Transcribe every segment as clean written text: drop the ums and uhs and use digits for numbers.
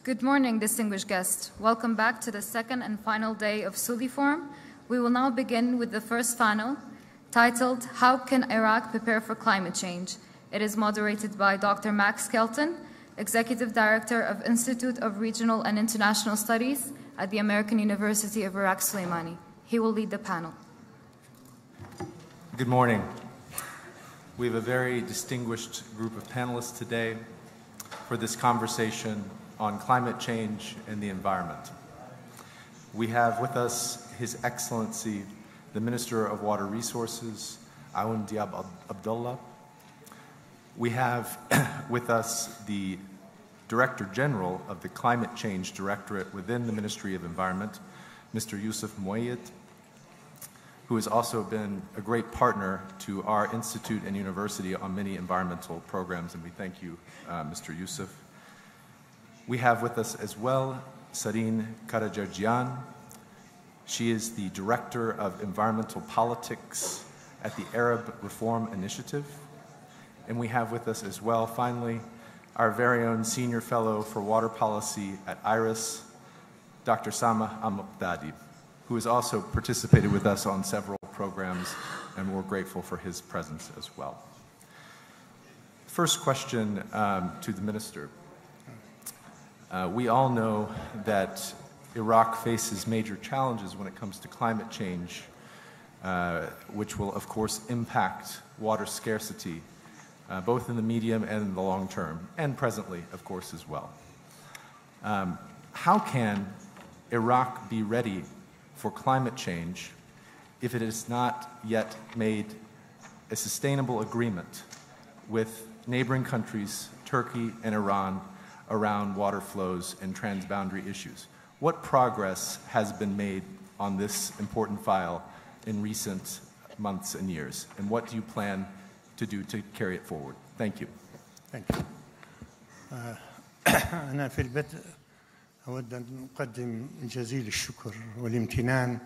Good morning, distinguished guests. Welcome back to the second and final day of Suli Forum. We will now begin with the first panel, titled, How Can Iraq Prepare for Climate Change? It is moderated by Dr. Max Kelton, Executive Director of Institute of Regional and International Studies at the American University of Iraq Soleimani. He will lead the panel. Good morning. We have a very distinguished group of panelists today for this conversation on climate change and the environment. We have with us His Excellency, the Minister of Water Resources, Aoun Diab Abdullah. We have with us the Director General of the Climate Change Directorate within the Ministry of Environment, Mr. Youssef Mouayed, who has also been a great partner to our institute and university on many environmental programs, and we thank you, Mr. Youssef. We have with us as well Sareen Karajarjian. She is the Director of Environmental Politics at the Arab Reform Initiative. And we have with us as well, finally, our very own Senior Fellow for Water Policy at IRIS, Dr. Sama Al-Muqdadi, who has also participated with us on several programs, and we're grateful for his presence as well. First question to the Minister. We all know that Iraq faces major challenges when it comes to climate change, which will, of course, impact water scarcity, both in the medium and in the long term, and presently, of course, as well. How can Iraq be ready for climate change if it has not yet made a sustainable agreement with neighboring countries, Turkey and Iran, around water flows and transboundary issues? What progress has been made on this important file in recent months and years, and what do you plan to do to carry it forward? Thank you. Thank you. أنا في البدء أود أن أقدم جزيل الشكر والامتنان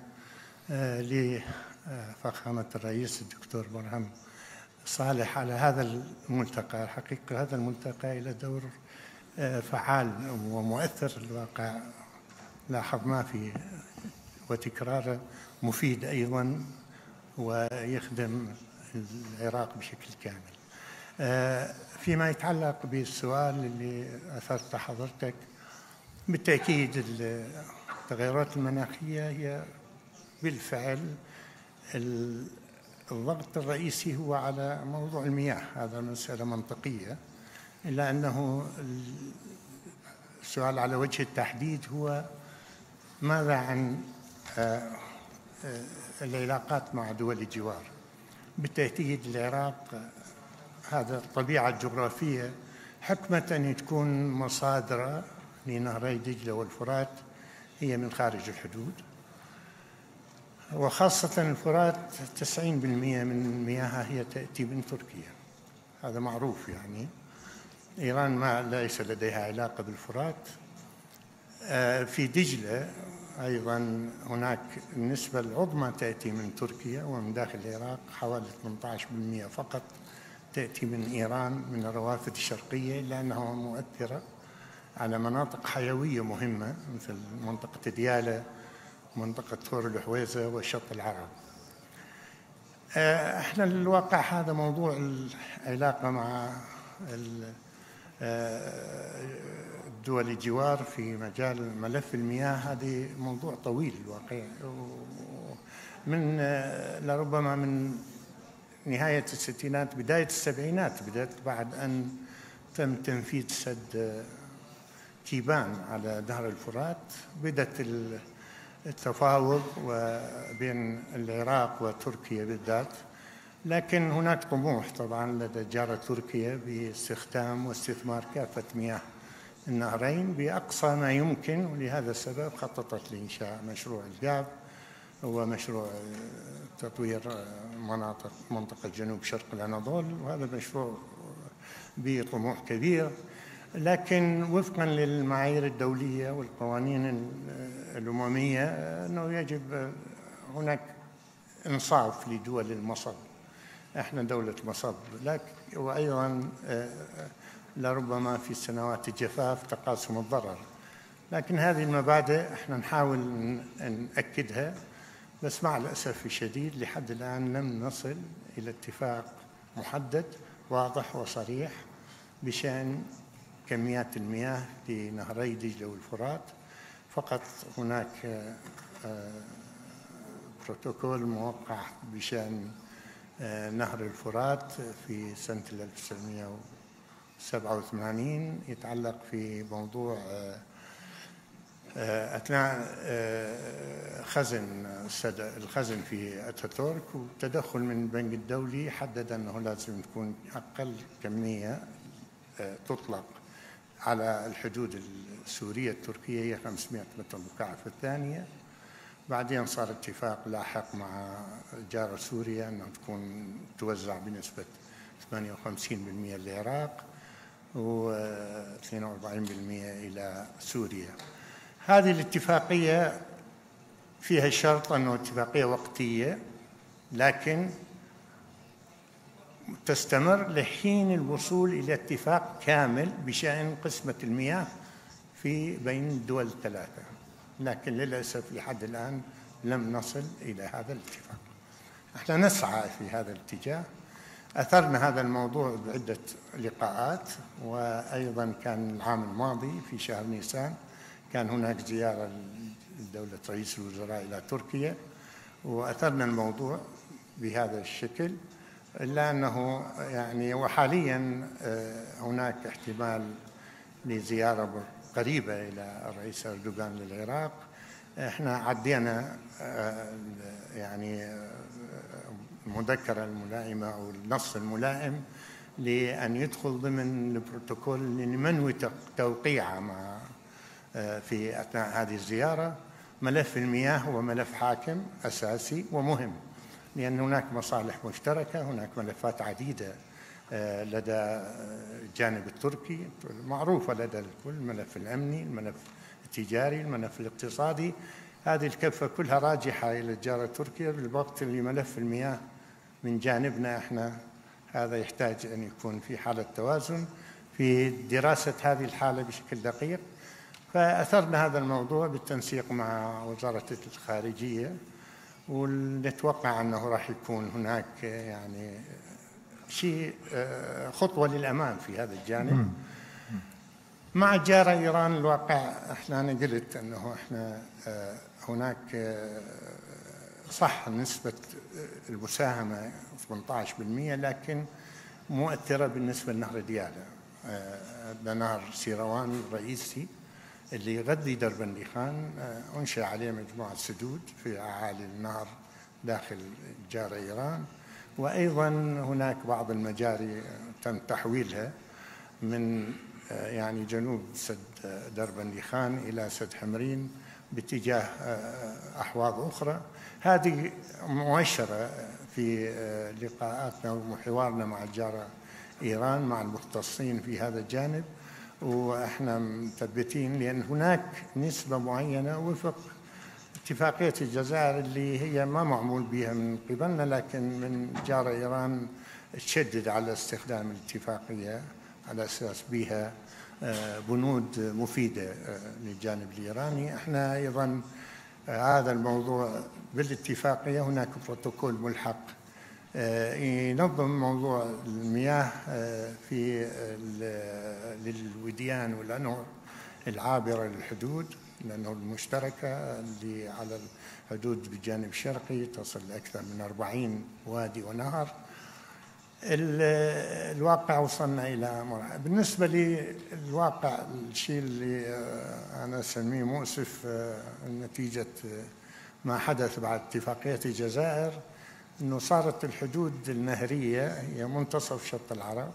لفخامة الرئيس الدكتور برهم صالح على هذا الملتقى. الحقيقة هذا الملتقى له دور فعال ومؤثر الواقع، لاحظناه فيه وتكراره مفيد أيضا ويخدم العراق بشكل كامل. فيما يتعلق بالسؤال اللي أثرت حضرتك، بالتأكيد التغيرات المناخية هي بالفعل الضغط الرئيسي هو على موضوع المياه. هذا مسألة منطقية، إلا أنه السؤال على وجه التحديد هو ماذا عن العلاقات مع دول الجوار. بالتأكيد العراق هذا الطبيعة الجغرافية حكمة أن تكون مصادر لنهري دجلة والفرات هي من خارج الحدود، وخاصة الفرات 90% من مياهها هي تأتي من تركيا. هذا معروف يعني. إيران ما ليس لديها علاقة بالفرات. في دجلة أيضا هناك النسبة العظمى تأتي من تركيا، ومن داخل العراق حوالي 18% فقط تأتي من إيران من الروافد الشرقية، لأنها مؤثرة على مناطق حيوية مهمة مثل منطقة ديالى، منطقة ثور الحويزة والشط العرب. احنا الواقع هذا موضوع العلاقة مع الدول الجوار في مجال ملف المياه هذه موضوع طويل الواقع، من لربما من نهاية الستينات بداية السبعينات بدأت، بعد أن تم تنفيذ سد كيبان على نهر الفرات بدأت التفاوض بين العراق وتركيا بالذات. لكن هناك طموح طبعا لدى جارة تركيا باستخدام واستثمار كافة مياه النهرين بأقصى ما يمكن، ولهذا السبب خططت لإنشاء مشروع الجاب، هو مشروع تطوير منطقة جنوب شرق الأناضول، وهذا المشروع بطموح كبير. لكن وفقا للمعايير الدولية والقوانين الأممية أنه يجب هناك إنصاف لدول المصب. احنا دولة مصب، لكن وأيضا لربما في سنوات الجفاف تقاسم الضرر. لكن هذه المبادئ احنا نحاول نأكدها، بس مع الأسف الشديد لحد الآن لم نصل إلى اتفاق محدد واضح وصريح بشأن كميات المياه في نهري دجلة والفرات. فقط هناك بروتوكول موقع بشأن نهر الفرات في سنة 1987 يتعلق في موضوع أثناء الخزن في أتاتورك، والتدخل من البنك الدولي حدد أنه لازم تكون أقل كمية تطلق على الحدود السورية التركية هي 500 متر مكعب في الثانية. بعدين صار اتفاق لاحق مع جارة سوريا أنها تكون توزع بنسبة 58% للعراق و42% إلى سوريا. هذه الاتفاقية فيها شرط أنه اتفاقية وقتية، لكن تستمر لحين الوصول إلى اتفاق كامل بشأن قسمة المياه بين الدول الثلاثة، لكن للأسف لحد الآن لم نصل إلى هذا الاتفاق. احنا نسعى في هذا الاتجاه. أثرنا هذا الموضوع بعدة لقاءات، وأيضا كان العام الماضي في شهر نيسان كان هناك زيارة لدولة رئيس الوزراء إلى تركيا، وأثرنا الموضوع بهذا الشكل، إلا أنه يعني وحاليا هناك احتمال لزيارة قريبة إلى الرئيس أردوغان للعراق. احنا عدينا يعني المذكرة الملائمة أو النص الملائم لأن يدخل ضمن البروتوكول اللي منوي توقيعه مع في أثناء هذه الزيارة. ملف المياه هو ملف حاكم أساسي ومهم، لأن هناك مصالح مشتركة، هناك ملفات عديدة لدى الجانب التركي معروفة لدى الكل، الملف الأمني، الملف التجاري، الملف الاقتصادي. هذه الكفة كلها راجحة إلى الجارة تركيا، بالوقت اللي ملف المياه من جانبنا احنا هذا يحتاج أن يكون في حالة توازن في دراسة هذه الحالة بشكل دقيق. فأثرنا هذا الموضوع بالتنسيق مع وزارة الخارجية، ونتوقع أنه راح يكون هناك يعني شيء خطوة للأمام في هذا الجانب. مع الجارة إيران الواقع أنا قلت أنه إحنا هناك صح نسبة المساهمة 18%، لكن مؤثرة بالنسبة لنهر ديالى. هذا نهر سيروان الرئيسي اللي يغذي دربندخان، أنشأ عليه مجموعة سدود في أعالي النهر داخل جارة إيران، وأيضا هناك بعض المجاري تم تحويلها من يعني جنوب سد دربندخان إلى سد حمرين باتجاه أحواض أخرى. هذه مؤشرة في لقاءاتنا وحوارنا مع الجارة إيران مع المختصين في هذا الجانب، وإحنا مثبتين لأن هناك نسبة معينة وفق اتفاقية الجزائر اللي هي ما معمول بها من قبلنا، لكن من جارة إيران تشدد على استخدام الاتفاقية على أساس بها بنود مفيدة للجانب الإيراني. احنا أيضا هذا الموضوع بالاتفاقية هناك بروتوكول ملحق ينظم موضوع المياه في للوديان والأنهر العابرة للحدود، الأنهر المشتركة اللي على الحدود بالجانب الشرقي تصل لأكثر من 40 وادي ونهر. الواقع وصلنا إلى مرحلة. بالنسبة للواقع الشيء اللي أنا أسميه مؤسف نتيجة ما حدث بعد اتفاقية الجزائر، أنه صارت الحدود النهرية هي منتصف شط العرب.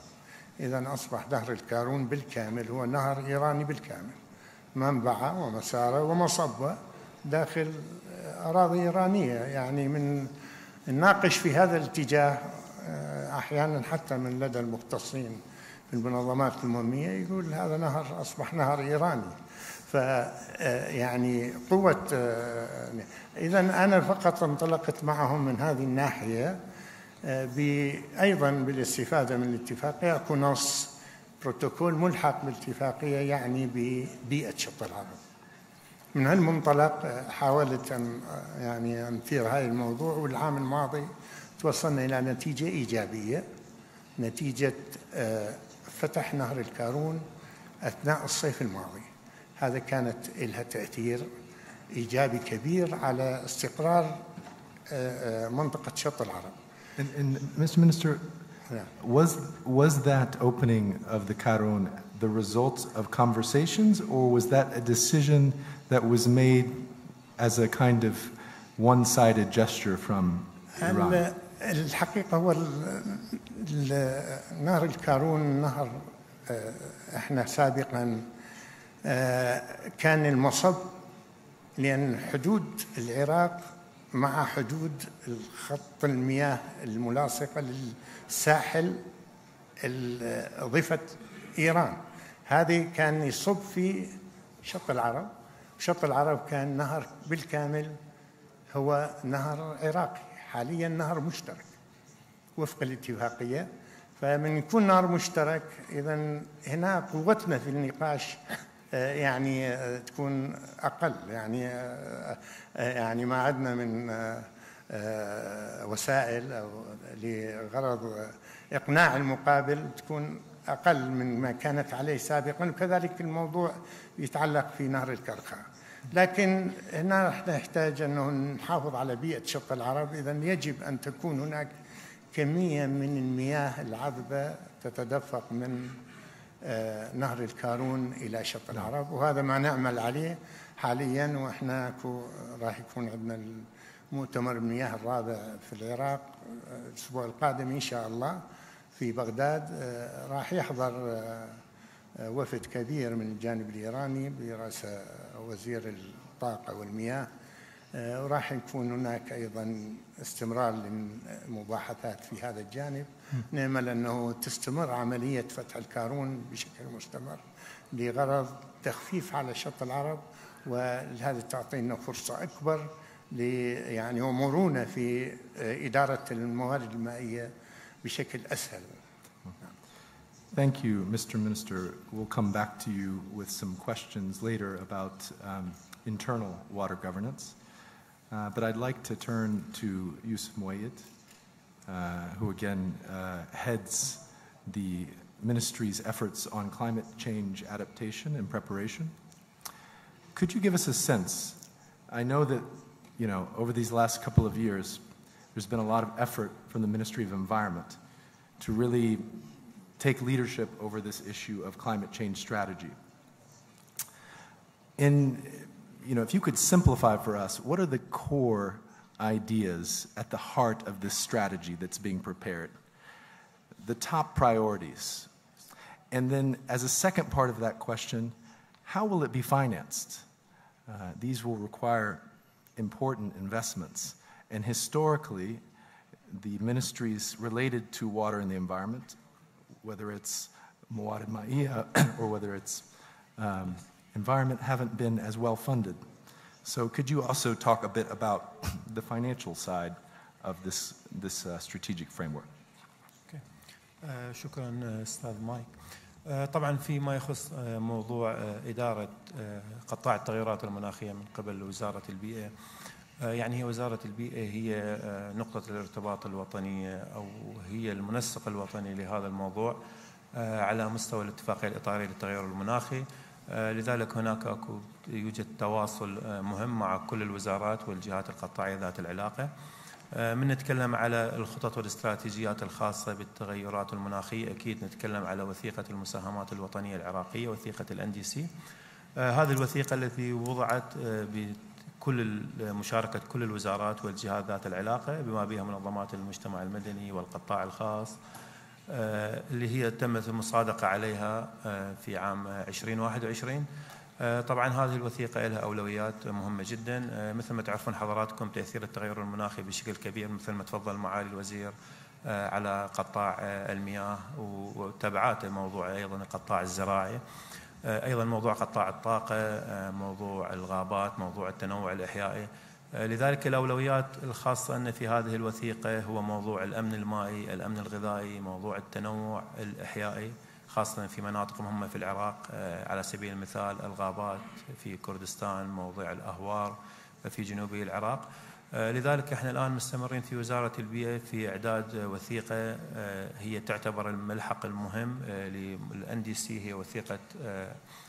إذن أصبح نهر الكارون بالكامل هو نهر إيراني بالكامل، منبعه ومساره ومصبه داخل أراضي إيرانية. يعني من الناقش في هذا الاتجاه أحيانا حتى من لدى المختصين في المنظمات الأممية يقول هذا نهر أصبح نهر إيراني. يعني قوة. إذن أنا فقط انطلقت معهم من هذه الناحية أيضا بالاستفادة من الاتفاقية. أكو نص بروتوكول ملحق بالاتفاقية يعني ببيئة شط العرب، من هالمنطلق حاولت أن يعني أثير هذا الموضوع، والعام الماضي توصلنا إلى نتيجة إيجابية، نتيجة فتح نهر الكارون أثناء الصيف الماضي. هذا كانت لها تأثير إيجابي كبير على استقرار منطقة شط العرب. And Mr. Minister, was that opening of the Karun the result of conversations, or was that a decision that was made as a kind of one-sided gesture from Iran? الحقيقة هو نهر الكارون نهر احنا سابقا كان المصب، لأن حدود العراق مع حدود خط المياه الملاصقة للساحل ضفة إيران، هذه كان يصب في شط العرب. شط العرب كان نهر بالكامل هو نهر عراقي، حاليا نهر مشترك وفق الاتفاقية. فمن يكون نهر مشترك إذن هنا قوتنا في النقاش يعني تكون أقل، يعني ما عندنا من وسائل أو لغرض إقناع المقابل تكون أقل من ما كانت عليه سابقا. وكذلك الموضوع يتعلق في نهر الكرخة، لكن هنا نحن نحتاج أنه نحافظ على بيئة شط العرب. إذن يجب أن تكون هناك كمية من المياه العذبة تتدفق من نهر الكارون إلى شط العرب، وهذا ما نعمل عليه حاليا. وإحنا راح يكون عندنا المؤتمر المياه الرابع في العراق الأسبوع القادم إن شاء الله في بغداد. راح يحضر وفد كبير من الجانب الإيراني برئاسة وزير الطاقة والمياه، وراح يكون هناك أيضا استمرار للمباحثات في هذا الجانب. نأمل أنه تستمر عملية فتح الكارون بشكل مستمر لغرض تخفيف على شط العرب، ولهذا تعطينا فرصة أكبر يعني ومرونة في إدارة الموارد المائية بشكل أسهل. Thank you, Mr. Minister. We'll come back to you with some questions later about internal water governance. But I'd like to turn to Yusuf Moayed, who again heads the ministry's efforts on climate change adaptation and preparation. Could you give us a sense? I know that, over these last couple of years, there's been a lot of effort from the Ministry of Environment to really take leadership over this issue of climate change strategy. If you could simplify for us, what are the core ideas at the heart of this strategy that's being prepared? The top priorities. And then as a second part of that question, how will it be financed? These will require important investments. And historically, the ministries related to water and the environment, whether it's Mowarid Ma'iyah or whether it's environment, haven't been as well funded. So could you also talk a bit about the financial side of this strategic framework? شكرا أستاذ مايك. طبعا فيما يخص موضوع إدارة قطاع التغيرات المناخية من قبل وزارة البيئة، يعني هي وزارة البيئة هي نقطة الارتباط الوطنية أو هي المنسق الوطني لهذا الموضوع على مستوى الاتفاقية الإطارية للتغير المناخي. لذلك هناك يوجد تواصل مهم مع كل الوزارات والجهات القطاعية ذات العلاقة. من نتكلم على الخطط والاستراتيجيات الخاصة بالتغيرات المناخية، أكيد نتكلم على وثيقة المساهمات الوطنية العراقية، وثيقة الNDC. هذه الوثيقة التي وضعت بكل مشاركة كل الوزارات والجهات ذات العلاقة بما بها منظمات المجتمع المدني والقطاع الخاص، اللي هي تمت المصادقة عليها في عام 2021. طبعا هذه الوثيقة لها أولويات مهمة جدا. مثل ما تعرفون حضراتكم تأثير التغير المناخي بشكل كبير مثل ما تفضل معالي الوزير على قطاع المياه وتبعات الموضوع، أيضا القطاع الزراعي، أيضا موضوع قطاع الطاقة، موضوع الغابات، موضوع التنوع الإحيائي. لذلك الأولويات الخاصة أن في هذه الوثيقة هو موضوع الأمن المائي، الأمن الغذائي، موضوع التنوع الإحيائي خاصة في مناطق مهمة في العراق، على سبيل المثال الغابات في كردستان، موضع الأهوار في جنوبي العراق. لذلك احنا الآن مستمرين في وزارة البيئة في إعداد وثيقة هي تعتبر الملحق المهم للNDC، هي وثيقة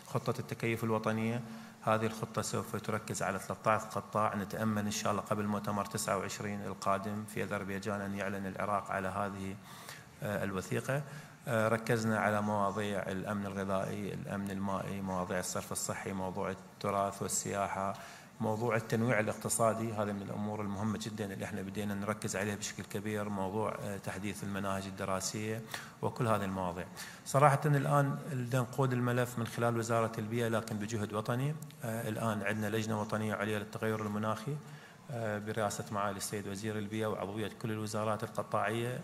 خطة التكيف الوطنية. هذه الخطة سوف تركز على 13 قطاع. نتأمل إن شاء الله قبل مؤتمر 29 القادم في أذربيجان أن يعلن العراق على هذه الوثيقة. ركزنا على مواضيع الأمن الغذائي، الأمن المائي، مواضيع الصرف الصحي، موضوع التراث والسياحة، موضوع التنويع الاقتصادي. هذا من الأمور المهمة جدا اللي احنا بدينا نركز عليها بشكل كبير، موضوع تحديث المناهج الدراسية وكل هذه المواضيع. صراحة الآن بدنا نقود الملف من خلال وزارة البيئة لكن بجهد وطني. الآن عندنا لجنة وطنية عليا للتغير المناخي برئاسة معالي السيد وزير البيئة وعضوية كل الوزارات القطاعية،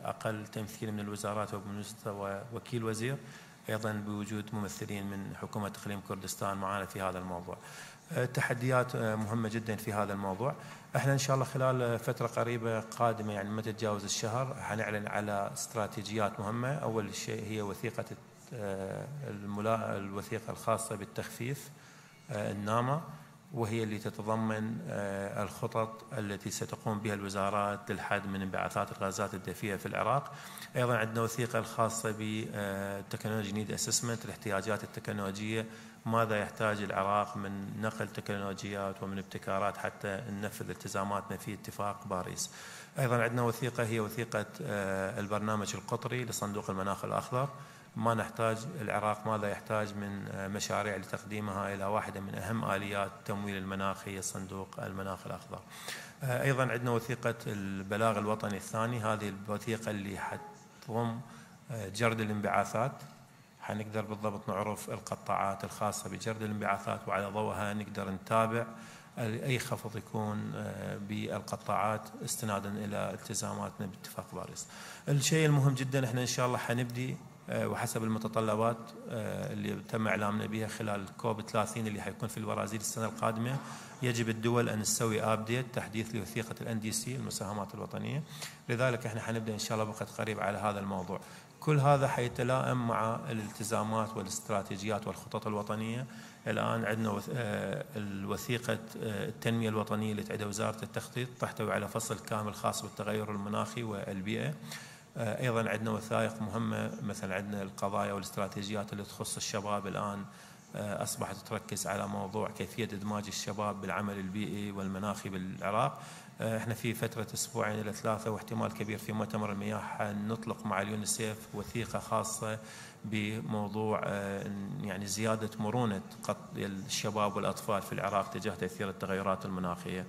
أقل تمثيل من الوزارات وبمستوى وكيل وزير، أيضا بوجود ممثلين من حكومة إقليم كردستان معنا في هذا الموضوع. تحديات مهمة جدا في هذا الموضوع. احنا ان شاء الله خلال فترة قريبة قادمة، يعني ما تتجاوز الشهر، حنعلن على استراتيجيات مهمة. اول شيء هي وثيقة الوثيقة الخاصة بالتخفيف النامة، وهي اللي تتضمن الخطط التي ستقوم بها الوزارات للحد من انبعاثات الغازات الدفيئة في العراق. أيضا عندنا وثيقة الخاصة بالتكنولوجي نيد اسسمنت، الاحتياجات التكنولوجية، ماذا يحتاج العراق من نقل تكنولوجيات ومن ابتكارات حتى ننفذ التزاماتنا في اتفاق باريس. أيضا عندنا وثيقة هي وثيقة البرنامج القطري لصندوق المناخ الأخضر، ما نحتاج العراق ماذا يحتاج من مشاريع لتقديمها إلى واحدة من أهم آليات تمويل المناخ هي صندوق المناخ الأخضر. أيضا عندنا وثيقة البلاغ الوطني الثاني، هذه الوثيقة اللي حتضم جرد الانبعاثات، حنقدر بالضبط نعرف القطاعات الخاصة بجرد الانبعاثات، وعلى ضوءها نقدر نتابع أي خفض يكون بالقطاعات استنادا إلى التزاماتنا باتفاق باريس. الشيء المهم جدا احنا إن شاء الله حنبدي وحسب المتطلبات اللي تم إعلامنا بها خلال كوب 30 اللي حيكون في البرازيل السنة القادمة، يجب الدول أن تسوي أبديت تحديث لوثيقة الNDC المساهمات الوطنية. لذلك احنا حنبدأ إن شاء الله بوقت قريب على هذا الموضوع. كل هذا حيتلائم مع الالتزامات والاستراتيجيات والخطط الوطنية. الآن عندنا الوثيقة التنمية الوطنية اللي تعدها وزارة التخطيط، تحتوي على فصل كامل خاص بالتغير المناخي والبيئة. أيضا عندنا وثائق مهمة، مثلا عندنا القضايا والاستراتيجيات اللي تخص الشباب. الآن أصبحت تركز على موضوع كيفية إدماج الشباب بالعمل البيئي والمناخي بالعراق. احنا في فترة أسبوعين إلى 3 واحتمال كبير في مؤتمر المياه نطلق مع اليونيسيف وثيقة خاصة بموضوع يعني زيادة مرونة الشباب والأطفال في العراق تجاه تأثير التغيرات المناخية.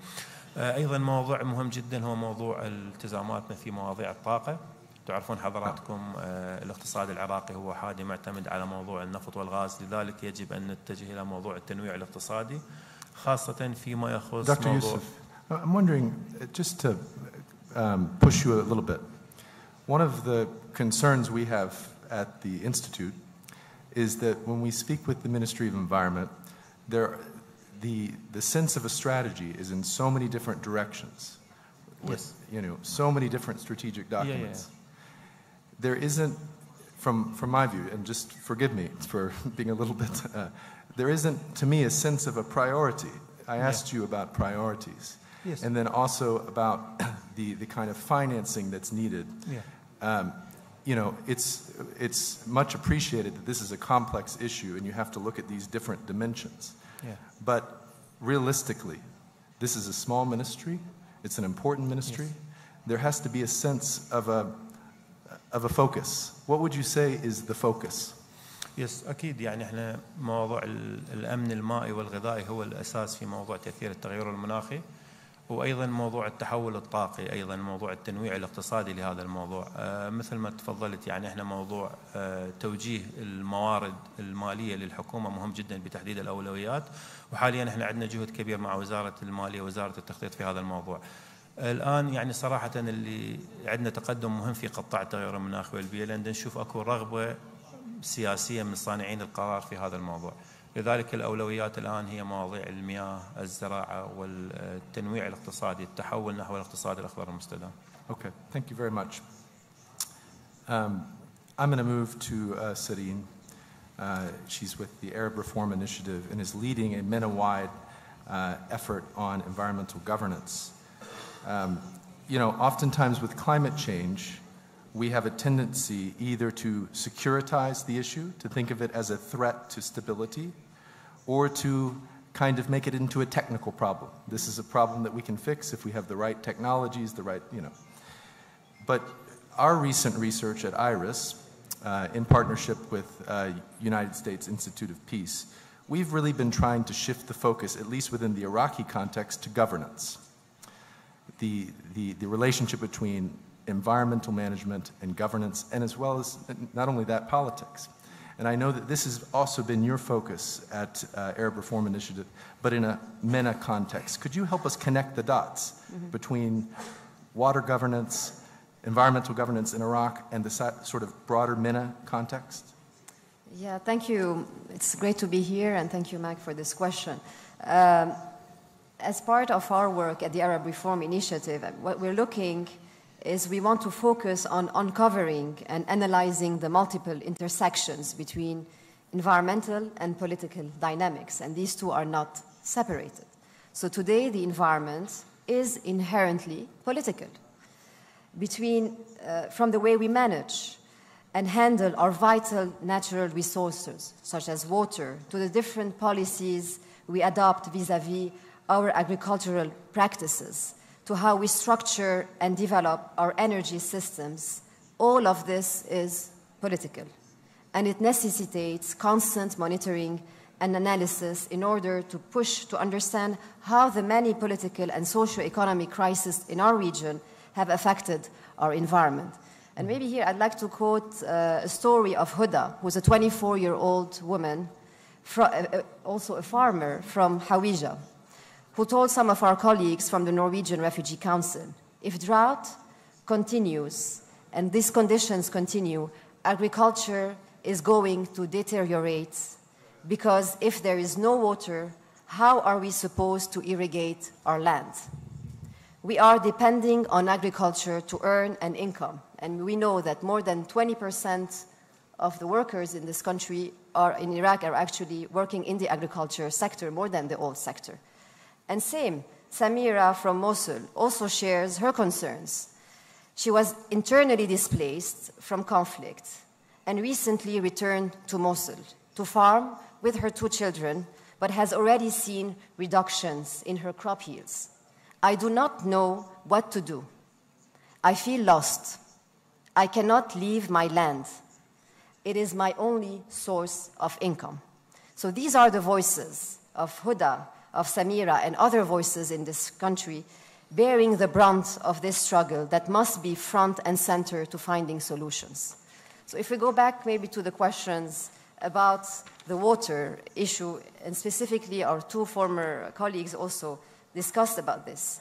أيضا موضوع مهم جدا هو موضوع التزاماتنا في مواضيع الطاقة. تعرفون حضراتكم الاقتصاد العراقي هو حادي معتمد على موضوع النفط والغاز، لذلك يجب أن نتجه إلى موضوع التنويع الاقتصادي خاصة فيما يخص Dr. Yusuf, I'm wondering, just to push you a little bit, one of the concerns we have at the Institute is that when we speak with the Ministry of Environment, the sense of a strategy is in so many different directions, with so many different strategic documents. There isn't, from my view, and just forgive me for being a little bit, there isn't to me a sense of a priority. I asked you about priorities. Yes. And then also about the kind of financing that's needed. It's much appreciated that this is a complex issue and you have to look at these different dimensions. But realistically, this is a small ministry. It's an important ministry. There has to be a sense of a focus. What would you say is the focus? أكيد، يعني احنا موضوع الأمن المائي والغذائي هو الأساس في موضوع تأثير التغير المناخي، وأيضا موضوع التحول الطاقي، أيضا موضوع التنويع الاقتصادي لهذا الموضوع. مثل ما تفضلت، يعني احنا موضوع توجيه الموارد المالية للحكومة مهم جدا بتحديد الأولويات، وحاليا احنا عندنا جهد كبير مع وزارة المالية ووزارة التخطيط في هذا الموضوع. الآن يعني صراحة اللي عندنا تقدم مهم في قطاع التغير المناخي والبيئة، لأن نشوف أكو رغبة سياسية من صانعين القرار في هذا الموضوع. لذلك الأولويات الآن هي مواضيع المياه، الزراعة، والتنويع الاقتصادي، التحول نحو الاقتصاد الأخضر المستدام. Okay, thank you very much. I'm going to move to Sareen. She's with the Arab Reform Initiative and is leading a MENA-wide effort on environmental governance. Oftentimes with climate change, we have a tendency either to securitize the issue, to think of it as a threat to stability, or to kind of make it into a technical problem. This is a problem that we can fix if we have the right technologies, But our recent research at IRIS, in partnership with United States Institute of Peace, we've really been trying to shift the focus, at least within the Iraqi context, to governance. The relationship between environmental management and governance, and as well as, not only that, politics. And I know that this has also been your focus at Arab Reform Initiative, but in a MENA context. Could you help us connect the dots between water governance, environmental governance in Iraq, and the sort of broader MENA context? Yeah, thank you. It's great to be here, and thank you, Mac, for this question. As part of our work at the Arab Reform Initiative, what we're looking is we want to focus on uncovering and analyzing the multiple intersections between environmental and political dynamics, and these two are not separated. So today, the environment is inherently political. From the way we manage and handle our vital natural resources, such as water, to the different policies we adopt vis-à-vis our agricultural practices, to how we structure and develop our energy systems, all of this is political. And it necessitates constant monitoring and analysis in order to push to understand how the many political and socio-economic crises in our region have affected our environment. And maybe here I'd like to quote a story of Huda, who's a 24-year-old woman, also a farmer from Hawija, who told some of our colleagues from the Norwegian Refugee Council, if drought continues and these conditions continue, agriculture is going to deteriorate, because if there is no water, how are we supposed to irrigate our land? We are depending on agriculture to earn an income, and we know that more than 20% of the workers in this country in Iraq are actually working in the agriculture sector, more than the oil sector. And same, Samira from Mosul also shares her concerns. She was internally displaced from conflict and recently returned to Mosul to farm with her 2 children, but has already seen reductions in her crop yields. I do not know what to do. I feel lost. I cannot leave my land. It is my only source of income. So these are the voices of Huda, of Samira, and other voices in this country bearing the brunt of this struggle that must be front and center to finding solutions. So if we go back maybe to the questions about the water issue, and specifically our 2 former colleagues also discussed about this.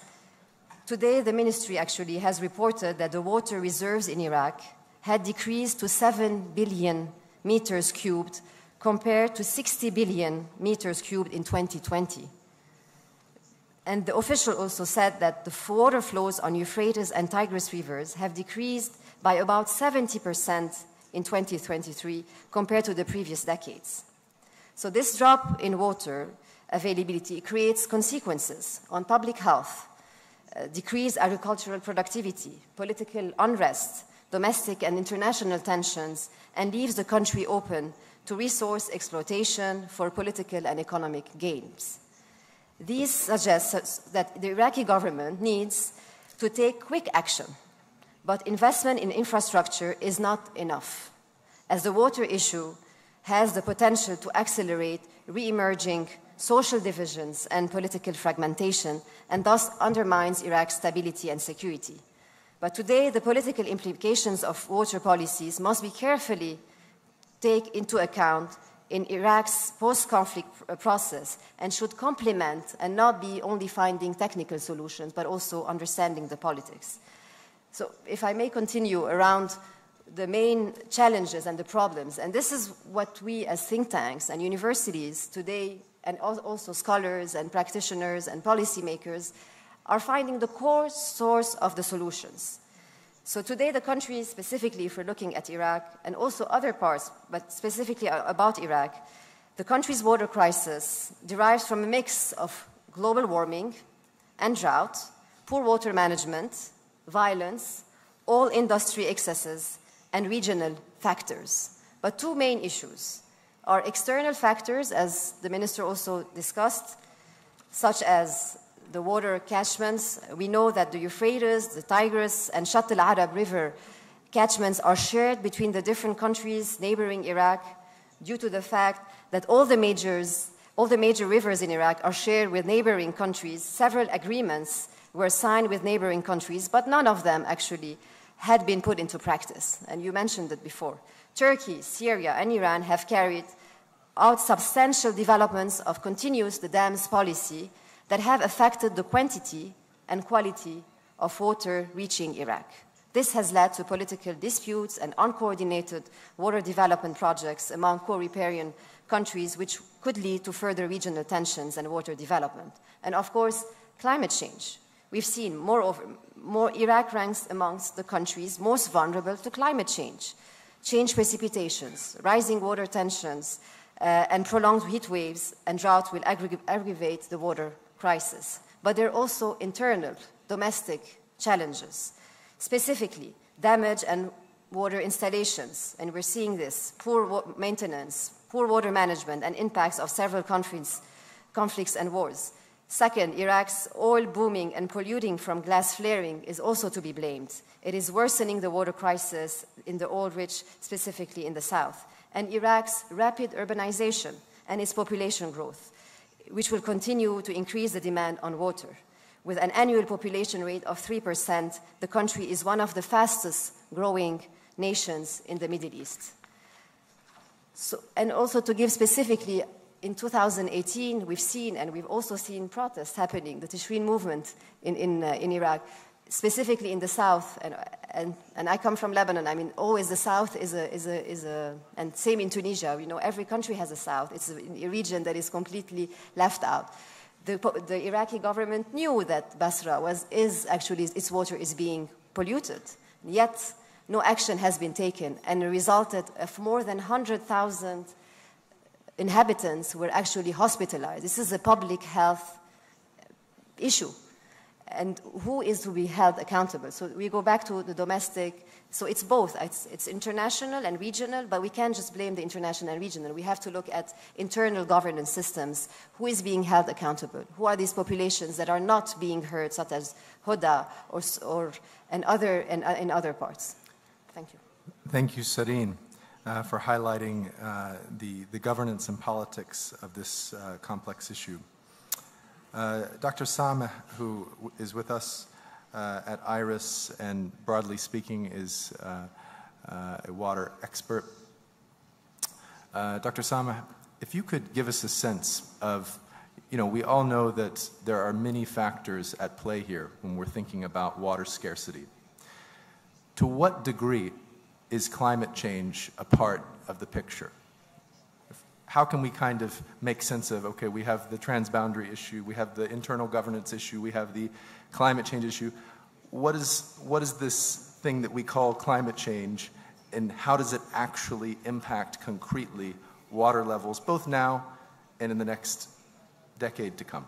Today, the ministry actually has reported that the water reserves in Iraq had decreased to 7 billion meters cubed compared to 60 billion meters cubed in 2020. And the official also said that the water flows on Euphrates and Tigris rivers have decreased by about 70% in 2023 compared to the previous decades. So this drop in water availability creates consequences on public health, decreased agricultural productivity, political unrest, domestic and international tensions, and leaves the country open to resource exploitation for political and economic gains. These suggest that the Iraqi government needs to take quick action, but investment in infrastructure is not enough, as the water issue has the potential to accelerate re-emerging social divisions and political fragmentation, and thus undermines Iraq's stability and security. But today, the political implications of water policies must be carefully taken into account in Iraq's post-conflict process, and should complement and not be only finding technical solutions, but also understanding the politics. So if I may continue around the main challenges and the problems, and this is what we as think tanks and universities today, and also scholars and practitioners and policymakers, are finding the core source of the solutions. So today the country, specifically if we're looking at Iraq, and also other parts, but specifically about Iraq, the country's water crisis derives from a mix of global warming and drought, poor water management, violence, all industry excesses, and regional factors. But two main issues are external factors, as the minister also discussed, such as the water catchments. We know that the Euphrates, the Tigris, and Shatt al-Arab River catchments are shared between the different countries neighboring Iraq due to the fact that all the major rivers in Iraq are shared with neighboring countries. Several agreements were signed with neighboring countries, but none of them actually had been put into practice. And you mentioned it before. Turkey, Syria, and Iran have carried out substantial developments of continuous the dams policy that have affected the quantity and quality of water reaching Iraq. This has led to political disputes and uncoordinated water development projects among co-riparian countries, which could lead to further regional tensions and water development. And of course, climate change. We've seen, moreover, Iraq ranks amongst the countries most vulnerable to climate change. Change precipitations, rising water tensions, and prolonged heat waves and drought will aggravate the water crisis. But there are also internal, domestic challenges, specifically damage and water installations, and we're seeing this, poor maintenance, poor water management, and impacts of several conflicts and wars. Second, Iraq's oil booming and polluting from gas flaring is also to be blamed. It is worsening the water crisis in the oil-rich, specifically in the south. And Iraq's rapid urbanization and its population growth, which will continue to increase the demand on water. With an annual population rate of 3%, the country is one of the fastest growing nations in the Middle East. So, and also to give specifically, in 2018, we've seen, and we've also seen protests happening, the Tishreen movement in Iraq, specifically in the south, and I come from Lebanon. I mean, always the south is a, and same in Tunisia. You know, every country has a south. It's a region that is completely left out. The Iraqi government knew that Basra is actually, its water is being polluted, yet no action has been taken, and it resulted of more than 100,000 inhabitants were actually hospitalized. This is a public health issue. And who is to be held accountable? So we go back to the domestic. So it's both. It's international and regional, but we can't just blame the international and regional. We have to look at internal governance systems. Who is being held accountable? Who are these populations that are not being heard, such as Huda and in other parts? Thank you. Thank you, Sareen, for highlighting the governance and politics of this complex issue. Dr. Sameh, who is with us at IRIS and broadly speaking is a water expert. Dr. Sameh, if you could give us a sense of, you know, we all know that there are many factors at play here when we're thinking about water scarcity. To what degree is climate change a part of the picture? How can we kind of make sense of, okay, we have the transboundary issue, we have the internal governance issue, we have the climate change issue. What is this thing that we call climate change, and how does it actually impact concretely water levels, both now and in the next decade to come?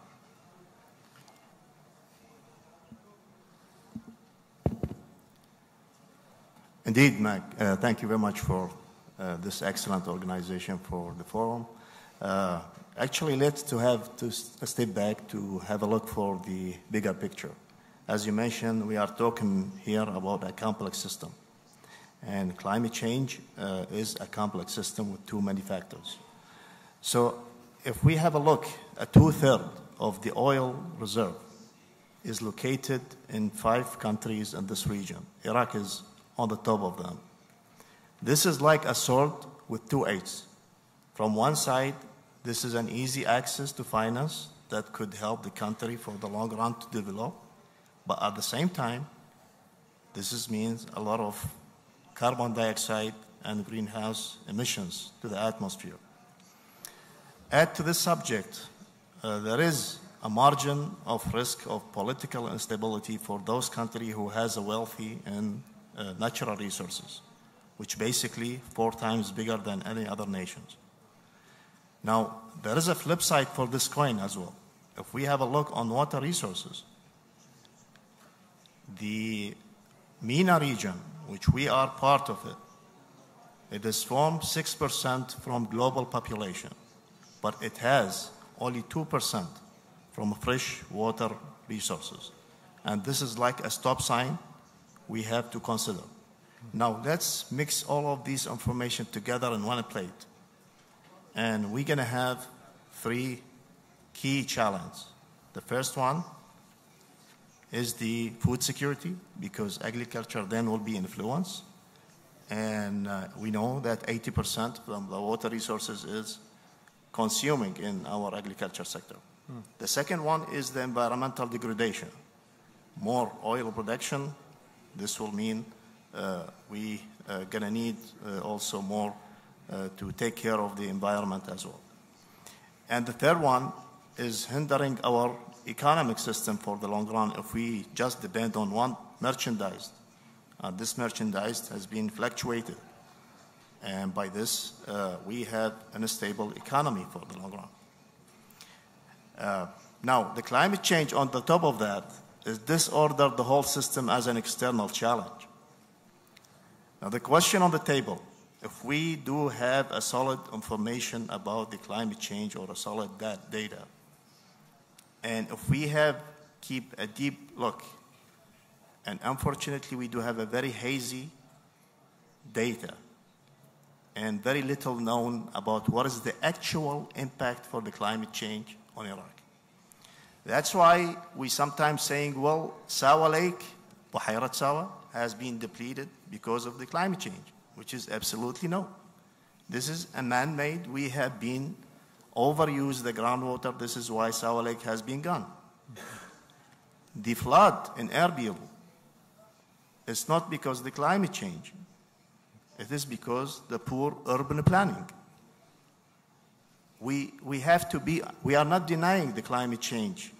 Indeed, Mac. Thank you very much for this excellent organization for the forum. Actually, let's have to step back to have a look for the bigger picture. As you mentioned, we are talking here about a complex system. And climate change is a complex system with too many factors. So if we have a look at 2/3 of the oil reserve is located in 5 countries in this region. Iraq is on the top of them. This is like a sword with 2 edges. From one side, this is an easy access to finance that could help the country for the long run to develop. But at the same time, this means a lot of carbon dioxide and greenhouse emissions to the atmosphere. Add to this subject, there is a margin of risk of political instability for those countries who has a wealthy and natural resources, which basically 4 times bigger than any other nations. Now, there is a flip side for this coin as well. If we have a look on water resources, the MENA region, which we are part of it is formed 6% from global population, but it has only 2% from fresh water resources. And this is like a stop sign we have to consider. Now, let's mix all of these information together in one plate. And we're going to have 3 key challenges. The first one is the food security, because agriculture then will be influenced. And we know that 80% from the water resources is consuming in our agriculture sector. The second one is the environmental degradation. More oil production, this will mean we going to need also more to take care of the environment as well. And the third one is hindering our economic system for the long run if we just depend on one merchandise. This merchandise has been fluctuated. And by this, we have an unstable economy for the long run. Now, the climate change on the top of that is disordered the whole system as an external challenge. Now, the question on the table, if we do have a solid information about the climate change or a solid data, and if we keep a deep look, and unfortunately we do have a very hazy data and very little known about what is the actual impact for the climate change on Iraq. That's why we sometimes saying, well, Sawa Lake, Buhayrat Sawa, has been depleted because of the climate change, which is absolutely no. This is a man-made. We have been overused the groundwater. This is why Sawa Lake has been gone. The flood in Erbil is not because of the climate change. It is because the poor urban planning. We are not denying the climate change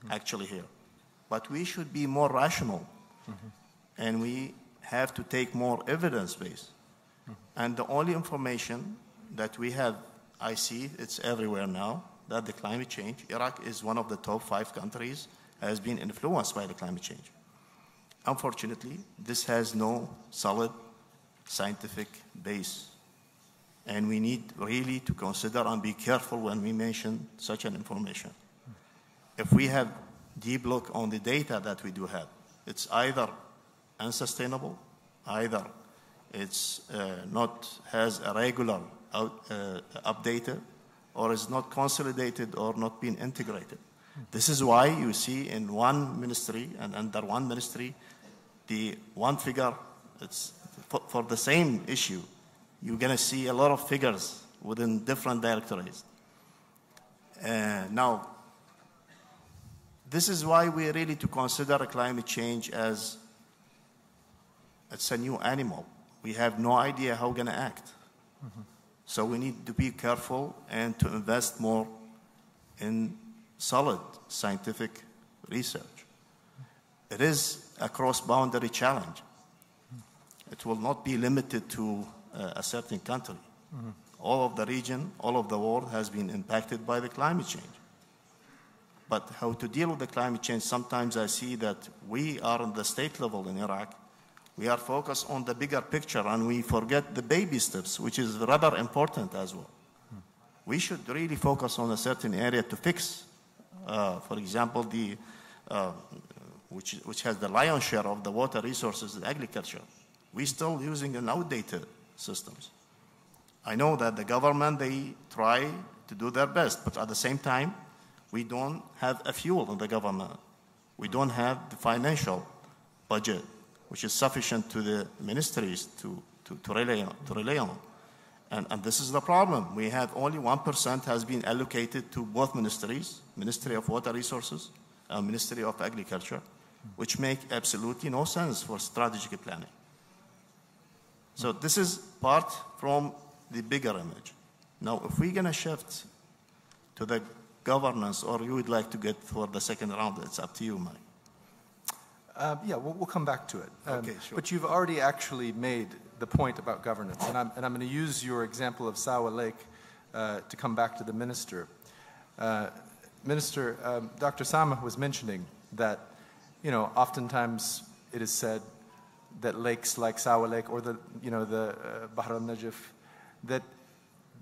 actually here, but we should be more rational, and we have to take more evidence-based. And the only information that we have, I see it's everywhere now, that the climate change, Iraq is one of the top 5 countries has been influenced by the climate change. Unfortunately, this has no solid scientific base. And we need really to consider and be careful when we mention such an information. If we have deep look on the data that we do have, it's either unsustainable, either it's not has a regular updated, or is not consolidated or not being integrated. This is why you see in one ministry and under one ministry, the one figure, it's for the same issue. You're going to see a lot of figures within different directorates. Now, this is why we really to consider climate change as it's a new animal. We have no idea how we're going to act. So we need to be careful and to invest more in solid scientific research. It is a cross-boundary challenge. It will not be limited to a certain country. All of the region, all of the world has been impacted by the climate change. But how to deal with the climate change, sometimes I see that we are on the state level in Iraq. We are focused on the bigger picture and we forget the baby steps, which is rather important as well. We should really focus on a certain area to fix. For example, which has the lion's share of the water resources in agriculture. We're still using an outdated systems. I know that the government, they try to do their best, but at the same time, we don't have a fuel in the government. We don't have the financial budget, which is sufficient to the ministries to rely on. And this is the problem. We have only 1% has been allocated to both ministries, Ministry of Water Resources and Ministry of Agriculture, which make absolutely no sense for strategic planning. So this is part from the bigger image. Now, if we're going to shift to the governance, or you would like to get for the second round, it's up to you, Mike. Yeah, we'll come back to it. Okay, sure. But you've already actually made the point about governance, and I'm going to use your example of Sawa Lake to come back to the minister. Minister, Dr. Sama was mentioning that, oftentimes it is said that lakes like Sawa Lake or the Bahr al-Najaf, that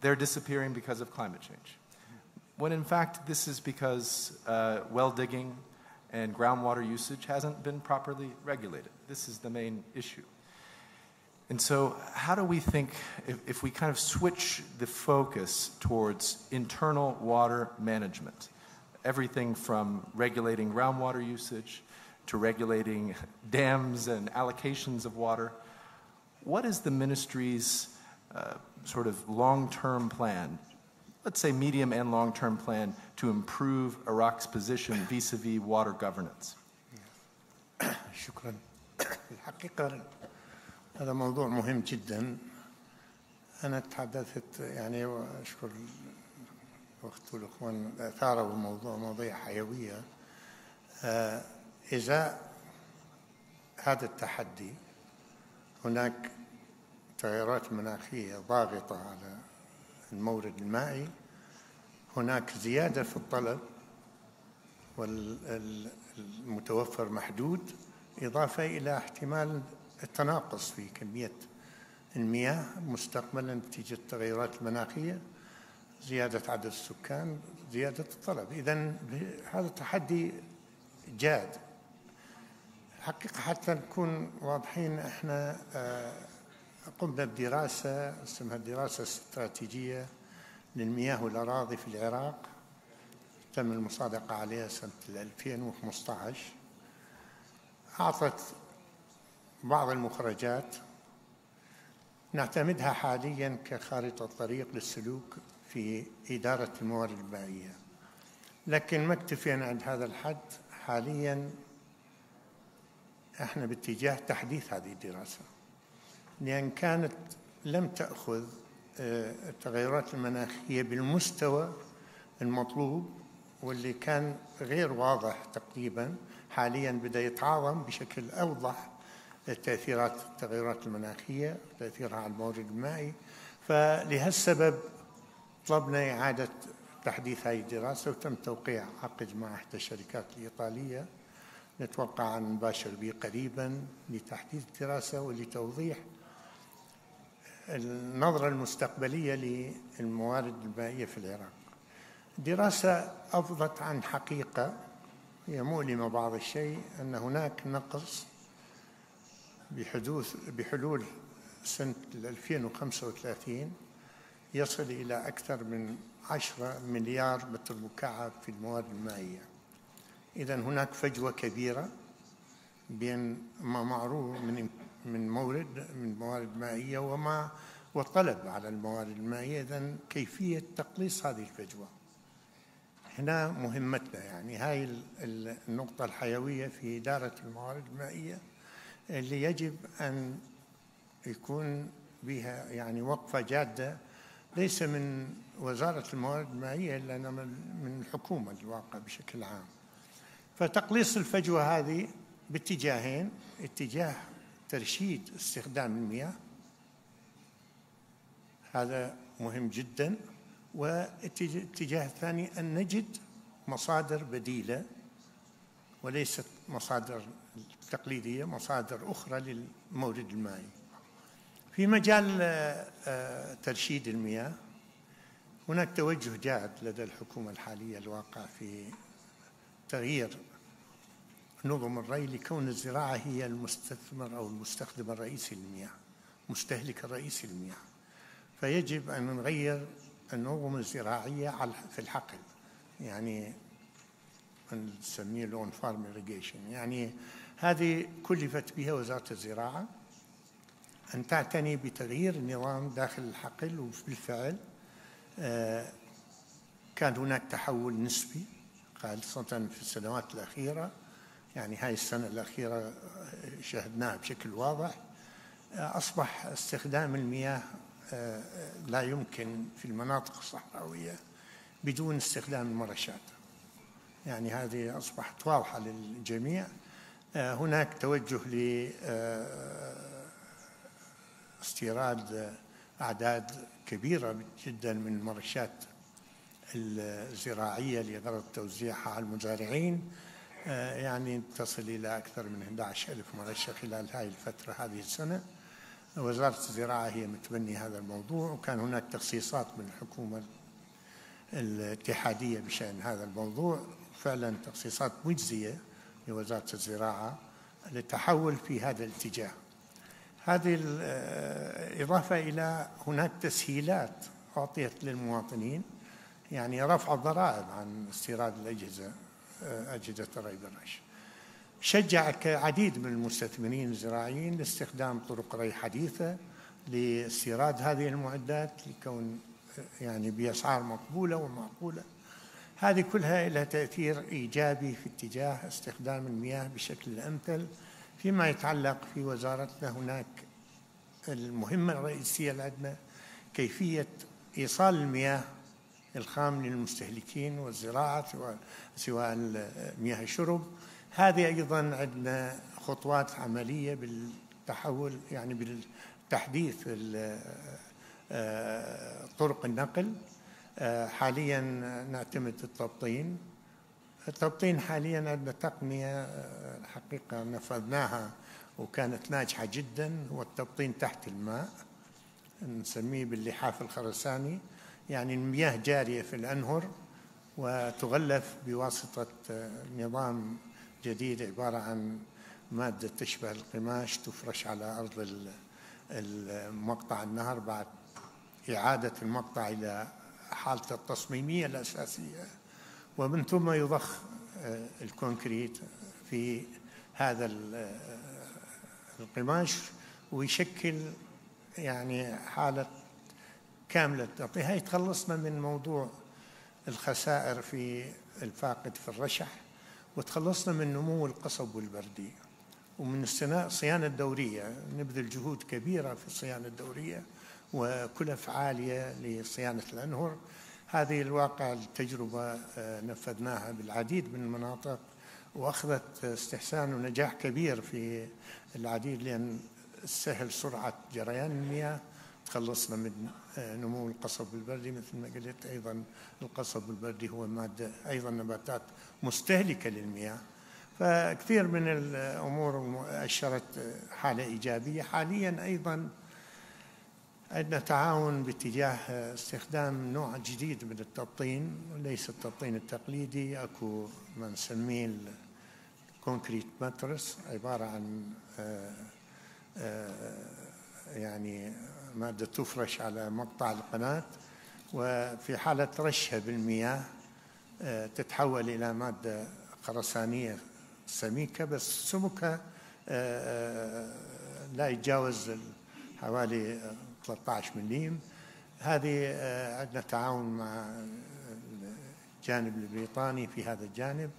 they're disappearing because of climate change. When in fact this is because well digging and groundwater usage hasn't been properly regulated. This is the main issue. And so how do we think, if we kind of switch the focus towards internal water management, everything from regulating groundwater usage to regulating dams and allocations of water, what is the ministry's sort of long-term plan, let's say medium and long-term plan, to improve Iraq's position vis-a-vis water governance? شكرا. الحقيقة هذا موضوع مهم جدا. أنا تحدثت وأشكر الأخت والأخوان أثاروا مواضيع حيوية. إزاء هذا التحدي هناك تغيرات مناخية ضاغطة على المورد المائي، هناك زيادة في الطلب والمتوفر محدود، إضافة إلى احتمال التناقص في كمية المياه مستقبلا نتيجة التغيرات المناخية، زيادة عدد السكان، زيادة الطلب. إذن هذا التحدي جاد. حقيقة حتى نكون واضحين، احنا قمنا بدراسة اسمها الدراسة الاستراتيجية للمياه والأراضي في العراق، تم المصادقة عليها سنة 2015. أعطت بعض المخرجات نعتمدها حاليا كخارطة طريق للسلوك في إدارة الموارد المائية، لكن ما اكتفينا عند هذا الحد. حاليا احنا باتجاه تحديث هذه الدراسة، لأن كانت لم تأخذ التغيرات المناخية بالمستوى المطلوب، واللي كان غير واضح تقريبا. حاليا بدأ يتعاظم بشكل أوضح تأثيرات التغيرات المناخية وتأثيرها على المورد المائي. فلهالسبب طلبنا إعادة تحديث هذه الدراسة، وتم توقيع عقد مع إحدى الشركات الإيطالية نتوقع أن نباشر به قريبا لتحديث الدراسة ولتوضيح النظرة المستقبلية للموارد المائية في العراق. الدراسة أفضت عن حقيقة هي مؤلمة بعض الشيء، أن هناك نقص بحلول سنة 2035 يصل إلى أكثر من 10 مليار متر مكعب في الموارد المائية. إذن هناك فجوة كبيرة بين ما معروف من موارد مائية والطلب على الموارد المائية. إذن كيفية تقليص هذه الفجوة هنا مهمتنا. هاي النقطة الحيوية في إدارة الموارد المائية اللي يجب أن يكون بها وقفة جادة، ليس من وزارة الموارد المائية إلا من الحكومة الواقع بشكل عام. فتقليص الفجوة هذه باتجاهين: اتجاه ترشيد استخدام المياه، هذا مهم جدا، والاتجاه الثاني أن نجد مصادر بديلة وليست مصادر تقليدية، مصادر أخرى للمورد المائي. في مجال ترشيد المياه هناك توجه جاد لدى الحكومة الحالية الواقع في تغيير نظم الري لكون الزراعة هي المستثمر أو المستخدم الرئيسي للمياه، مستهلك الرئيسي للمياه. فيجب أن نغير النظم الزراعية في الحقل، نسميه لون فارم إيريجيشن. هذه كلفت بها وزارة الزراعة أن تعتني بتغيير النظام داخل الحقل، وبالفعل كان هناك تحول نسبي خاصة في السنوات الأخيرة. هاي السنة الأخيرة شاهدناها بشكل واضح. أصبح استخدام المياه لا يمكن في المناطق الصحراوية بدون استخدام المرشات. هذه أصبحت واضحة للجميع. هناك توجه لاستيراد أعداد كبيرة جدا من المرشات الزراعية لغرض توزيعها على المزارعين، يعني تصل إلى أكثر من 11,000 مرشة خلال هذه الفترة هذه السنة. وزارة الزراعة هي متبني هذا الموضوع، وكان هناك تخصيصات من الحكومة الاتحادية بشأن هذا الموضوع، فعلا تخصيصات مجزية لوزارة الزراعة للتحول في هذا الاتجاه. هذه إضافة إلى هناك تسهيلات أعطيت للمواطنين، يعني رفع الضرائب عن استيراد أجهزة الري بالرش. شجع عديد من المستثمرين الزراعيين لاستخدام طرق ري حديثة لاستيراد هذه المعدات لكون يعني بأسعار مقبولة ومعقولة. هذه كلها لها تأثير إيجابي في اتجاه استخدام المياه بشكل أمثل. فيما يتعلق في وزارتنا هناك المهمة الرئيسية لدينا كيفية إيصال المياه الخام للمستهلكين والزراعة سواء مياه الشرب. هذه أيضا عندنا خطوات عملية بالتحول، يعني بالتحديث طرق النقل. حاليا نعتمد التبطين حاليا عندنا تقنية الحقيقة نفذناها وكانت ناجحة جدا، هو التبطين تحت الماء، نسميه باللحاف الخرساني. يعني المياه جارية في الأنهر وتغلف بواسطة نظام جديد عبارة عن مادة تشبه القماش تفرش على أرض مقطع النهر بعد إعادة المقطع إلى حالته التصميمية الأساسية، ومن ثم يضخ الكونكريت في هذا القماش ويشكل يعني حالة كاملة. هي تخلصنا من موضوع الخسائر في الفاقد في الرشح، وتخلصنا من نمو القصب والبردي، ومن الصيانة الدورية. نبذل جهود كبيرة في الصيانة الدورية وكلف عالية لصيانة الأنهر. هذه الواقع التجربة نفذناها بالعديد من المناطق وأخذت استحسان ونجاح كبير في العديد، لأن سهل سرعة جريان المياه، تخلصنا من نمو القصب البردي. مثل ما قلت أيضا القصب البردي هو مادة أيضا نباتات مستهلكة للمياه. فكثير من الأمور أشرت حالة إيجابية. حاليا أيضا عندنا تعاون باتجاه استخدام نوع جديد من التبطين، وليس التبطين التقليدي. أكو ما نسميه الكونكريت ماترس، عبارة عن يعني مادة تفرش على مقطع القناة، وفي حالة رشها بالمياه تتحول إلى مادة خرسانية سميكة، بس سمكها لا يتجاوز حوالي 13 مليم. هذه عندنا تعاون مع الجانب البريطاني في هذا الجانب.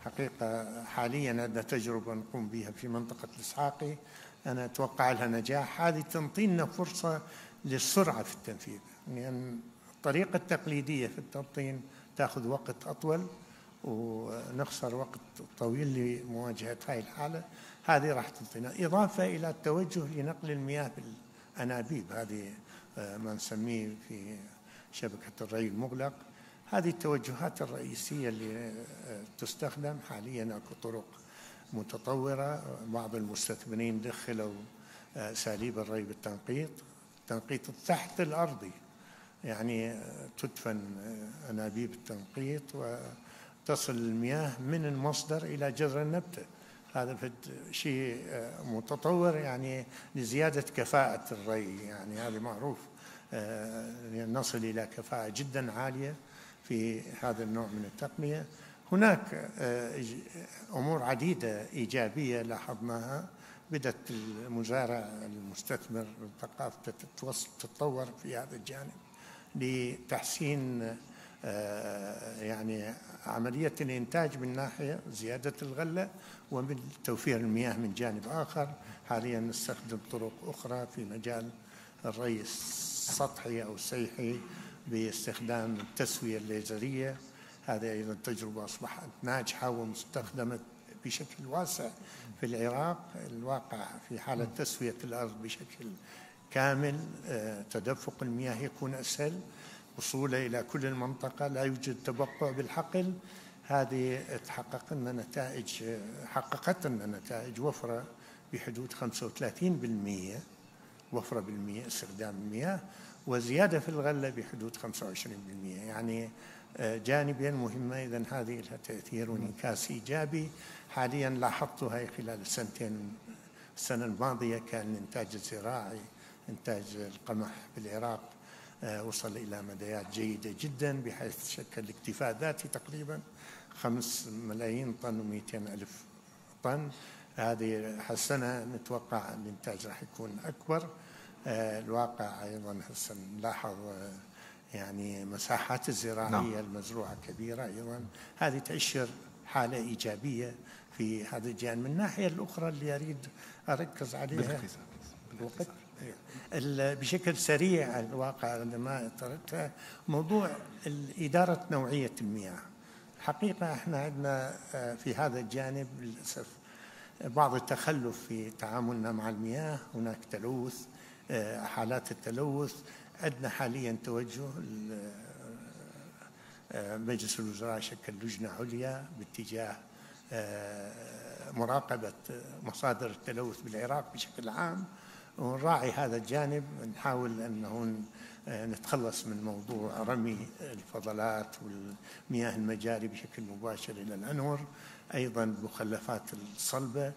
حقيقة حاليا عندنا تجربة نقوم بها في منطقة الإسحاقي، أنا أتوقع لها نجاح. هذه تنطينا فرصة للسرعة في التنفيذ، لأن الطريقة التقليدية في التبطين تأخذ وقت أطول ونخسر وقت طويل لمواجهة هاي الحالة. هذه راح تنطينا، إضافة إلى التوجه لنقل المياه بالأنابيب، هذه ما نسميه في شبكة الري المغلق. هذه التوجهات الرئيسية اللي تستخدم حاليا. أكو طرق متطورة، بعض المستثمرين دخلوا أساليب الري بالتنقيط، التنقيط تحت الأرضي، يعني تدفن أنابيب التنقيط وتصل المياه من المصدر إلى جذر النبتة. هذا شيء متطور يعني لزيادة كفاءة الري، يعني هذا معروف، نصل إلى كفاءة جدا عالية في هذا النوع من التقنية. هناك أمور عديدة إيجابية لاحظناها. بدأت المزارع المستثمر ثقافته تتطور في هذا الجانب لتحسين يعني عملية الإنتاج من ناحية زيادة الغلة، ومن توفير المياه من جانب آخر. حاليا نستخدم طرق أخرى في مجال الري السطحي أو السيحي باستخدام التسوية الليزرية. هذه أيضا تجربة أصبحت ناجحة ومستخدمة بشكل واسع في العراق. الواقع في حالة تسوية الأرض بشكل كامل، تدفق المياه يكون أسهل، وصوله إلى كل المنطقة، لا يوجد تبقع بالحقل. هذه حققت لنا نتائج وفرة بحدود 35% وفرة بالمياه استخدام المياه، وزيادة في الغلة بحدود 25%. يعني جانبين مهمة. إذن هذه لها تأثير وانعكاس إيجابي. حاليا لاحظت هاي خلال السنة الماضية كان الإنتاج الزراعي، إنتاج القمح بالعراق وصل إلى مديات جيدة جدا، بحيث شكل اكتفاء ذاتي تقريبا 5 ملايين طن و200 ألف طن. هذه السنة نتوقع الإنتاج راح يكون أكبر. الواقع أيضا هسه نلاحظ يعني مساحات الزراعية المزروعة كبيرة أيضا. هذه تؤشر حالة إيجابية في هذا الجانب. من الناحية الأخرى اللي أريد أركز عليها بالوقت بشكل سريع، الواقع عندما تركتها موضوع إدارة نوعية المياه. حقيقة احنا عندنا في هذا الجانب للأسف بعض التخلف في تعاملنا مع المياه. هناك تلوث، حالات التلوث. عندنا حاليا توجه مجلس الوزراء شكل لجنة عليا باتجاه مراقبة مصادر التلوث بالعراق بشكل عام، ونراعي هذا الجانب. نحاول أنه نتخلص من موضوع رمي الفضلات والمياه المجاري بشكل مباشر إلى الأنهر، أيضا المخلفات الصلبة.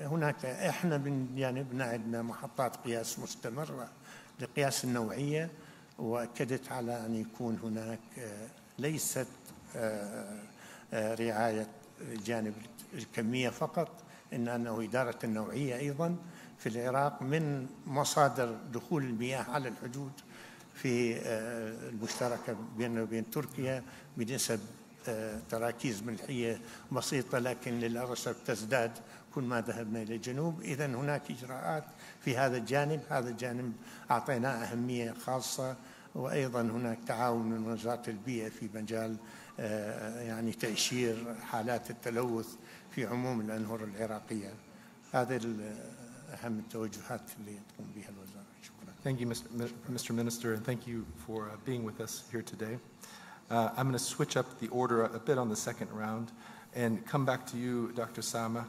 هناك احنا من جانبنا عندنا محطات قياس مستمرة لقياس النوعية، وأكدت على أن يكون هناك ليست رعاية جانب الكمية فقط، إنه إدارة النوعية أيضا في العراق من مصادر دخول المياه على الحدود في المشتركة بيننا وبين تركيا بنسب تراكيز ملحية بسيطة، لكن للأسف تزداد كل ما ذهبنا إلى الجنوب. إذن هناك إجراءات في هذا الجانب. هذا الجانب أعطيناه أهمية خاصة، وأيضا هناك تعاون من وزارة البيئة في مجال يعني تأشير حالات التلوث في عموم الأنهر العراقية. هذا أهم التوجهات اللي تقوم بها الوزارة. شكرا. Thank you, Mr. Minister, and thank you for being with us here today. I'm going to switch up the order a bit on the second round and come back to you, Dr. Sama.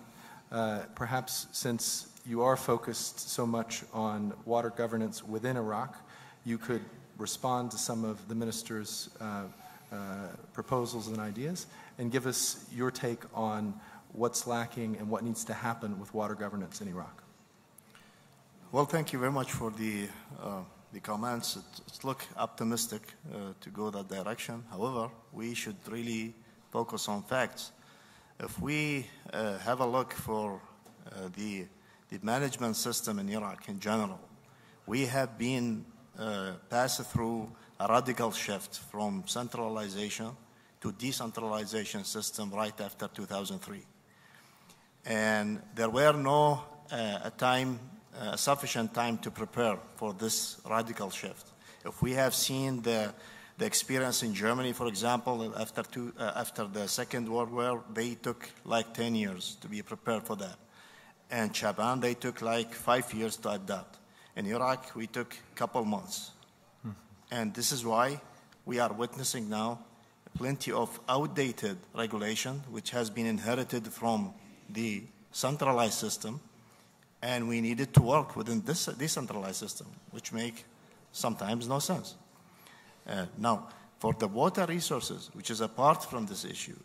Perhaps since you are focused so much on water governance within Iraq, you could respond to some of the minister's proposals and ideas and give us your take on what's lacking and what needs to happen with water governance in Iraq. Well, thank you very much for the comments. It looks optimistic to go that direction. However, we should really focus on facts. If we have a look for the management system in Iraq in general, we have been passed through a radical shift from centralization to decentralization system right after 2003. And there were no sufficient time to prepare for this radical shift. If we have seen the experience in Germany, for example, after the Second World War, they took like 10 years to be prepared for that. And Japan, they took like 5 years to adapt. In Iraq, we took a couple months. And this is why we are witnessing now plenty of outdated regulation, which has been inherited from the centralized system, and we needed to work within this decentralized system, which make sometimes no sense. Now, for the water resources, which is apart from this issue,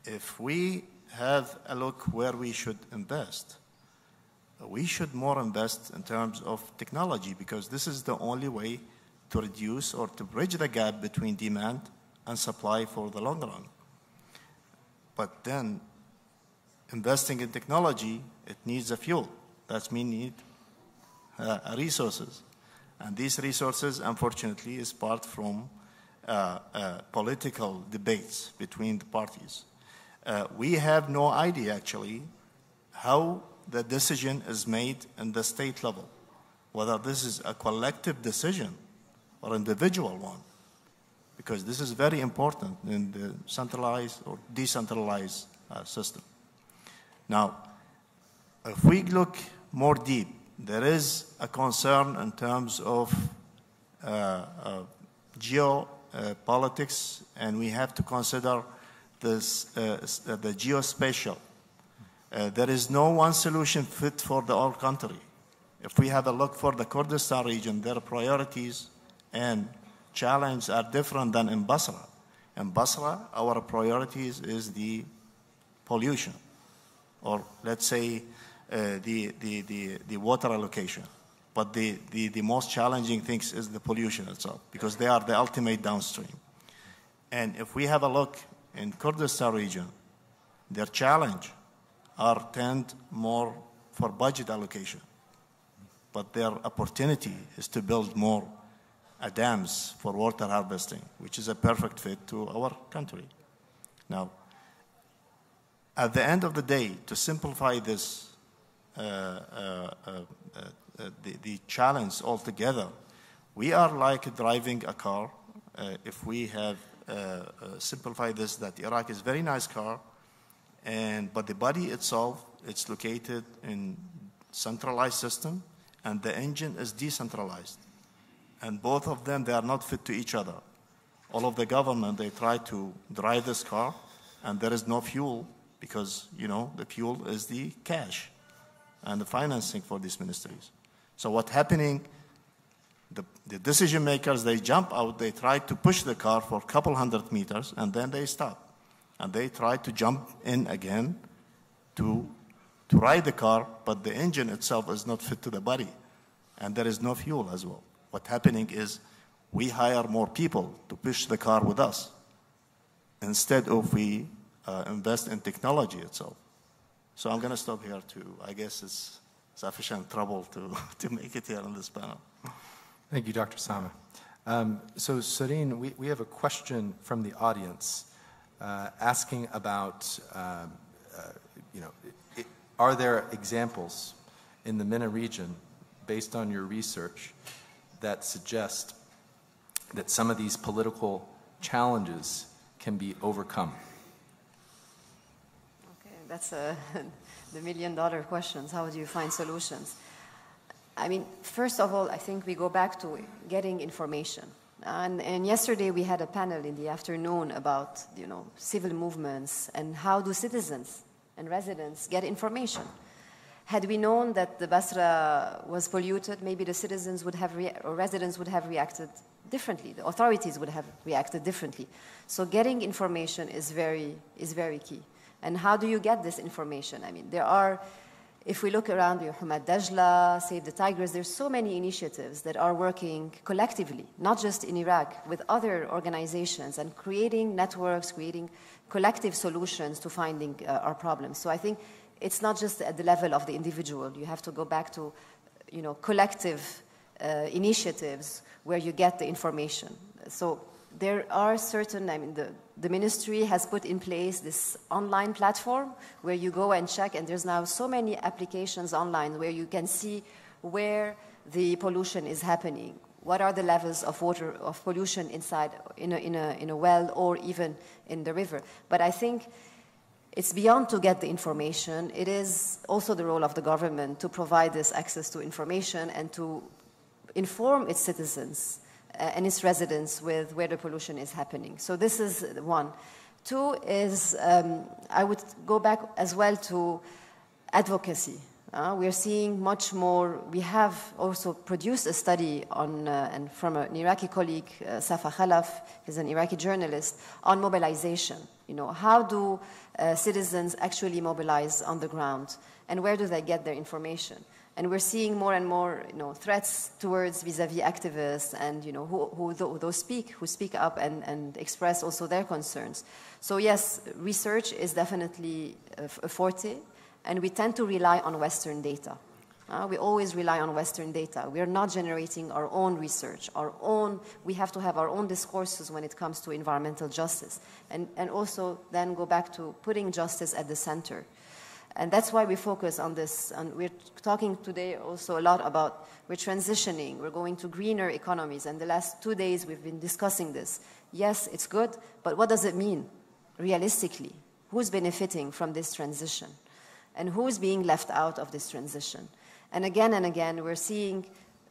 if we have a look where we should invest, we should more invest in terms of technology, because this is the only way to reduce or to bridge the gap between demand and supply for the long run. But then, investing in technology, it needs a fuel. That means need resources. And these resources, unfortunately, is part from political debates between the parties. We have no idea, actually, how the decision is made in the state level, whether this is a collective decision or individual one, because this is very important in the centralized or decentralized system. Now, if we look more deep, there is a concern in terms of geopolitics, and we have to consider this, the geospatial. There is no one solution fit for the whole country. If we have a look for the Kurdistan region, their priorities and challenges are different than in Basra. In Basra, our priorities is the pollution, or let's say the water allocation. But the most challenging things is the pollution itself, because they are the ultimate downstream. And if we have a look in Kurdistan region, their challenge are tend more for budget allocation. But their opportunity is to build more dams for water harvesting, which is a perfect fit to our country. Now, at the end of the day, to simplify this, the challenge altogether, we are like driving a car. If we have simplified this, that Iraq is a very nice car, but the body itself, it's located in centralized system, and the engine is decentralized. And both of them, they are not fit to each other. All of the government, they try to drive this car, and there is no fuel, because, you know, the fuel is the cash and the financing for these ministries. So what's happening, the decision makers, they jump out, they try to push the car for a couple hundred meters, and then they stop. And they try to jump in again to ride the car, but the engine itself is not fit to the body, and there is no fuel as well. What's happening is we hire more people to push the car with us, instead of we invest in technology itself. So I'm going to stop here too. I guess it's sufficient trouble to make it here on this panel. Thank you, Dr. Sama. So Sareen, we have a question from the audience asking about, are there examples in the MENA region, based on your research, that suggest that some of these political challenges can be overcome? Okay, that's the million-dollar questions. How do you find solutions? I mean, first of all, I think we go back to getting information. And yesterday we had a panel in the afternoon about, civil movements and how do citizens and residents get information. Had we known that the Basra was polluted, maybe the citizens would have, or residents would have reacted differently. The authorities would have reacted differently. So getting information is very key. And how do you get this information? I mean, there are, if we look around, Humad Dajla, Save the Tigers, there's so many initiatives that are working collectively, not just in Iraq, with other organizations, and creating networks, creating collective solutions to finding our problems. So I think it's not just at the level of the individual. You have to go back to, collective initiatives where you get the information. So there are certain, the ministry has put in place this online platform where you go and check, and there's now so many applications online where you can see where the pollution is happening. What are the levels of water, of pollution inside, in a well, or even in the river? But I think it's beyond to get the information. It is also the role of the government to provide this access to information and to inform its citizens and its residents with where the pollution is happening. So this is one. Two is, I would go back as well to advocacy. We're seeing much more. We have also produced a study on, and from an Iraqi colleague, Safa Khalaf, who's an Iraqi journalist, on mobilization. How do citizens actually mobilize on the ground, and where do they get their information? And we're seeing more and more, threats towards vis-a-vis activists, and who speak up and express also their concerns. So yes, research is definitely a forte. And we tend to rely on Western data. We always rely on Western data. We are not generating our own research, we have to have our own discourses when it comes to environmental justice. And also then go back to putting justice at the center. And that's why we focus on this. And we're talking today also a lot about, we're transitioning, we're going to greener economies. And the last 2 days we've been discussing this. Yes, it's good, but what does it mean realistically? Who's benefiting from this transition? and who's being left out of this transition. And again, we're seeing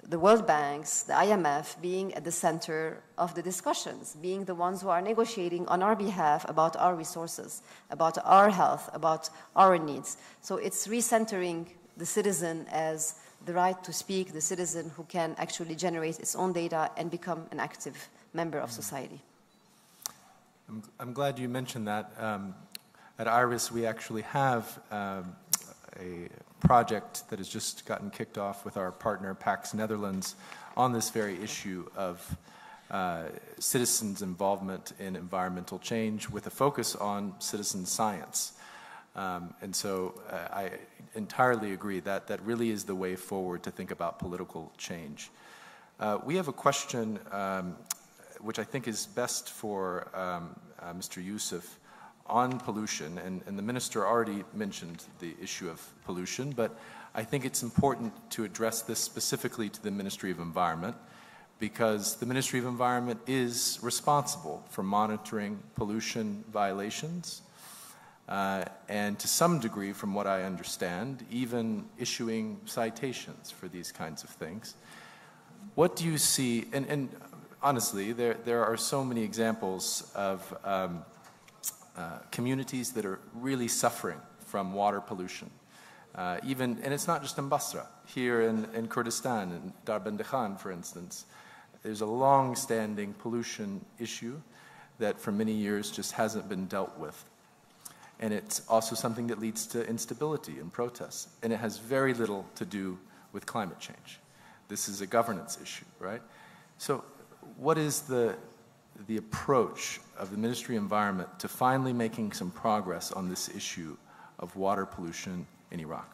the World Banks, the IMF being at the center of the discussions, being the ones who are negotiating on our behalf about our resources, about our health, about our needs. So it's recentering the citizen as the right to speak, the citizen who can actually generate its own data and become an active member of society. I'm glad you mentioned that. At IRIS, we actually have a project that has just gotten kicked off with our partner, Pax Netherlands, on this very issue of citizens' involvement in environmental change with a focus on citizen science. And so I entirely agree that that really is the way forward to think about political change. We have a question which I think is best for Mr. Youssef on pollution, and the minister already mentioned the issue of pollution, but I think it's important to address this specifically to the Ministry of Environment, because the Ministry of Environment is responsible for monitoring pollution violations, and to some degree, from what I understand, even issuing citations for these kinds of things. What do you see, and honestly, there are so many examples of communities that are really suffering from water pollution. And it's not just in Basra. Here in Kurdistan, in Darbandakhan, for instance, there's a long-standing pollution issue that for many years just hasn't been dealt with. And it's also something that leads to instability and protests. And it has very little to do with climate change. This is a governance issue, right? So what is the approach of the Ministry of Environment to finally making some progress on this issue of water pollution in Iraq?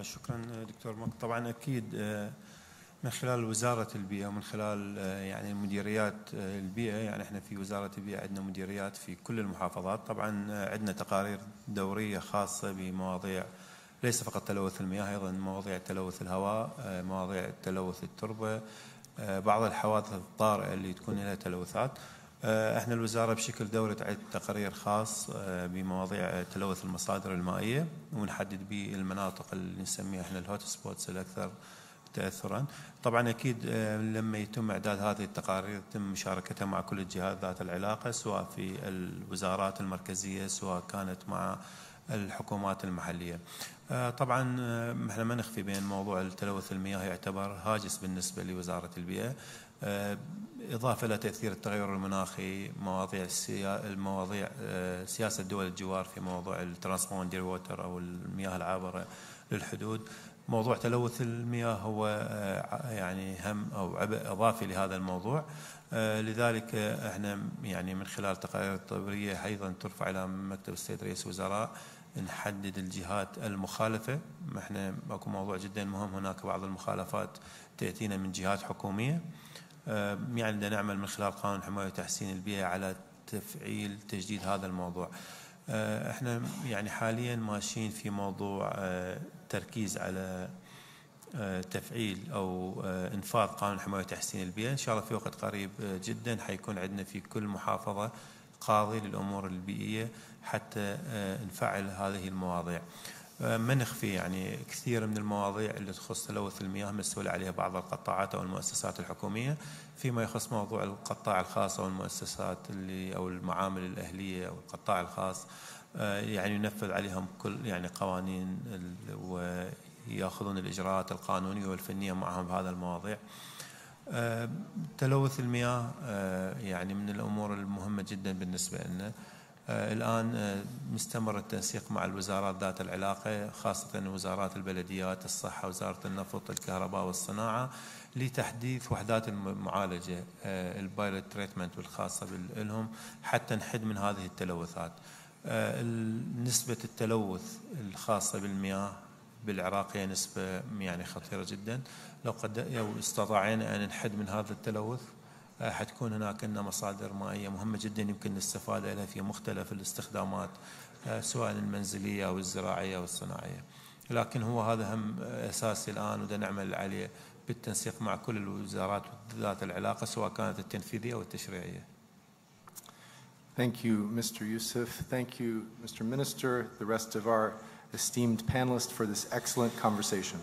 شكرا دكتور مك. طبعا أكيد من خلال وزارة البيئة ومن خلال يعني المديريات البيئة، يعني احنا في وزارة البيئة عندنا مديريات في كل المحافظات. طبعا عندنا تقارير دورية خاصة بمواضيع ليس فقط تلوث المياه، أيضا مواضيع تلوث الهواء، مواضيع تلوث التربة، بعض الحوادث الطارئة اللي تكون لها تلوثات. احنا الوزارة بشكل دوري تعد تقرير خاص بمواضيع تلوث المصادر المائية، ونحدد به المناطق اللي نسميها احنا الهوت سبوتس الأكثر تأثرا. طبعا أكيد لما يتم إعداد هذه التقارير يتم مشاركتها مع كل الجهات ذات العلاقة، سواء في الوزارات المركزية سواء كانت مع الحكومات المحلية. طبعا احنا ما نخفي بين موضوع التلوث المياه يعتبر هاجس بالنسبة لوزارة البيئة، إضافة إلى تأثير التغير المناخي، مواضيع سياسة دول الجوار في موضوع الترانسبوندر ووتر أو المياه العابرة للحدود. موضوع تلوث المياه هو يعني هم أو عبء إضافي لهذا الموضوع. لذلك احنا يعني من خلال التقارير الطبية أيضا ترفع إلى مكتب السيد رئيس الوزراء نحدد الجهات المخالفة. احنا اكو موضوع جدا مهم، هناك بعض المخالفات تأتينا من جهات حكومية، يعني بدنا نعمل من خلال قانون حماية وتحسين البيئة على تفعيل تجديد هذا الموضوع. احنا يعني حاليا ماشيين في موضوع تركيز على تفعيل أو إنفاذ قانون حماية وتحسين البيئة. إن شاء الله في وقت قريب جدا حيكون عندنا في كل محافظة قاضي للأمور البيئية حتى نفعل هذه المواضيع. ما نخفي يعني كثير من المواضيع اللي تخص تلوث المياه مسؤول عليها بعض القطاعات أو المؤسسات الحكومية. فيما يخص موضوع القطاع الخاص أو المؤسسات اللي أو المعامل الأهلية أو القطاع الخاص، يعني ينفذ عليهم كل يعني قوانين ويأخذون الإجراءات القانونية والفنية معهم بهذا المواضيع. تلوث المياه يعني من الأمور المهمة جدا بالنسبة لنا. الآن مستمر التنسيق مع الوزارات ذات العلاقة، خاصة وزارات البلديات، الصحة، وزارة النفط، الكهرباء والصناعة، لتحديث وحدات المعالجة البايلوت تريتمنت والخاصة لهم حتى نحد من هذه التلوثات. نسبة التلوث الخاصة بالمياه بالعراق هي نسبة يعني خطيرة جدا. لو استطعنا أن نحد من هذا التلوث حتكون هناك لنا مصادر مائية مهمة جدا يمكن الاستفادة لها في مختلف الاستخدامات سواء المنزلية أو الزراعية أو الصناعية. لكن هو هذا هم أساسي الآن وده نعمل عليه بالتنسيق مع كل الوزارات ذات العلاقة سواء كانت التنفيذية أو التشريعية. Thank you, Mr. Youssef. Thank you, Mr. Minister, the rest of our esteemed panelists for this excellent conversation.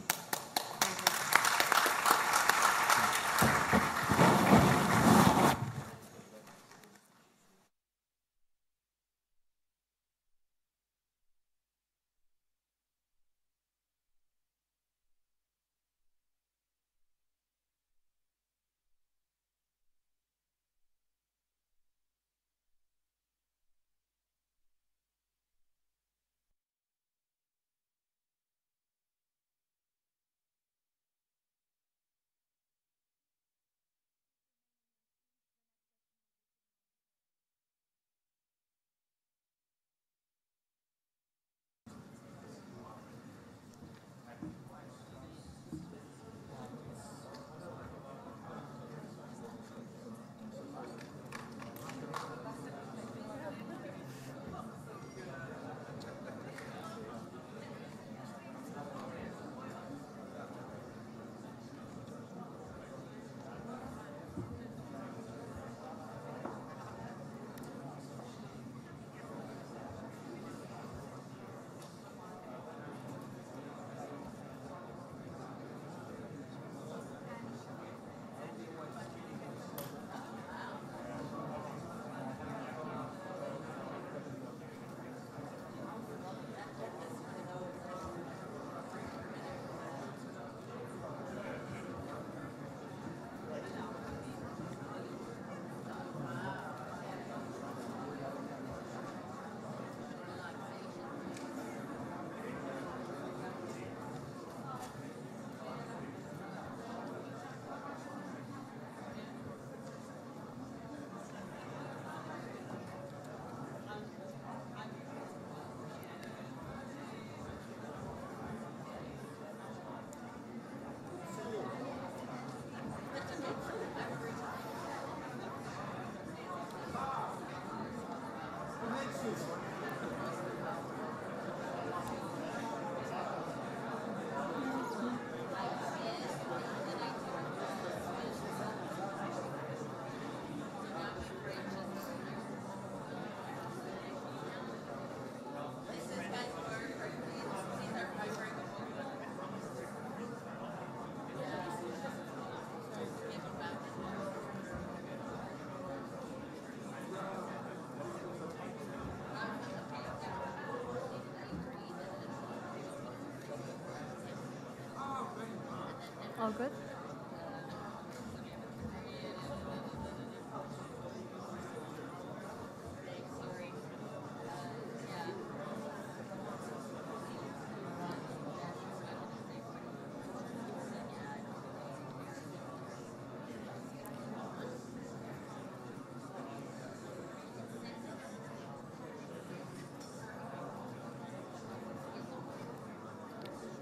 All good?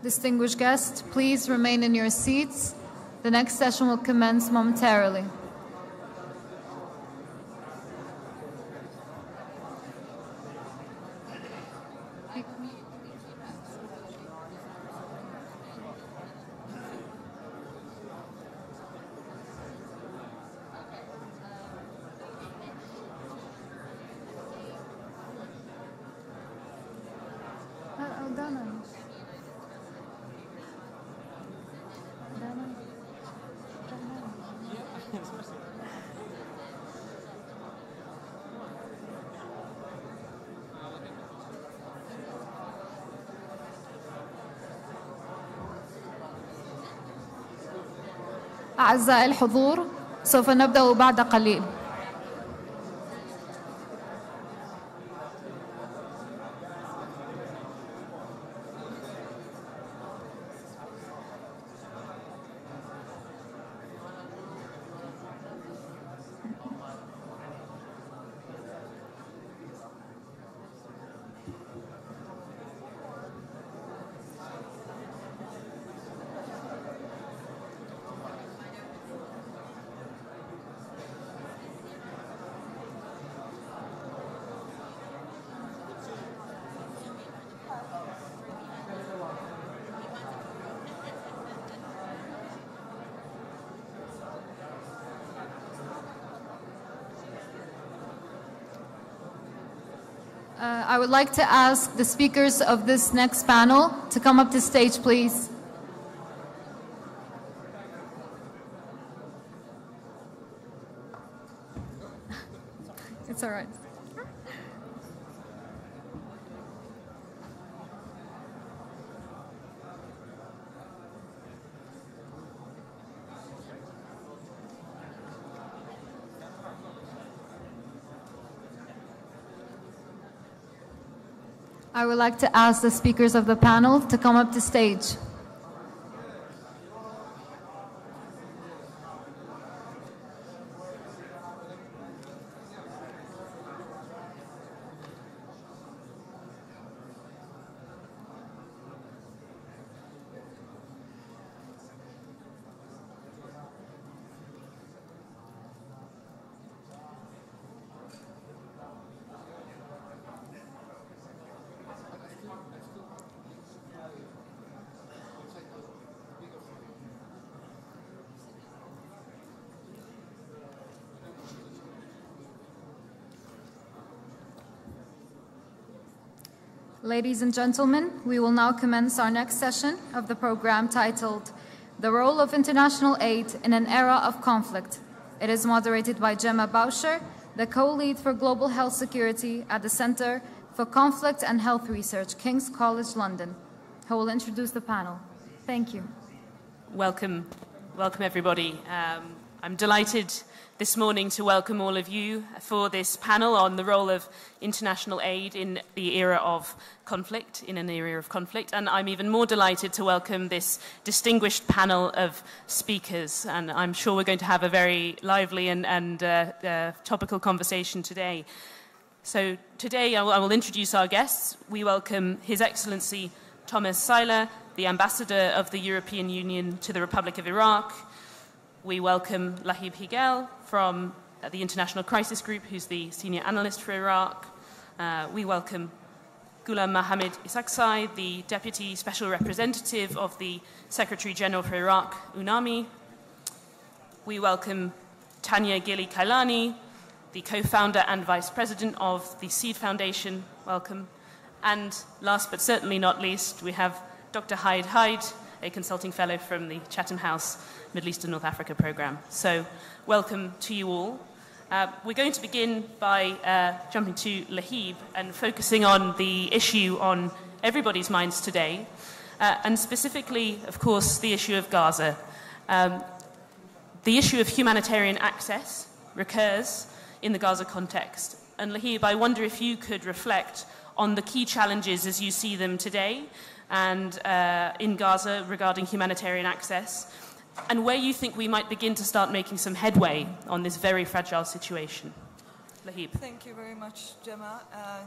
Distinguished guests, please remain in your seats. The next session will commence momentarily. أعزائي الحضور، سوف نبدأ بعد قليل. I would like to ask the speakers of this next panel to come up to stage, please. It's all right. I would like to ask the speakers of the panel to come up to stage. Ladies and gentlemen, we will now commence our next session of the program titled The Role of International Aid in an Era of Conflict. It is moderated by Gemma Bauscher, the co-lead for Global Health Security at the Center for Conflict and Health Research, King's College London, who will introduce the panel. Thank you. Welcome everybody. I'm delighted this morning to welcome all of you for this panel on the role of international aid in the era of conflict, in an era of conflict. And I'm even more delighted to welcome this distinguished panel of speakers. And I'm sure we're going to have a very lively and topical conversation today. So today I will introduce our guests. We welcome His Excellency Thomas Seiler, the Ambassador of the European Union to the Republic of Iraq. We welcome Lahieb Higel from the International Crisis Group, who's the Senior Analyst for Iraq. We welcome Ghulam Mohammed Isaksai, the Deputy Special Representative of the Secretary General for Iraq, UNAMI. We welcome Tanya Gili Kailani, the co-founder and vice president of the Seed Foundation. Welcome. And last but certainly not least, we have Dr. Hyde Hyde, a consulting fellow from the Chatham House Middle East and North Africa program. So welcome to you all. We're going to begin by jumping to Lahieb and focusing on the issue on everybody's minds today, and specifically, of course, the issue of Gaza. The issue of humanitarian access recurs in the Gaza context. And Lahieb, I wonder if you could reflect on the key challenges as you see them today and in Gaza regarding humanitarian access, and where you think we might begin to start making some headway on this very fragile situation. Lahieb. Thank you very much, Gemma.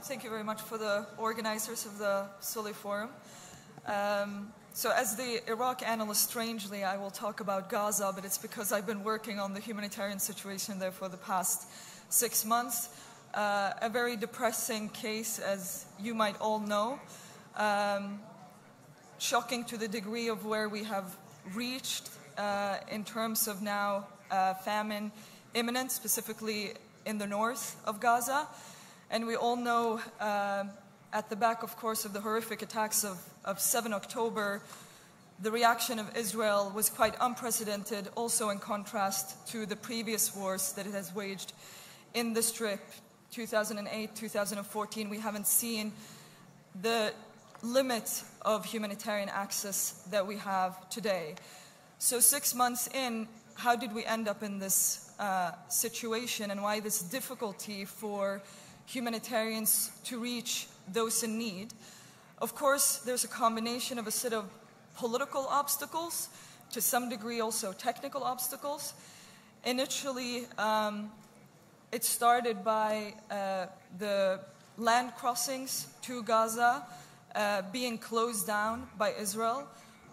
Thank you very much for the organizers of the Soli Forum. So as the Iraq analyst, strangely, I will talk about Gaza, but it's because I've been working on the humanitarian situation there for the past 6 months. A very depressing case, as you might all know. Shocking to the degree of where we have reached in terms of now famine imminent, specifically in the north of Gaza. And we all know at the back, of course, of the horrific attacks of 7 October, the reaction of Israel was quite unprecedented, also in contrast to the previous wars that it has waged in the Strip, 2008, 2014. We haven't seen the limit of humanitarian access that we have today. So 6 months in, how did we end up in this situation, and why this difficulty for humanitarians to reach those in need? Of course, there's a combination of a set of political obstacles, to some degree also technical obstacles. Initially, it started by the land crossings to Gaza being closed down by Israel.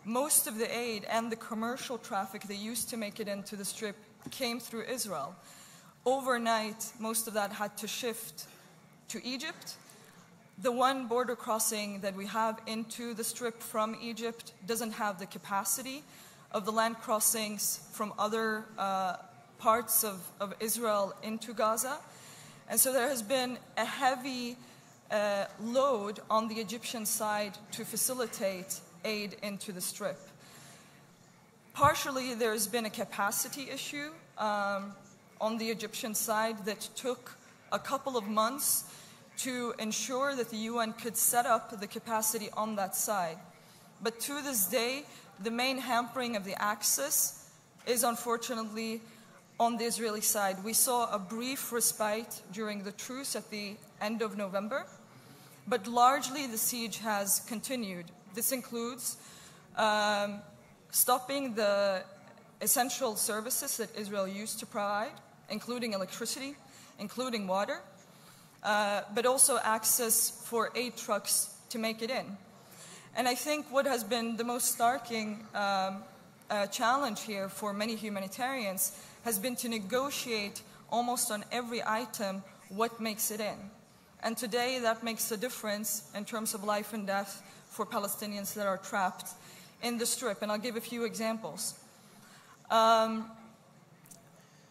Most of the aid and the commercial traffic that used to make it into the Strip came through Israel. Overnight, most of that had to shift to Egypt. The one border crossing that we have into the Strip from Egypt doesn't have the capacity of the land crossings from other parts of Israel into Gaza. And so there has been a heavy load on the Egyptian side to facilitate aid into the Strip. Partially, there's been a capacity issue on the Egyptian side that took a couple of months to ensure that the UN could set up the capacity on that side. But to this day, the main hampering of the access is unfortunately on the Israeli side. We saw a brief respite during the truce at the end of November, but largely the siege has continued. This includes stopping the essential services that Israel used to provide, including electricity, including water, but also access for aid trucks to make it in. And I think what has been the most starking challenge here for many humanitarians has been to negotiate almost on every item what makes it in. And today that makes a difference in terms of life and death for Palestinians that are trapped in the Strip. And I'll give a few examples.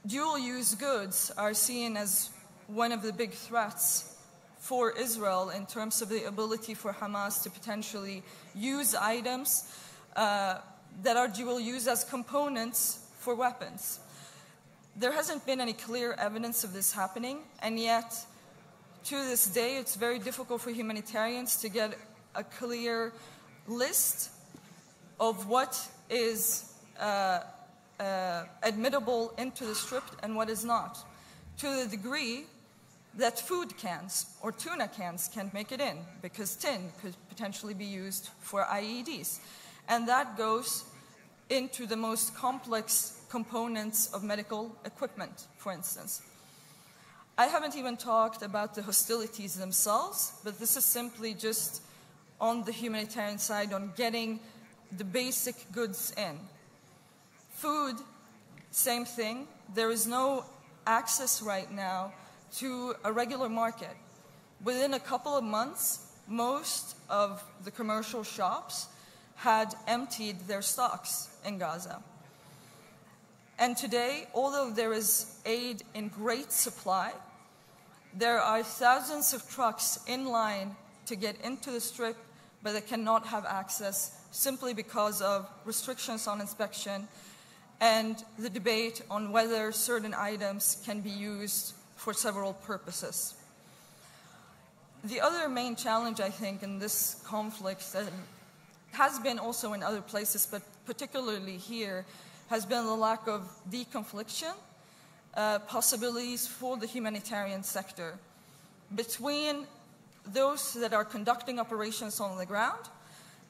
Dual-use goods are seen as one of the big threats for Israel in terms of the ability for Hamas to potentially use items that are dual-use as components for weapons. There hasn't been any clear evidence of this happening, and yet to this day it's very difficult for humanitarians to get a clear list of what is admittable into the Strip and what is not, to the degree that food cans or tuna cans can't make it in because tin could potentially be used for IEDs. And that goes into the most complex components of medical equipment, for instance. I haven't even talked about the hostilities themselves, but this is simply just on the humanitarian side, on getting the basic goods in. Food, same thing. There is no access right now to a regular market. Within a couple of months, most of the commercial shops had emptied their stocks in Gaza. And today, although there is aid in great supply, there are thousands of trucks in line to get into the Strip, but they cannot have access simply because of restrictions on inspection and the debate on whether certain items can be used for several purposes. The other main challenge, I think, in this conflict, and has been also in other places, but particularly here, has been the lack of deconfliction possibilities for the humanitarian sector between those that are conducting operations on the ground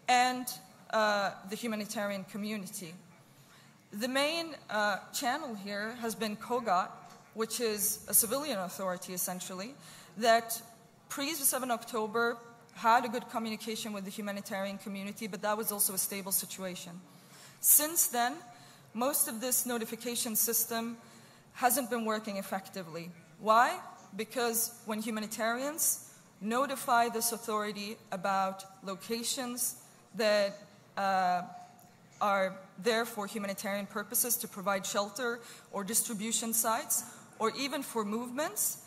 and the humanitarian community. The main channel here has been COGAT, which is a civilian authority, essentially, that pre-7 October had a good communication with the humanitarian community, but that was also a stable situation. Since then, most of this notification system hasn't been working effectively. Why? Because when humanitarians notify this authority about locations that are there for humanitarian purposes to provide shelter or distribution sites, or even for movements,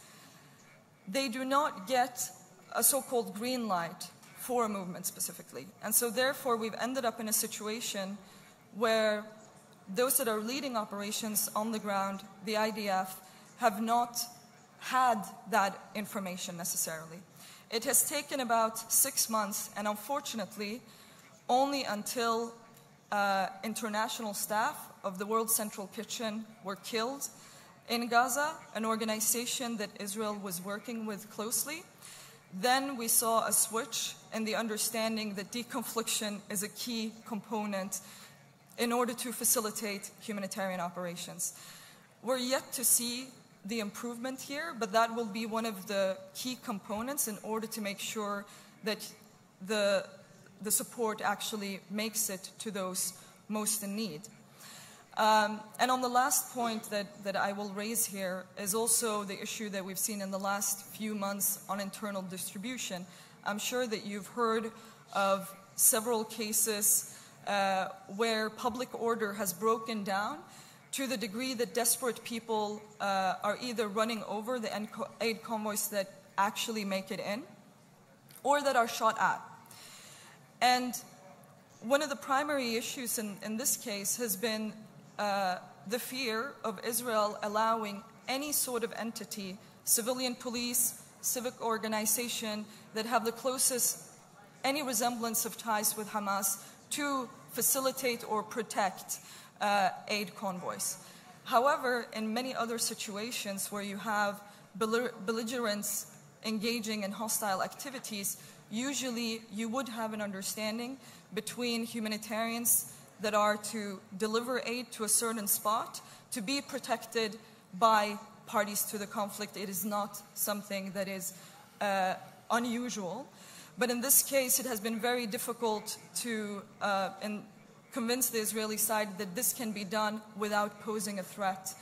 they do not get a so-called green light for a movement specifically. And so therefore we've ended up in a situation where those that are leading operations on the ground, the IDF, have not had that information necessarily. It has taken about 6 months, and unfortunately, only until international staff of the World Central Kitchen were killed in Gaza, an organization that Israel was working with closely, then we saw a switch in the understanding that deconfliction is a key component in order to facilitate humanitarian operations. We're yet to see the improvement here, but that will be one of the key components in order to make sure that the support actually makes it to those most in need. And on the last point that I will raise here is also the issue that we've seen in the last few months on internal distribution. I'm sure that you've heard of several cases where public order has broken down to the degree that desperate people are either running over the aid convoys that actually make it in, or that are shot at. And one of the primary issues in this case has been the fear of Israel allowing any sort of entity, civilian police, civic organization that have the closest, any resemblance of ties with Hamas, to facilitate or protect aid convoys. However, in many other situations where you have belligerents engaging in hostile activities, usually you would have an understanding between humanitarians that are to deliver aid to a certain spot to be protected by parties to the conflict. It is not something that is unusual. But in this case, it has been very difficult to convince the Israeli side that this can be done without posing a threat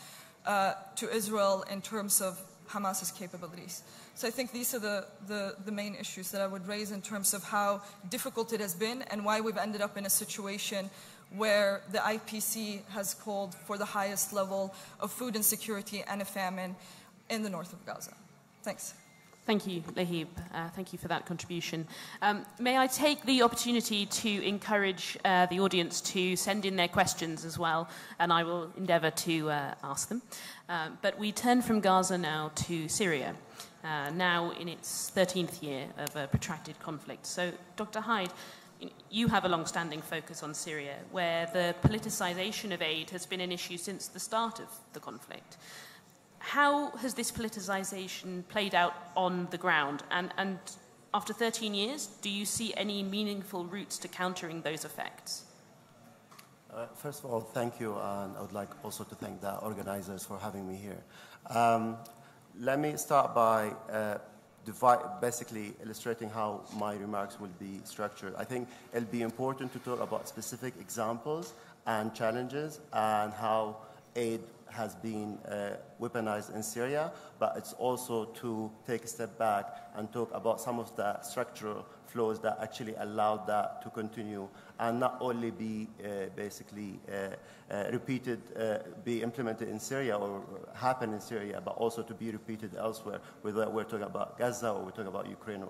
to Israel in terms of Hamas's capabilities. So I think these are the main issues that I would raise in terms of how difficult it has been and why we've ended up in a situation where the IPC has called for the highest level of food insecurity and a famine in the north of Gaza. Thanks. Thank you, Lahib. Thank you for that contribution. May I take the opportunity to encourage the audience to send in their questions as well, and I will endeavour to ask them. But we turn from Gaza now to Syria, now in its 13th year of a protracted conflict. So, Dr. Hyde, you have a long-standing focus on Syria, where the politicisation of aid has been an issue since the start of the conflict. How has this politicization played out on the ground? And after 13 years, do you see any meaningful routes to countering those effects? First of all, thank you. And I would like also to thank the organizers for having me here. Let me start by basically illustrating how my remarks will be structured. I think it'll be important to talk about specific examples and challenges and how aid has been weaponized in Syria, but it's also to take a step back and talk about some of the structural flaws that actually allowed that to continue and not only be basically repeated, be implemented in Syria or happen in Syria, but also to be repeated elsewhere, whether we're talking about Gaza or we're talking about Ukraine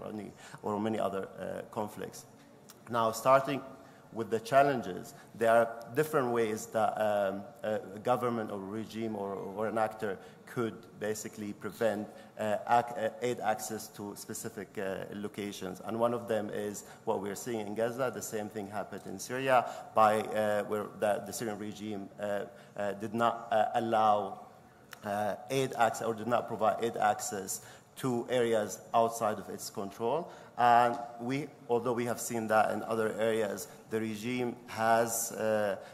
or many other conflicts. Now, starting with the challenges, there are different ways that a government or regime or an actor could basically prevent aid access to specific locations. And one of them is what we're seeing in Gaza. The same thing happened in Syria where the Syrian regime did not allow aid access or did not provide aid access to areas outside of its control. And although we have seen that in other areas, the regime has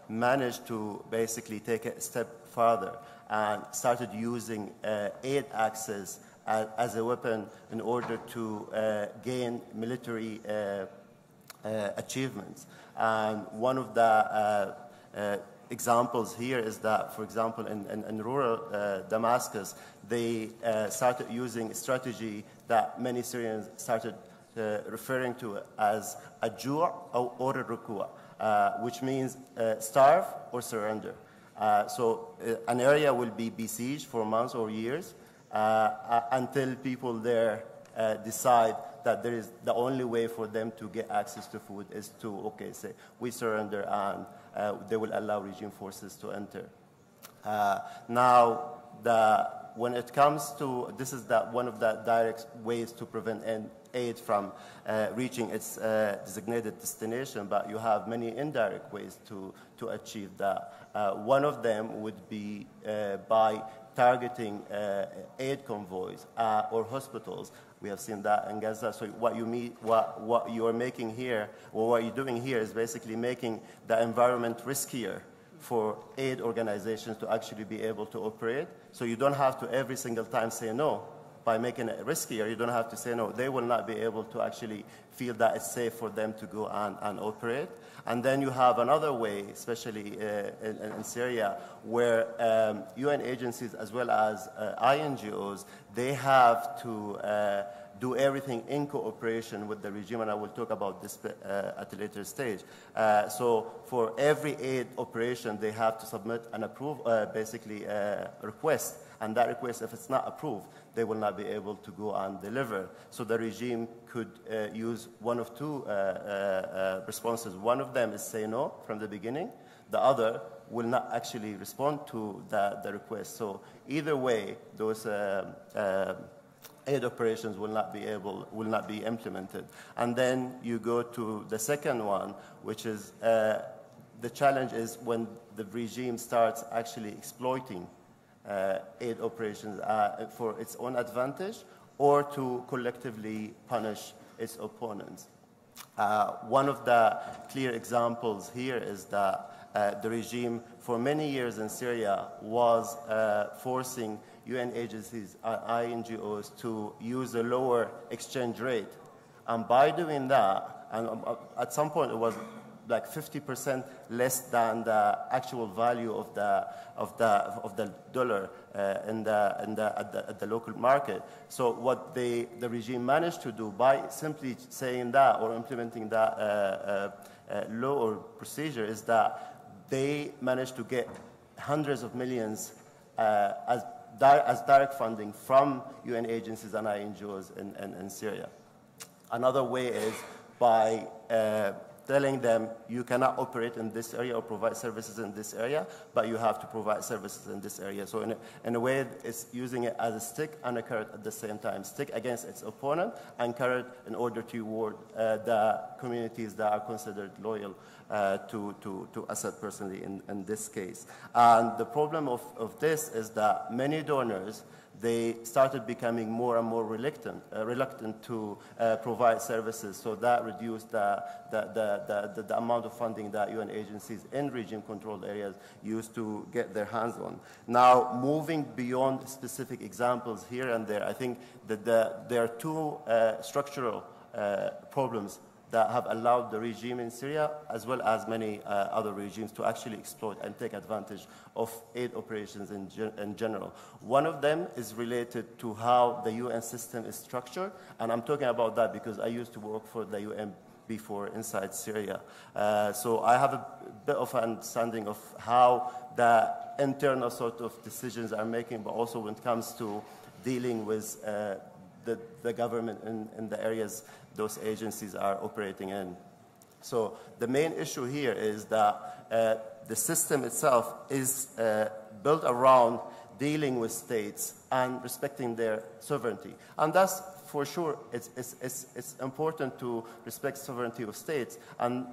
managed to basically take a step further and started using aid access as a weapon in order to gain military achievements. And one of the examples here is that, for example, in rural Damascus, they started using a strategy that many Syrians started referring to as a ju' or a ruku', which means starve or surrender. So an area will be besieged for months or years until people there decide that there is the only way for them to get access to food is to, say, we surrender and they will allow regime forces to enter. Now, when it comes to, this is one of the direct ways to prevent aid from reaching its designated destination, but you have many indirect ways to achieve that. One of them would be by targeting aid convoys or hospitals. We have seen that in Gaza. So what you are making here, or what you're doing here, is basically making the environment riskier for aid organizations to actually be able to operate. So you don't have to every single time say no. By making it riskier, you don't have to say no. They will not be able to actually feel that it's safe for them to go and operate. And then you have another way, especially in Syria, where UN agencies as well as INGOs, they have to do everything in cooperation with the regime, and I will talk about this at a later stage. So for every aid operation, they have to submit and approve, basically, request. and that request, if it's not approved, they will not be able to go and deliver. So the regime could use one of two responses. One of them is say no from the beginning. The other will not actually respond to the request. So either way, those aid operations will not be implemented. And then you go to the second one, which is the challenge is when the regime starts actually exploiting aid operations for its own advantage or to collectively punish its opponents. One of the clear examples here is that the regime for many years in Syria was forcing UN agencies and NGOs to use a lower exchange rate. And by doing that, and at some point it was like 50% less than the actual value of the dollar at the local market. So what the regime managed to do by simply saying that or implementing that law or procedure is that they managed to get hundreds of millions as direct funding from UN agencies and NGOs in Syria. Another way is by telling them you cannot operate in this area or provide services in this area, but you have to provide services in this area. So in a way, it's using it as a stick and a carrot at the same time. Stick against its opponent and carrot in order to reward the communities that are considered loyal to Assad personally in this case. And the problem of this is that many donors, they started becoming more and more reluctant to provide services. So that reduced the amount of funding that UN agencies in regime-controlled areas used to get their hands on. Now, moving beyond specific examples here and there, I think that there are two structural problems that have allowed the regime in Syria, as well as many other regimes, to actually exploit and take advantage of aid operations in general. One of them is related to how the UN system is structured, and I'm talking about that because I used to work for the UN before inside Syria. So I have a bit of an understanding of how the internal sort of decisions are making, but also when it comes to dealing with the government in the areas those agencies are operating in. So the main issue here is that the system itself is built around dealing with states and respecting their sovereignty. And that's for sure, it's important to respect sovereignty of states. And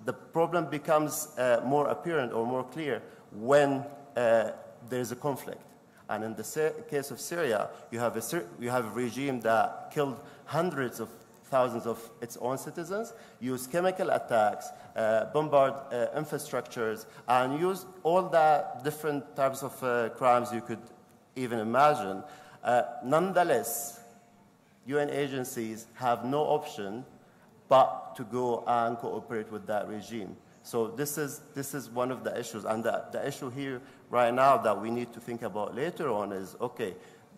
the problem becomes more apparent or more clear when there's a conflict. And in the case of Syria, you have a regime that killed hundreds of thousands of its own citizens, used chemical attacks, bombard infrastructures, and used all the different types of crimes you could even imagine. Nonetheless, UN agencies have no option but to go and cooperate with that regime. So this is one of the issues, and the issue here right now that we need to think about later on is, okay,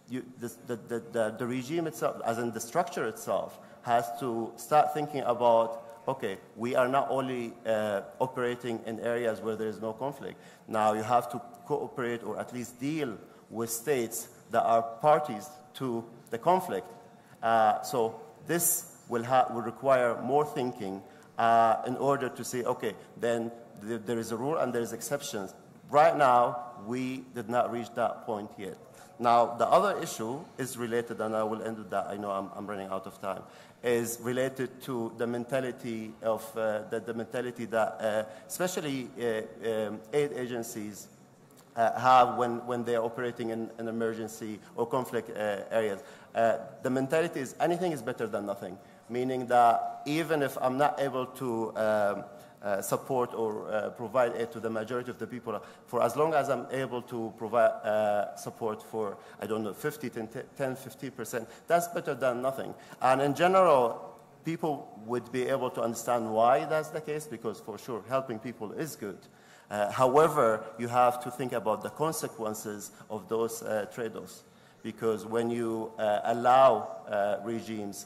the regime itself, as in the structure itself, has to start thinking about, okay, we are not only operating in areas where there is no conflict. Now you have to cooperate or at least deal with states that are parties to the conflict. So this will require more thinking in order to say, okay, then there is a rule and there is exceptions. Right now, we did not reach that point yet. Now, the other issue is related, and I will end with that, I know I'm running out of time, is related to the mentality of the mentality that especially aid agencies have when they are operating in emergency or conflict areas. The mentality is anything is better than nothing, meaning that even if I'm not able to support or provide aid to the majority of the people, for as long as I'm able to provide support for, I don't know, 50%, that's better than nothing. And in general, people would be able to understand why that's the case, because for sure, helping people is good. However, you have to think about the consequences of those trade-offs, because when you allow regimes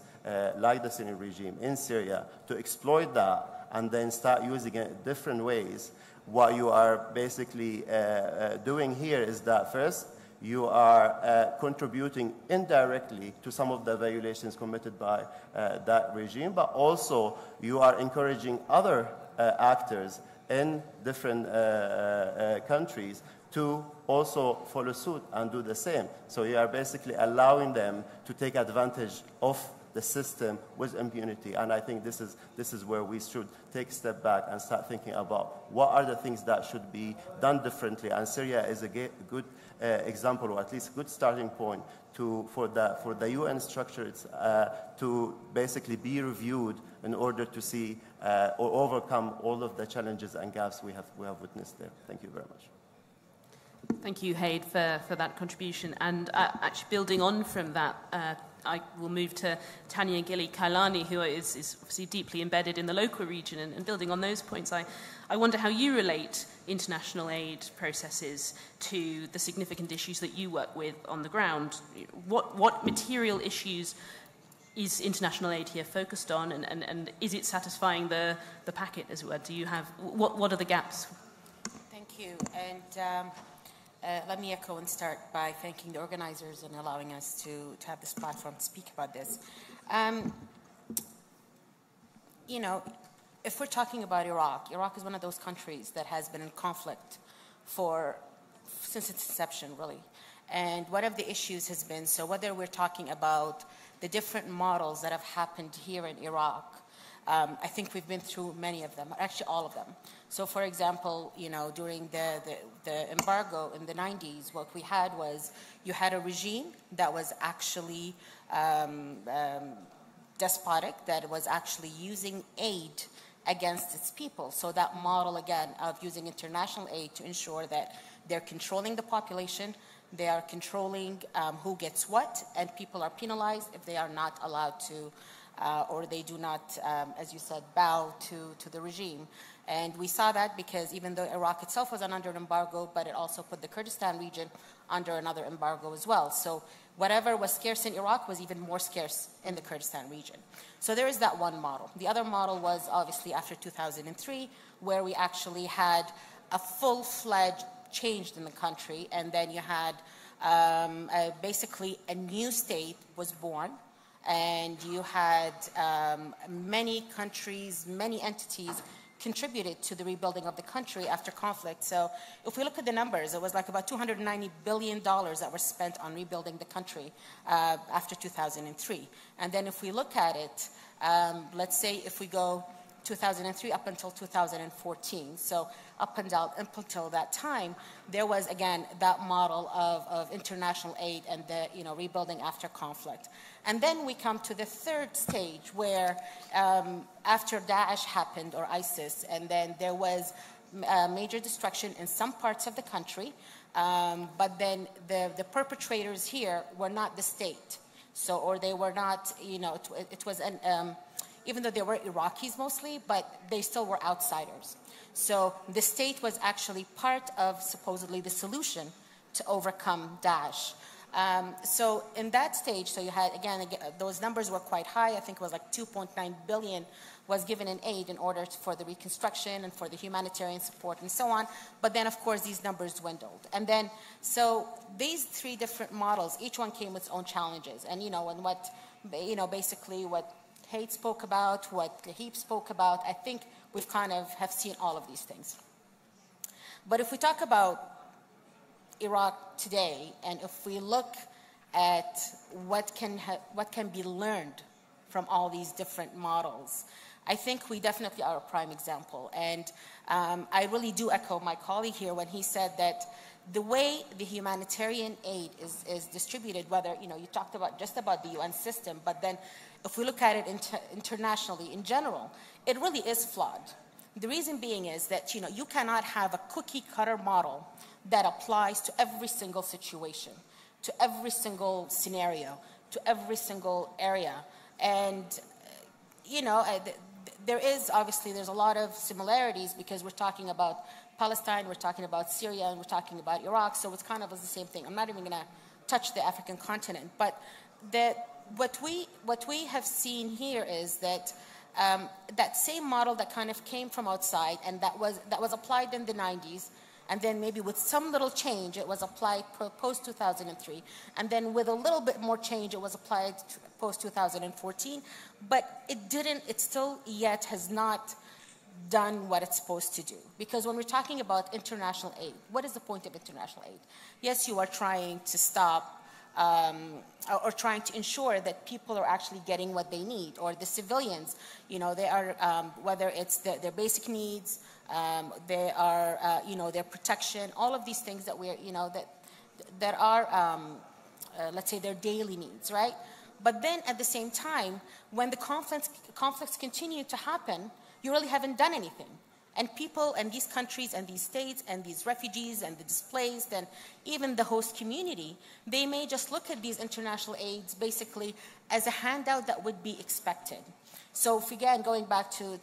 like the Syrian regime in Syria to exploit that and then start using it in different ways, what you are basically doing here is that first, you are contributing indirectly to some of the violations committed by that regime, but also you are encouraging other actors in different countries to also follow suit and do the same. So you are basically allowing them to take advantage of the system with impunity. And I think this is where we should take a step back and start thinking about what are the things that should be done differently. And Syria is a good example, or at least a good starting point for the UN structure to basically be reviewed in order to see or overcome all of the challenges and gaps we have witnessed there. Thank you very much. Thank you, Haid, for that contribution. And actually building on from that, I will move to Tanya Gili Kailani, who is obviously deeply embedded in the local region. And building on those points, I wonder how you relate international aid processes to the significant issues that you work with on the ground. What material issues is international aid here focused on, and is it satisfying the packet, as it were? Do you have, what are the gaps? Thank you. And let me echo and start by thanking the organizers and allowing us to have this platform to speak about this. You know, if we're talking about Iraq is one of those countries that has been in conflict since its inception, really. And one of the issues has been, so whether we're talking about the different models that have happened here in Iraq, I think we've been through many of them, actually all of them. So, for example, you know, during the embargo in the 90s, what we had was you had a regime that was actually despotic, that was actually using aid against its people. So that model, again, of using international aid to ensure that they're controlling the population, they are controlling who gets what, and people are penalized if they are not allowed to or they do not, as you said, bow to the regime. And we saw that because even though Iraq itself was under an embargo, but it also put the Kurdistan region under another embargo as well. So whatever was scarce in Iraq was even more scarce in the Kurdistan region. So there is that one model. The other model was obviously after 2003, where we actually had a full-fledged change in the country, and then you had basically a new state was born, and you had many countries, many entities contributed to the rebuilding of the country after conflict. So if we look at the numbers, it was like about $290 billion that were spent on rebuilding the country after 2003. And then if we look at it, let's say if we go 2003 up until 2014. So up until that time, there was, again, that model of international aid and the rebuilding after conflict. And then we come to the third stage where after Daesh happened, or ISIS, and then there was major destruction in some parts of the country, but then the perpetrators here were not the state. So, or they were not, it was an even though they were Iraqis mostly, but they still were outsiders. So the state was actually part of, supposedly, the solution to overcome Daesh. So in that stage, so you had, again, those numbers were quite high. I think it was like 2.9 billion was given in aid in order for the reconstruction and for the humanitarian support and so on. But then, of course, these numbers dwindled. And then, so these three different models, each one came with its own challenges. And, and what, basically what Haid spoke about, what Heap spoke about, I think we've kind of have seen all of these things. But if we talk about Iraq today, and if we look at what can be learned from all these different models, I think we definitely are a prime example. And I really do echo my colleague here when he said that the way the humanitarian aid is distributed, whether, you talked about just about the UN system, but then if we look at it internationally in general, it really is flawed. The reason being is that, you cannot have a cookie-cutter model that applies to every single situation, to every single scenario, to every single area. And, there is, obviously, there's a lot of similarities because we're talking about Palestine, we're talking about Syria, and we're talking about Iraq, so it's kind of the same thing. I'm not even going to touch the African continent, but what we have seen here is that that same model that kind of came from outside and that was applied in the 90s And then maybe with some little change, it was applied post-2003. And then with a little bit more change, it was applied post-2014. But it still yet has not done what it's supposed to do. Because when we're talking about international aid, what is the point of international aid? Yes, you are trying to stop or trying to ensure that people are actually getting what they need, or the civilians, they are, whether it's their basic needs, they are, their protection, all of these things that we're, that are, let's say, their daily needs, right? But then at the same time, when the conflicts continue to happen, you really haven't done anything. And people and these countries and these states and these refugees and the displaced and even the host community, they may just look at these international aids basically as a handout that would be expected. So if, again, going back to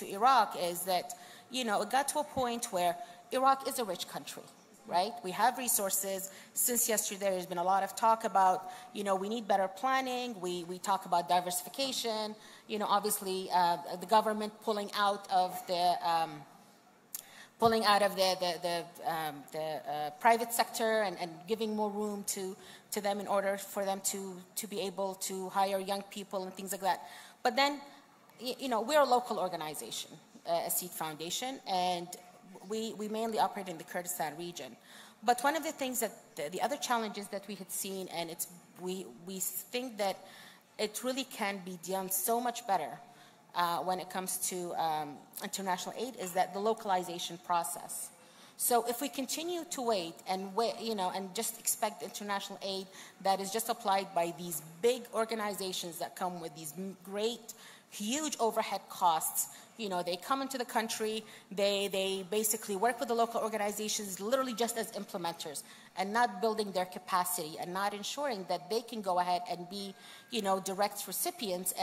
Iraq, is that, it got to a point where Iraq is a rich country, right? We have resources. Since yesterday, there's been a lot of talk about, we need better planning. We talk about diversification. Obviously, the government pulling out of the private sector and giving more room to them in order for them to be able to hire young people and things like that. But then, we're a local organization, a Seed Foundation, and we mainly operate in the Kurdistan region. But one of the things that the other challenges that we had seen, and we think that it really can be done so much better when it comes to international aid, is that the localization process. So if we continue to wait and and just expect international aid that is just applied by these big organizations that come with these great, huge overhead costs, they come into the country, they basically work with the local organizations literally just as implementers and not building their capacity and not ensuring that they can go ahead and be, direct recipients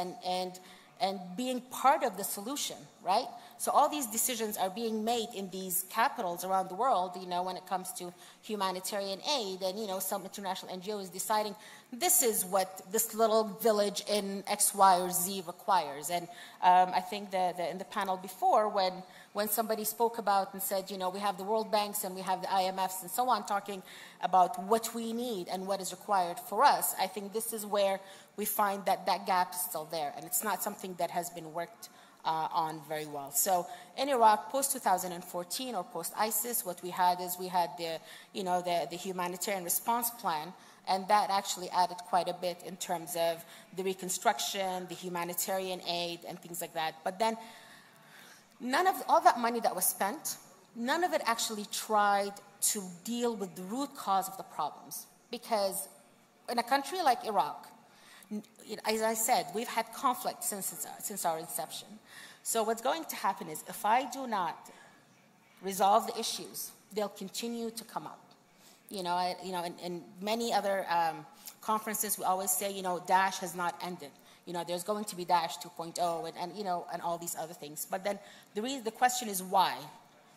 and being part of the solution, right? So all these decisions are being made in these capitals around the world, when it comes to humanitarian aid, and, some international NGOs deciding this is what this little village in X, Y, or Z requires. And I think that in the panel before, when somebody spoke about and said, we have the World Banks and we have the IMFs and so on, talking about what we need and what is required for us, I think this is where we find that gap is still there, and it's not something that has been worked on very well. So in Iraq, post-2014 or post-ISIS, what we had is we had the humanitarian response plan, and that actually added quite a bit in terms of the reconstruction, the humanitarian aid, and things like that. But then none of all that money that was spent, none of it actually tried to deal with the root cause of the problems. Because in a country like Iraq, as I said, we've had conflict since our inception. So what's going to happen is if I do not resolve the issues, they'll continue to come up. In many other conferences, we always say, Daesh has not ended. There's going to be Daesh 2.0 and all these other things. But then the question is why?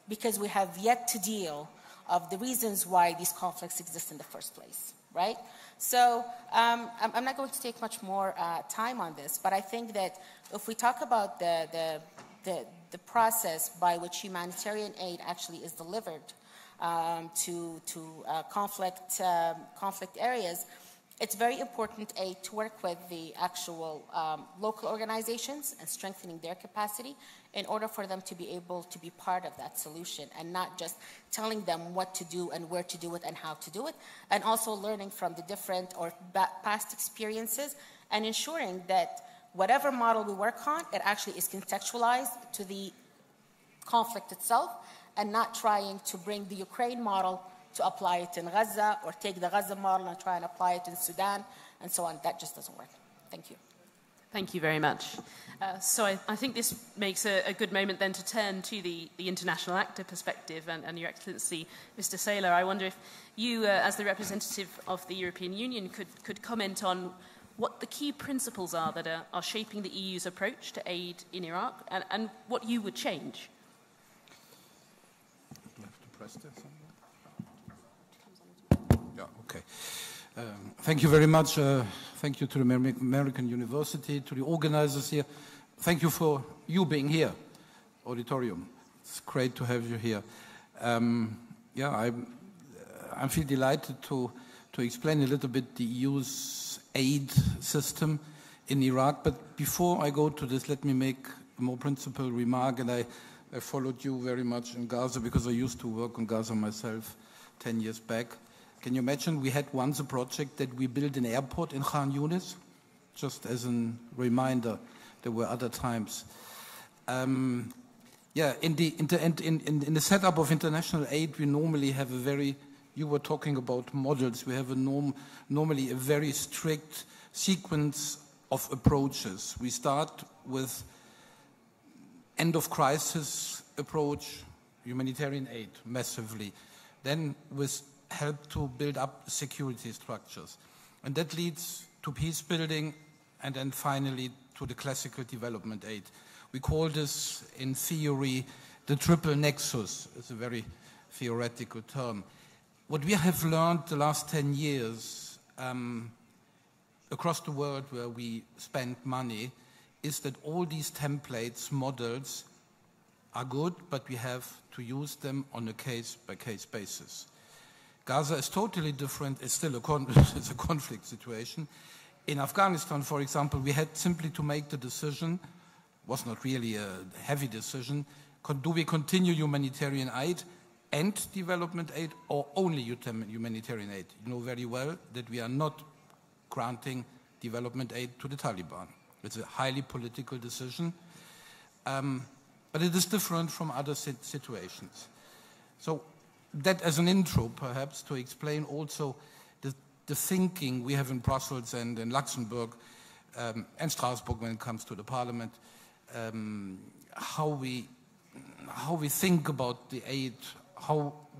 Because we have yet to deal of the reasons why these conflicts exist in the first place, right? So I'm not going to take much more time on this, but I think that if we talk about the process by which humanitarian aid actually is delivered to conflict areas, it's very important, to work with the actual local organizations and strengthening their capacity in order for them to be able to be part of that solution and not just telling them what to do and where to do it and how to do it, and also learning from the different or past experiences and ensuring that whatever model we work on, it actually is contextualized to the conflict itself and not trying to bring the Ukraine model to apply it in Gaza or take the Gaza model and try and apply it in Sudan and so on. That just doesn't work. Thank you. Thank you very much. So I think this makes a good moment then to turn to the international actor perspective and Your Excellency, Mr. Saylor. I wonder if you, as the representative of the European Union, could comment on what the key principles are that are shaping the EU's approach to aid in Iraq and what you would change. Do I have to press this? Yeah, okay. Thank you very much. Thank you to the American University, to the organizers here. Thank you for you being here, auditorium. It's great to have you here. I feel delighted to explain a little bit the EU's aid system in Iraq. But before I go to this, let me make a more principled remark. And I followed you very much in Gaza because I used to work on Gaza myself 10 years back. Can you imagine we had once a project that we built an airport in Khan Yunis? Just as a reminder, there were other times. In the setup of international aid, we normally have a very, you were talking about models, we have normally a very strict sequence of approaches. We start with end of crisis approach, humanitarian aid massively, then with help to build up security structures. And that leads to peace building, and then finally to the classical development aid. We call this in theory the triple nexus. It's a very theoretical term. What we have learned the last 10 years across the world where we spend money is that all these templates, models, are good, but we have to use them on a case-by-case basis. Gaza is totally different. It's still it's a conflict situation. In Afghanistan, for example, we had simply to make the decision, was not really a heavy decision, do we continue humanitarian aid and development aid or only humanitarian aid? You know very well that we are not granting development aid to the Taliban. It's a highly political decision, but it is different from other situations. So that as an intro, perhaps, to explain also the thinking we have in Brussels and in Luxembourg and Strasbourg when it comes to the parliament, how we think about the aid,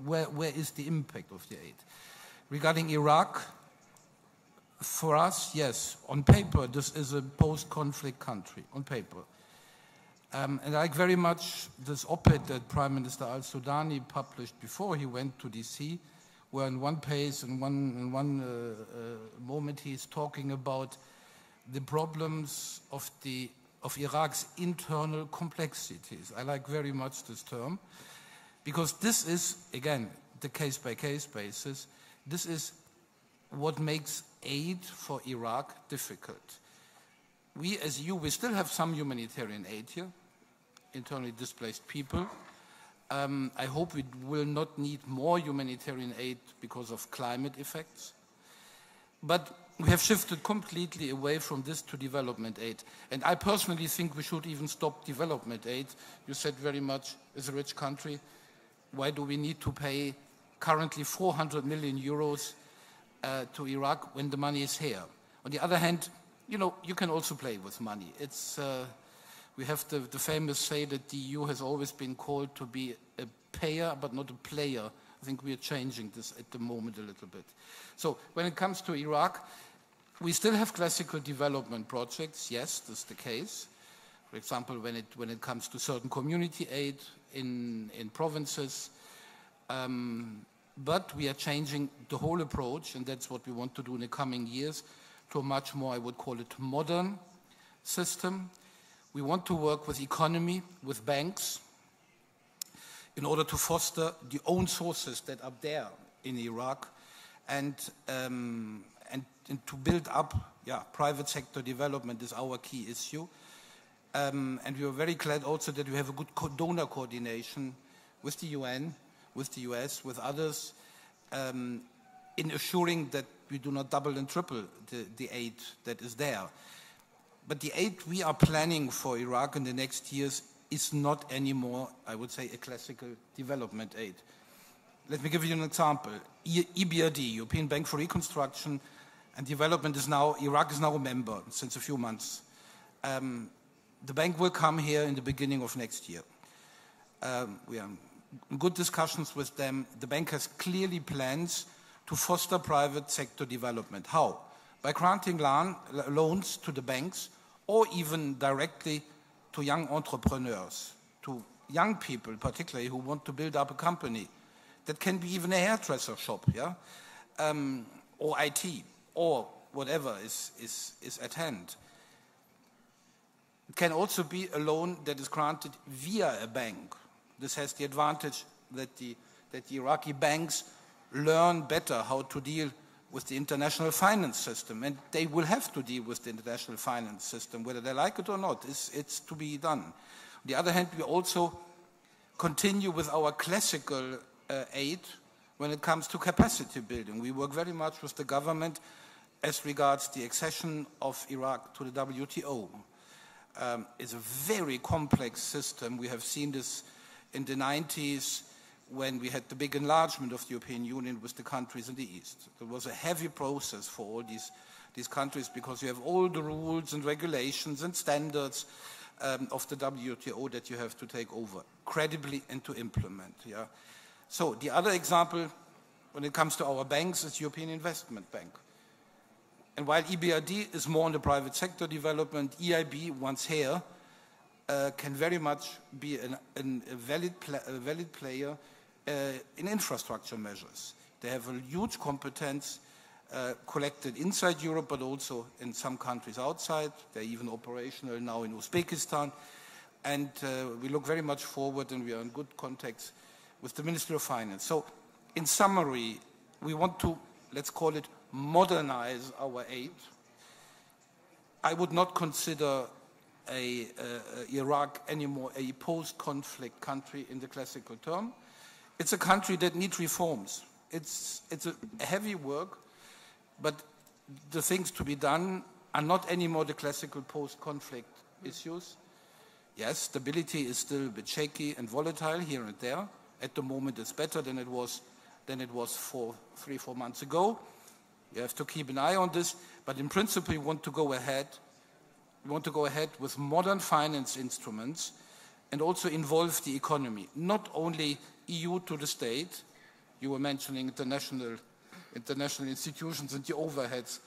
where is the impact of the aid. Regarding Iraq, for us, yes, on paper, this is a post-conflict country, on paper. And I like very much this op-ed that Prime Minister al-Sudani published before he went to DC, where in one page, in one moment, he is talking about the problems of Iraq's internal complexities. I like very much this term, because this is, again, the case-by-case basis. This is what makes aid for Iraq difficult. We, as EU, we still have some humanitarian aid here, internally displaced people. I hope we will not need more humanitarian aid because of climate effects. But we have shifted completely away from this to development aid. And I personally think we should even stop development aid. You said very much, as a rich country, why do we need to pay currently 400 million euros to Iraq when the money is here? On the other hand, you know, you can also play with money. We have the famous say that the EU has always been called to be a payer but not a player. I think we are changing this at the moment a little bit. So when it comes to Iraq, we still have classical development projects. Yes, this is the case. For example, when it comes to certain community aid in provinces. But we are changing the whole approach, and that's what we want to do in the coming years, to a much more, I would call it, modern system. We want to work with economy, with banks, in order to foster the own sources that are there in Iraq, and to build up, private sector development is our key issue. And we are very glad also that we have a good donor coordination with the UN, with the US, with others, in assuring that we do not double and triple the aid that is there. But the aid we are planning for Iraq in the next years is not anymore, I would say, a classical development aid. Let me give you an example. EBRD, European Bank for Reconstruction and Development, Iraq is now a member since a few months. The bank will come here in the beginning of next year. We are in good discussions with them. The bank has clearly plans to foster private sector development. How? By granting loans to the banks, or even directly to young entrepreneurs, to young people particularly who want to build up a company. That can be even a hairdresser shop, or IT, or whatever is at hand. It can also be a loan that is granted via a bank. This has the advantage that the that the Iraqi banks learn better how to deal with the international finance system, and they will have to deal with the international finance system, whether they like it or not. It's to be done. On the other hand, we also continue with our classical aid when it comes to capacity building. We work very much with the government as regards the accession of Iraq to the WTO. It's a very complex system. We have seen this in the 90s when we had the big enlargement of the European Union with the countries in the East. It was a heavy process for all these countries because you have all the rules and regulations and standards of the WTO that you have to take over credibly and to implement. Yeah. So the other example when it comes to our banks is European Investment Bank. And while EBRD is more on the private sector development, EIB, once here, can very much be a valid player in infrastructure measures. They have a huge competence collected inside Europe, but also in some countries outside. They're even operational now in Uzbekistan. And we look very much forward, and we are in good contacts with the Ministry of Finance. So in summary, we want to, let's call it, modernize our aid. I would not consider Iraq anymore a post-conflict country in the classical term. It's a country that needs reforms. It's a heavy work, but the things to be done are not anymore the classical post-conflict issues. Yes, stability is still a bit shaky and volatile here and there. At the moment, it's better than it was 3-4 months ago. You have to keep an eye on this, but in principle, we want to go ahead. We want to go ahead with modern finance instruments and also involve the economy, not only EU to the state. You were mentioning international institutions and the overheads.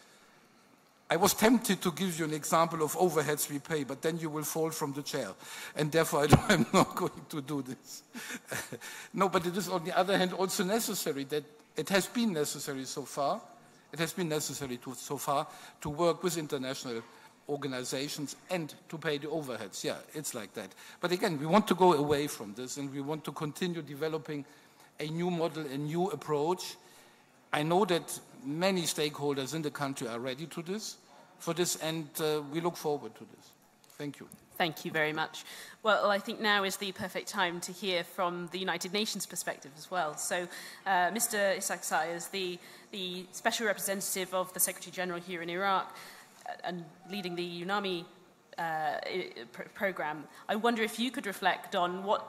I was tempted to give you an example of overheads we pay, but then you will fall from the chair, and therefore I'm not going to do this. No, but it is on the other hand also necessary, that it has been necessary so far. It has been necessary so far to work with international organizations and to pay the overheads. Yeah, it's like that. But again, we want to go away from this, and we want to continue developing a new model, a new approach. I know that many stakeholders in the country are ready for this, and we look forward to this. Thank you. Thank you very much. Well, I think now is the perfect time to hear from the United Nations perspective as well. So, Mr. Ishaq Sayers, the Special Representative of the Secretary General here in Iraq and leading the UNAMI program, I wonder if you could reflect on what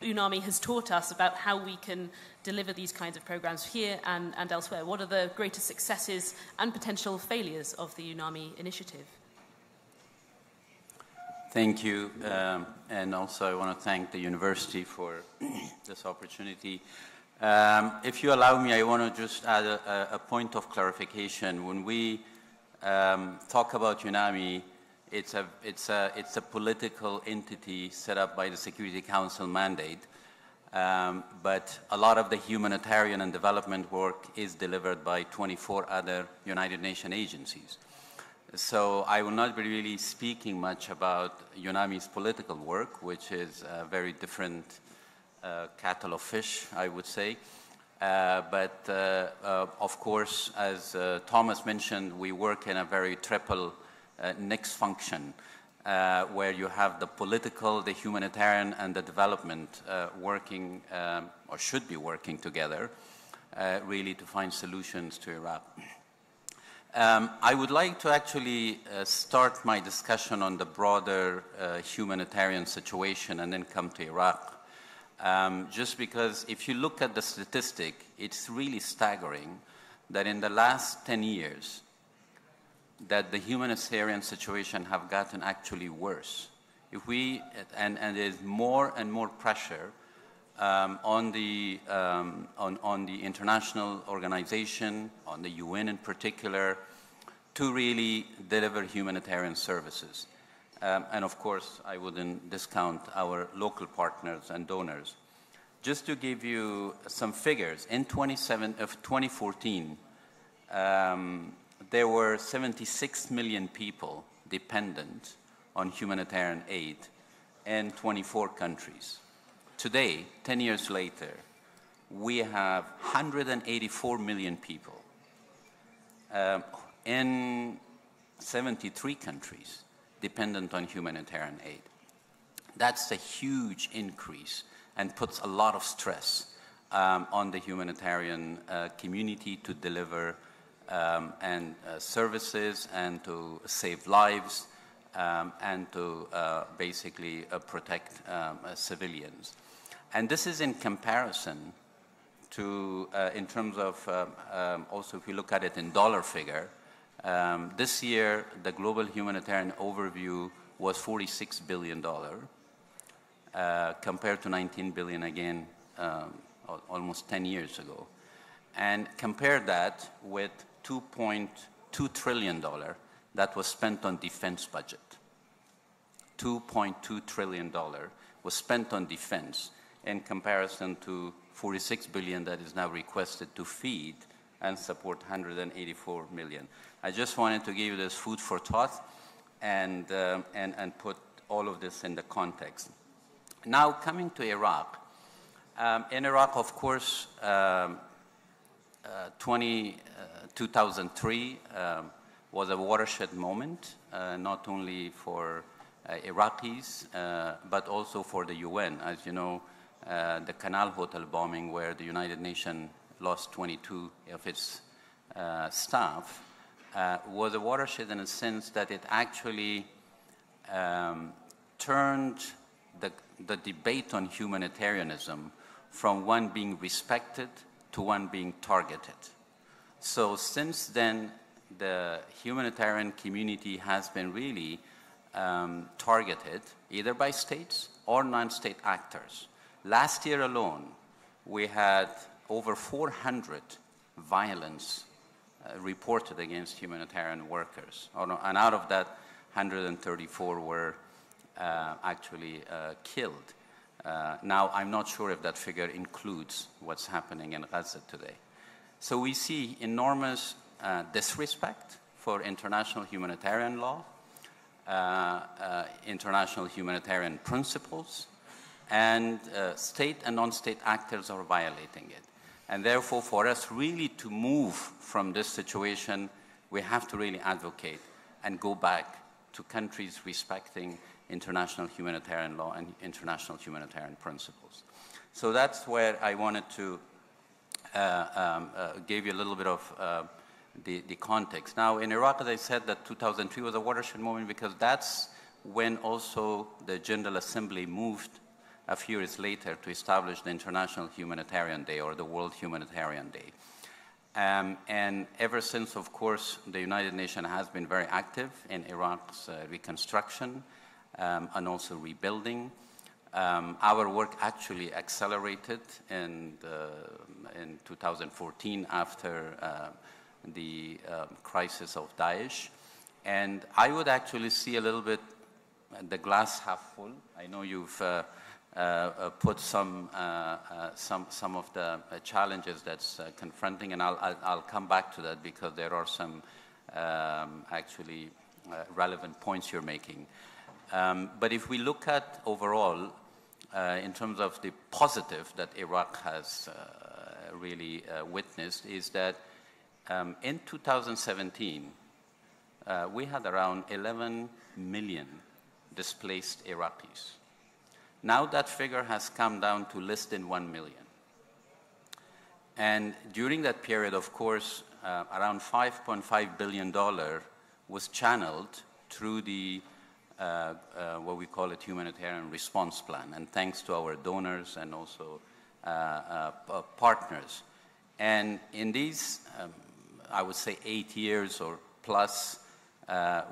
UNAMI has taught us about how we can deliver these kinds of programs here and elsewhere. What are the greatest successes and potential failures of the UNAMI initiative? Thank you, and also I want to thank the university for this opportunity. If you allow me, I want to just add a point of clarification. When we talk about UNAMI, it's a political entity set up by the Security Council mandate, but a lot of the humanitarian and development work is delivered by 24 other United Nations agencies. So I will not be really speaking much about UNAMI's political work, which is a very different kettle of fish, I would say. But of course, as Thomas mentioned, we work in a very triple nix function, where you have the political, the humanitarian, and the development working, or should be working together, really to find solutions to Iraq. I would like to actually start my discussion on the broader humanitarian situation and then come to Iraq. Just because if you look at the statistic, it's really staggering that in the last 10 years, that the humanitarian situation have gotten actually worse. If we, and there's more and more pressure on the international organization, on the UN in particular, to really deliver humanitarian services. And of course, I wouldn't discount our local partners and donors. Just to give you some figures, in 2014, there were 76 million people dependent on humanitarian aid in 24 countries. Today, 10 years later, we have 184 million people in 73 countries dependent on humanitarian aid. That's a huge increase and puts a lot of stress on the humanitarian community to deliver services and to save lives and to basically protect civilians. And this is in comparison to, in terms of, also if you look at it in dollar figure, this year the global humanitarian overview was $46 billion compared to $19 billion again almost 10 years ago. And compare that with $2.2 trillion that was spent on defense budget. $2.2 trillion was spent on defense in comparison to $46 billion that is now requested to feed and support 184 million. I just wanted to give you this food for thought and put all of this in the context. Now coming to Iraq. In Iraq, of course, 2003 was a watershed moment, not only for Iraqis, but also for the UN. As you know, the Canal Hotel bombing, where the United Nations lost 22 of its staff, was a watershed in a sense that it actually turned the debate on humanitarianism from one being respected to one being targeted. So since then, the humanitarian community has been really targeted either by states or non-state actors. Last year alone, we had over 400 violence reported against humanitarian workers. And out of that, 134 were actually killed. Now, I'm not sure if that figure includes what's happening in Gaza today. So we see enormous disrespect for international humanitarian law, international humanitarian principles, and state and non-state actors are violating it. And therefore, for us really to move from this situation, we have to really advocate and go back to countries respecting international humanitarian law and international humanitarian principles. So that's where I wanted to give you a little bit of the context. Now, in Iraq, as I said, that 2003 was a watershed moment because that's when also the General Assembly moved a few years later to establish the International Humanitarian Day, or the World Humanitarian Day. And ever since, of course, the United Nations has been very active in Iraq's reconstruction and also rebuilding. Our work actually accelerated in 2014 after the crisis of Daesh. And I would actually see a little bit the glass half full. I know you've put some of the challenges that's confronting, and I'll come back to that because there are some actually relevant points you're making. But if we look at overall, in terms of the positive that Iraq has really witnessed, is that in 2017, we had around 11 million displaced Iraqis. Now that figure has come down to less than 1 million. And during that period, of course, around $5.5 billion was channeled through the what we call it humanitarian response plan, and thanks to our donors and also partners. And in these, I would say 8 years or plus,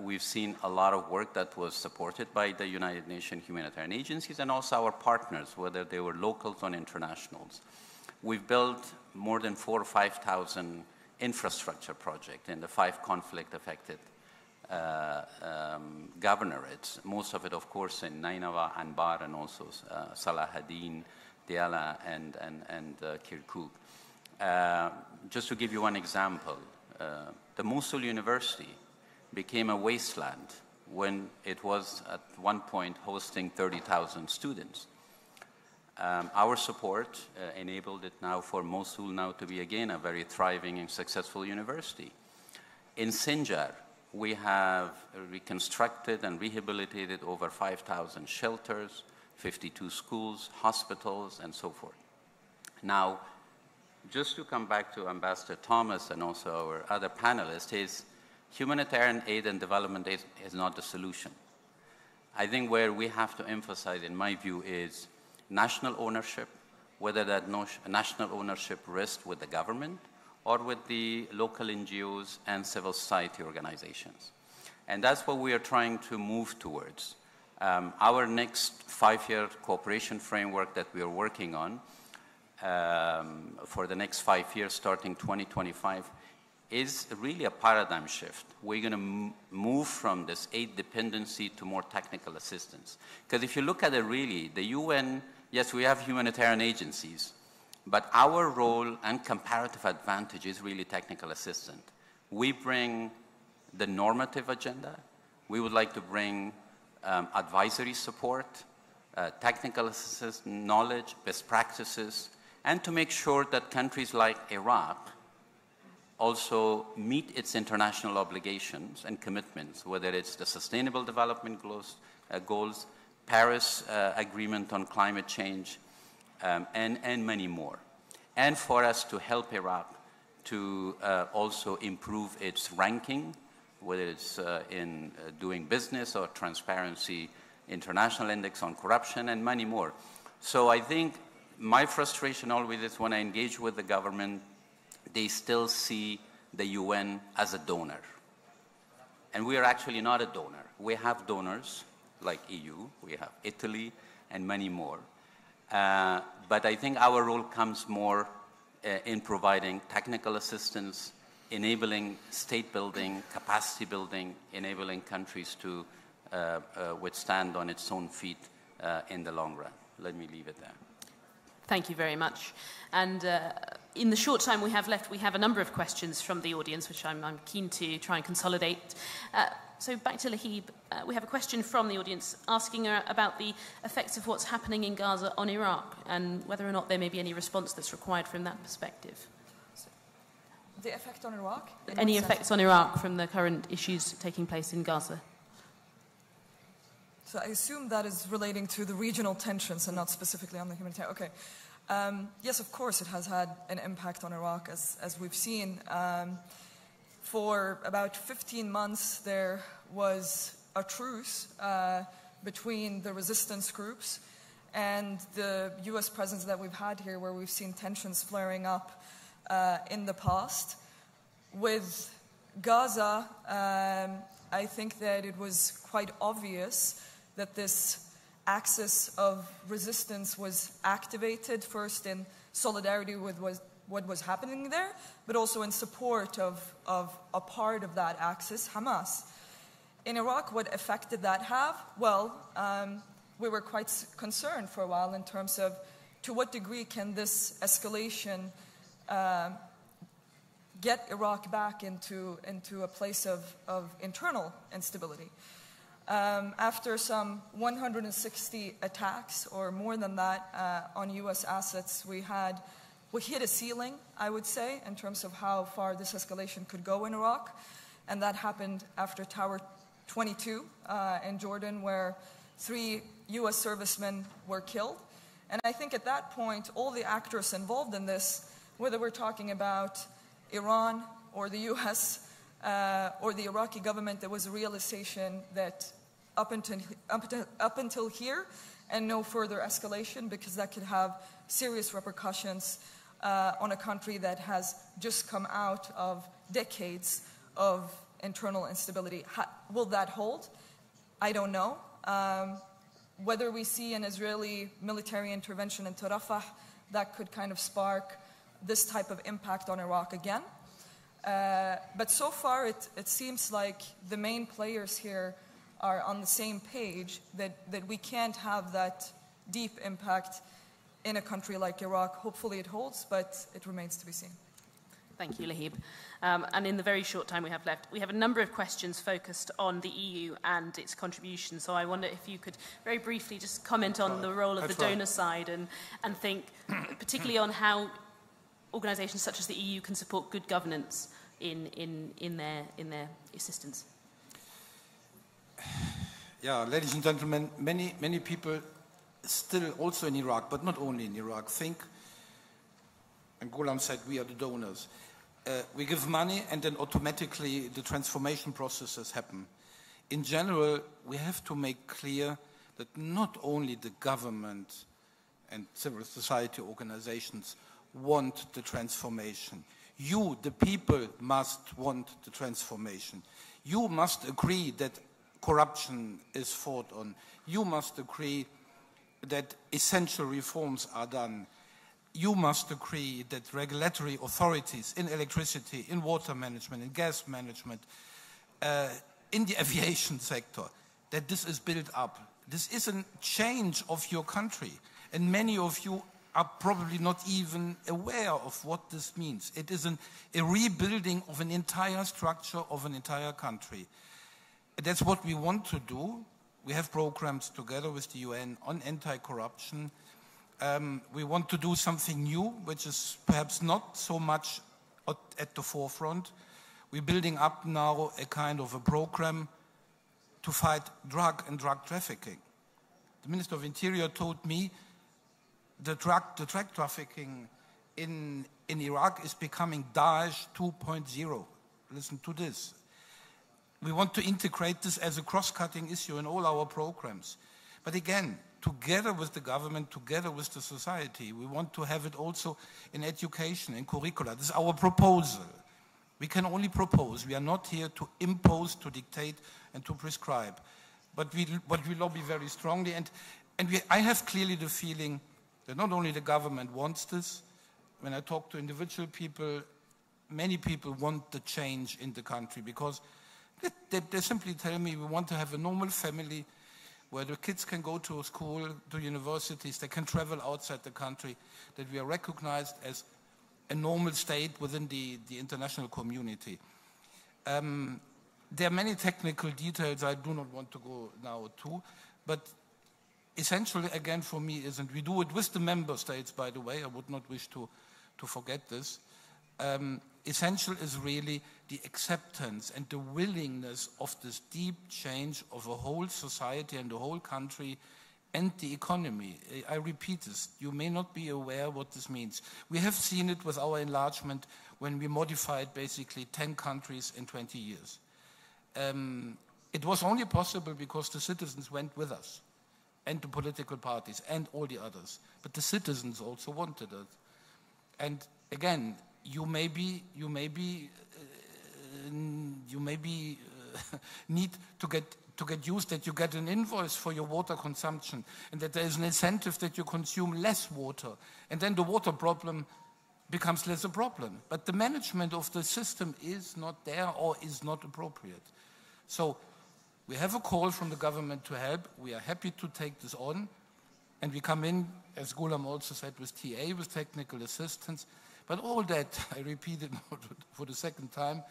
we've seen a lot of work that was supported by the United Nations humanitarian agencies and also our partners, whether they were locals or internationals. We've built more than 4,000 or 5,000 infrastructure projects in the 5 conflict-affected governorates, most of it, of course, in Nineveh, Anbar, and also Salahadin, Diyala, and Kirkuk. Just to give you one example, the Mosul University became a wasteland when it was at one point hosting 30,000 students. Our support enabled it now for Mosul now to be again a very thriving and successful university. In Sinjar, we have reconstructed and rehabilitated over 5,000 shelters, 52 schools, hospitals, and so forth. Now, just to come back to Ambassador Thomas and also our other panelists, is humanitarian aid and development aid is not the solution. I think where we have to emphasize, in my view, is national ownership, whether that national ownership rests with the government or with the local NGOs and civil society organizations. And that's what we are trying to move towards. Our next 5-year cooperation framework that we are working on for the next 5 years, starting 2025, is really a paradigm shift. We're going to move from this aid dependency to more technical assistance. Because if you look at it really, the UN, yes, we have humanitarian agencies, but our role and comparative advantage is really technical assistance. We bring the normative agenda. We would like to bring advisory support, technical assistance, knowledge, best practices, and to make sure that countries like Iraq also meet its international obligations and commitments, whether it's the Sustainable Development Goals, Paris Agreement on climate change, and many more. And for us to help Iraq to also improve its ranking, whether it's in doing business or transparency, international index on corruption, and many more. So I think my frustration always is when I engage with the government, they still see the UN as a donor. And we are actually not a donor. We have donors like EU, we have Italy, and many more. But I think our role comes more in providing technical assistance, enabling state building, capacity building, enabling countries to withstand on its own feet in the long run. Let me leave it there. Thank you very much. And in the short time we have left, we have a number of questions from the audience, which I'm keen to try and consolidate. So back to Lahib, we have a question from the audience asking about the effects of what's happening in Gaza on Iraq and whether or not there may be any response that's required from that perspective. The effect on Iraq? Any effects on Iraq from the current issues taking place in Gaza? So I assume that is relating to the regional tensions and not specifically on the humanitarian. Okay. Yes, of course, it has had an impact on Iraq, as we've seen. For about 15 months, there was a truce between the resistance groups and the U.S. presence that we've had here, where we've seen tensions flaring up in the past. With Gaza, I think that it was quite obvious that this axis of resistance was activated first in solidarity with what was happening there, but also in support of a part of that axis, Hamas. In Iraq, what effect did that have? Well, we were quite concerned for a while in terms of to what degree can this escalation get Iraq back into a place of internal instability. After some 160 attacks, or more than that, on U.S. assets, we hit a ceiling, I would say, in terms of how far this escalation could go in Iraq. And that happened after Tower 22 in Jordan, where 3 U.S. servicemen were killed. And I think at that point, all the actors involved in this, whether we're talking about Iran or the U.S., or the Iraqi government, there was a realization that up until here and no further escalation, because that could have serious repercussions on a country that has just come out of decades of internal instability. Will that hold? I don't know. Whether we see an Israeli military intervention into Rafah, that could kind of spark this type of impact on Iraq again. But so far, it seems like the main players here are on the same page, that we can't have that deep impact in a country like Iraq. Hopefully it holds, but it remains to be seen. Thank you, Lahib. And in the very short time we have left, we have a number of questions focused on the EU and its contribution. So I wonder if you could very briefly just comment on the role of the donor side and think particularly on how organisations such as the EU can support good governance in their assistance. Yeah, ladies and gentlemen, many people still also in Iraq, but not only in Iraq, think, and Ghulam said, we are the donors. We give money and then automatically the transformation processes happen. In general, we have to make clear that not only the government and civil society organizations want the transformation. You, the people, must want the transformation. You must agree that corruption is fought on. You must agree that essential reforms are done. You must agree that regulatory authorities in electricity, in water management, in gas management, in the aviation sector, that this is built up. This is a change of your country, and many of you are probably not even aware of what this means. It is a rebuilding of an entire structure of an entire country. That's what we want to do. We have programs together with the UN on anti-corruption. We want to do something new, which is perhaps not so much at the forefront. We're building up now a kind of a program to fight drug and drug trafficking. The Minister of Interior told me the drug trafficking in Iraq is becoming Daesh 2.0. Listen to this. We want to integrate this as a cross-cutting issue in all our programs. But again, together with the government, together with the society, we want to have it also in education, in curricula. This is our proposal. We can only propose. We are not here to impose, to dictate, and to prescribe. But we lobby very strongly. I have clearly the feeling that not only the government wants this. When I talk to individual people, many people want the change in the country because they simply tell me we want to have a normal family where the kids can go to school, to universities, they can travel outside the country, that we are recognized as a normal state within the international community. There are many technical details I do not want to go now to, but essentially, again, for me, and we do it with the member states, by the way, I would not wish to forget this. Essential is really the acceptance and the willingness of this deep change of a whole society and the whole country and the economy. I repeat this, you may not be aware what this means. We have seen it with our enlargement when we modified basically 10 countries in 20 years. It was only possible because the citizens went with us, and the political parties and all the others. But the citizens also wanted it. And again, you may be need to get used that you get an invoice for your water consumption and that there is an incentive that you consume less water. And then the water problem becomes less a problem. But the management of the system is not there or is not appropriate. So we have a call from the government to help. We are happy to take this on. And we come in, as Ghulam also said, with TA, with technical assistance. But all that, I repeat it for the second time,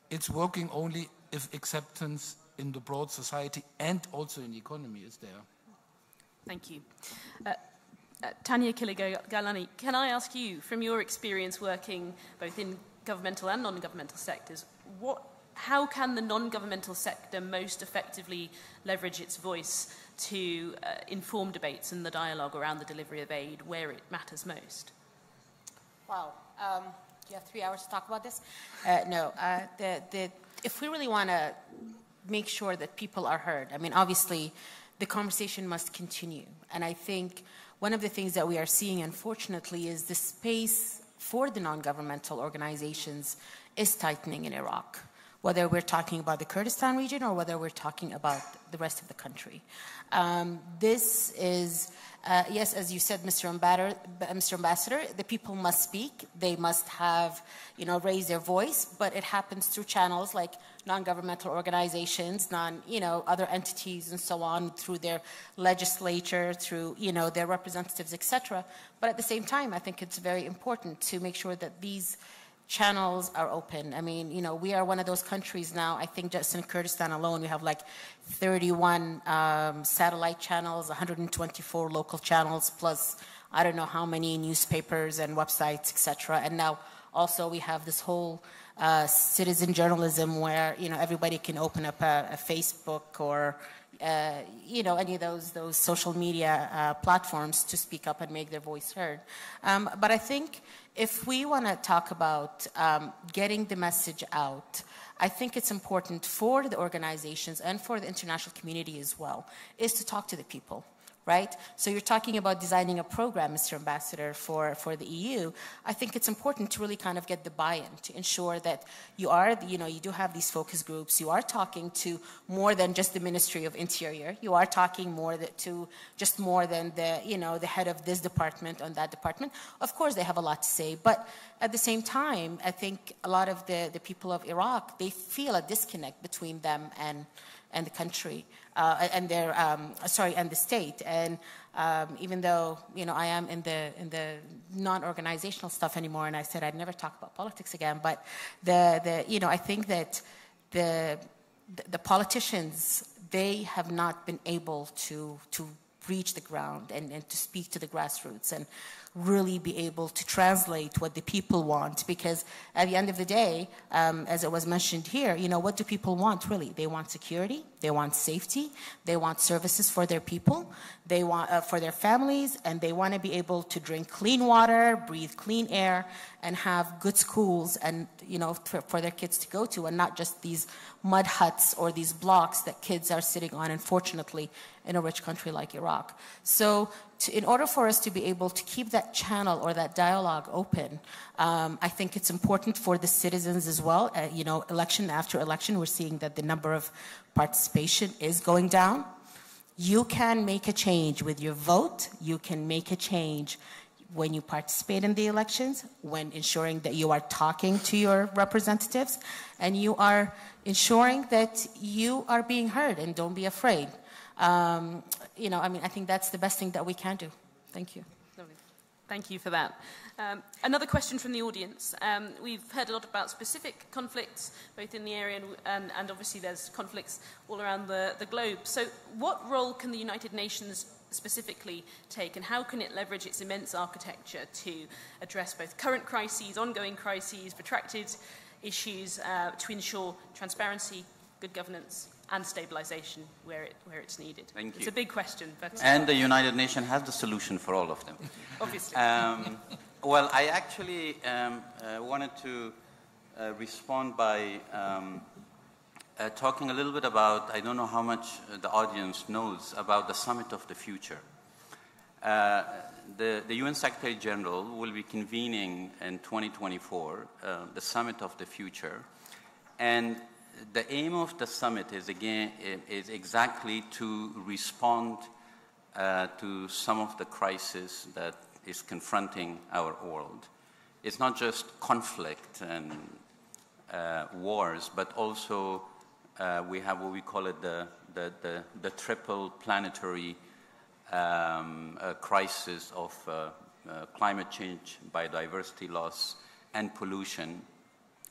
it's working only if acceptance in the broad society and also in the economy is there. Thank you. Tanya Kiligalani, can I ask you, from your experience working both in governmental and non-governmental sectors, how can the non-governmental sector most effectively leverage its voice to inform debates and the dialogue around the delivery of aid where it matters most? Wow. Do you have 3 hours to talk about this? No. If we really want to make sure that people are heard, I mean, obviously, the conversation must continue. And I think one of the things that we are seeing, unfortunately, is the space for the non-governmental organizations is tightening in Iraq, whether we're talking about the Kurdistan region or whether we're talking about the rest of the country. This is, yes, as you said, Mr. Ambassador, the people must speak. They must have, raise their voice, but it happens through channels like non-governmental organizations, other entities and so on, through their legislature, through, their representatives, etc. But at the same time, I think it's very important to make sure that these channels are open. I mean, you know, we are one of those countries now, I think just in Kurdistan alone, we have like 31 satellite channels, 124 local channels, plus I don't know how many newspapers and websites, etc. And now also we have this whole citizen journalism where, you know, everybody can open up a Facebook or you know, any of those social media platforms to speak up and make their voice heard. But I think if we want to talk about getting the message out, I think it's important for the organizations and for the international community as well, is to talk to the people. Right? So you're talking about designing a program, Mr. Ambassador, for the EU. I think it's important to really kind of get the buy-in to ensure that you are, you know, you do have these focus groups. You are talking to more than just the Ministry of Interior. You are talking to just more than the, you know, the head of this department on that department. Of course, they have a lot to say, but at the same time, I think a lot of the people of Iraq, they feel a disconnect between them and the country. And their and the state. And even though, you know, I am in the non-organizational stuff anymore, and I said I'd never talk about politics again, but you know, I think that the politicians, they have not been able to reach the ground and to speak to the grassroots and really be able to translate what the people want, because at the end of the day, as it was mentioned here, you know, what do people want really? They want security, they want safety, they want services for their people, they want for their families, and they want to be able to drink clean water, breathe clean air, and have good schools and, you know, for their kids to go to, and not just these mud huts or these blocks that kids are sitting on, unfortunately, in a rich country like Iraq. So in order for us to be able to keep that channel or that dialogue open, I think it's important for the citizens as well. You know, election after election, we're seeing that the number of participation is going down. You can make a change with your vote. You can make a change when you participate in the elections, when ensuring that you are talking to your representatives, and you are ensuring that you are being heard, and don't be afraid. You know, I mean, I think that's the best thing that we can do. Thank you. Lovely. Thank you for that. Another question from the audience. We've heard a lot about specific conflicts, both in the area and obviously there's conflicts all around the globe. So what role can the United Nations specifically take, and how can it leverage its immense architecture to address both current crises, ongoing crises, protracted issues, to ensure transparency, good governance, and stabilization where it's needed? Thank you. It's a big question, but... And the United Nations has the solution for all of them. Obviously. Well, I actually wanted to respond by talking a little bit about, I don't know how much the audience knows about the Summit of the Future. The UN Secretary General will be convening in 2024 the Summit of the Future, and the aim of the summit is exactly to respond to some of the crises that is confronting our world. It's not just conflict and wars, but also we have what we call it the triple planetary crisis of climate change, biodiversity loss, and pollution.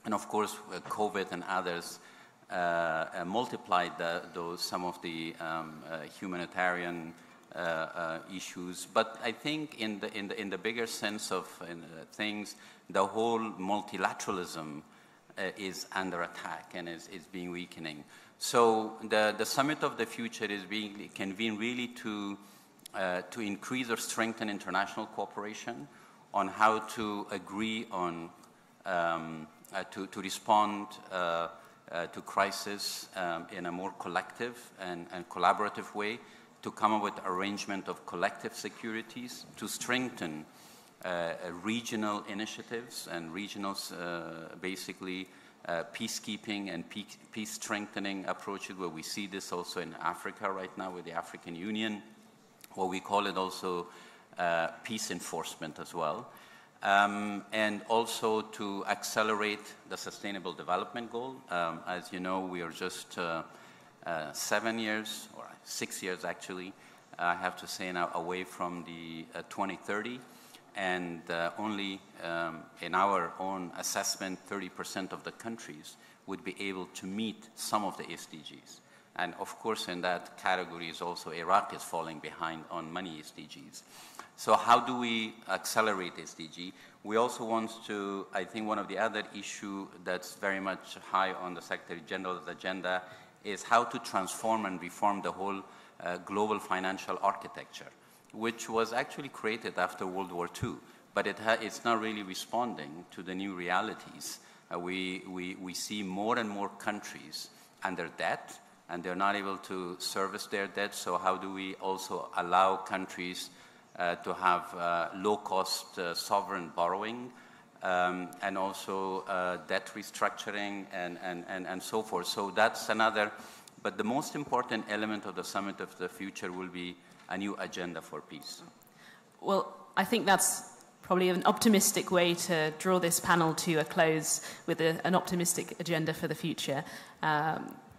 And of course, COVID and others multiplied some of the humanitarian issues. But I think in the bigger sense of things, the whole multilateralism is under attack and is being weakening. So the Summit of the Future is being convened really to increase or strengthen international cooperation on how to agree on to respond to crisis in a more collective and collaborative way, to come up with arrangement of collective securities, to strengthen regional initiatives and regional, basically, peacekeeping and peace strengthening approaches, where we see this also in Africa right now with the African Union, what we call it also peace enforcement as well. And also to accelerate the Sustainable Development Goal. As you know, we are just 7 years, or 6 years actually, I have to say now, away from the 2030. and only in our own assessment, 30% of the countries would be able to meet some of the SDGs. And of course, in that category is also Iraq is falling behind on many SDGs. So how do we accelerate SDG? We also want to, I think one of the other issues that's very much high on the Secretary General's agenda is how to transform and reform the whole global financial architecture, which was actually created after World War II, but it's not really responding to the new realities. We see more and more countries under debt, and they're not able to service their debt, so how do we also allow countries to have low-cost sovereign borrowing, and also debt restructuring and so forth. So that's another, but the most important element of the Summit of the Future will be a new agenda for peace. Well, I think that's probably an optimistic way to draw this panel to a close with an optimistic agenda for the future.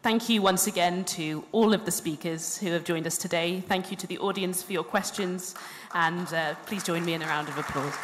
Thank you once again to all of the speakers who have joined us today. Thank you to the audience for your questions, and please join me in a round of applause.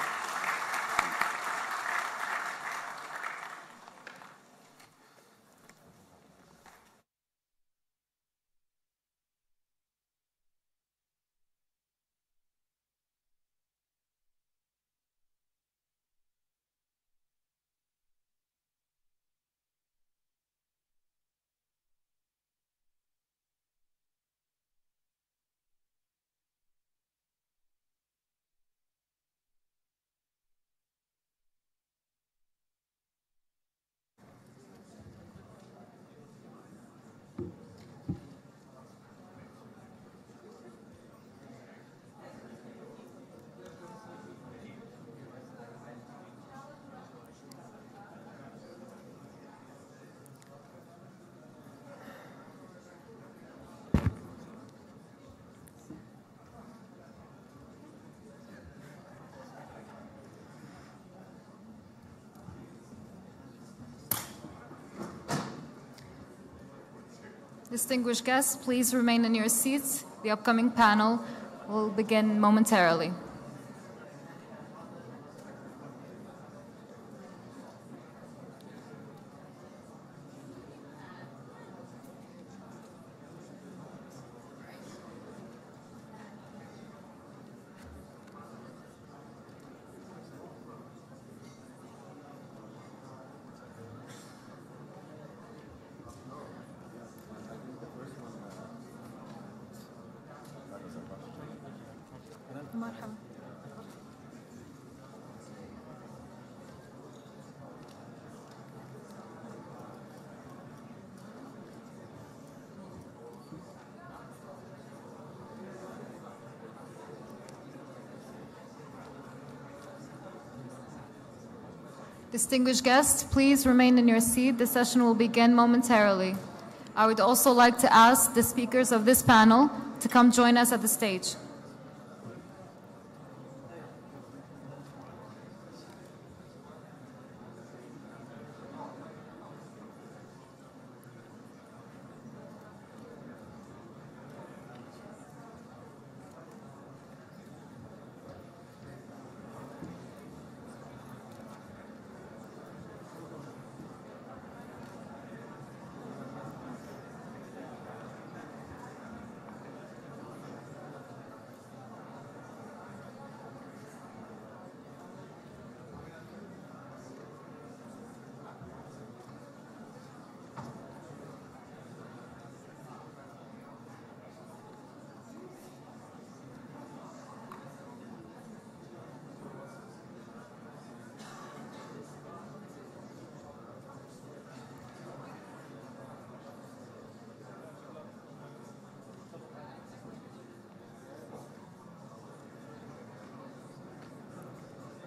Distinguished guests, please remain in your seats. The upcoming panel will begin momentarily. مرحبا. Distinguished guests, please remain in your seat. The session will begin momentarily. I would also like to ask the speakers of this panel to come join us at the stage.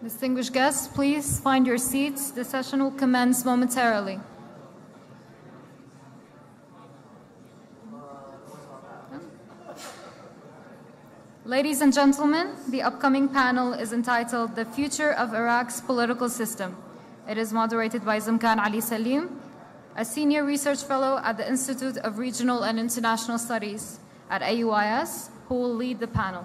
Distinguished guests, please find your seats. The session will commence momentarily. Ladies and gentlemen, the upcoming panel is entitled The Future of Iraq's Political System. It is moderated by Zamkan Ali Salim, a senior research fellow at the Institute of Regional and International Studies at AUIS, who will lead the panel.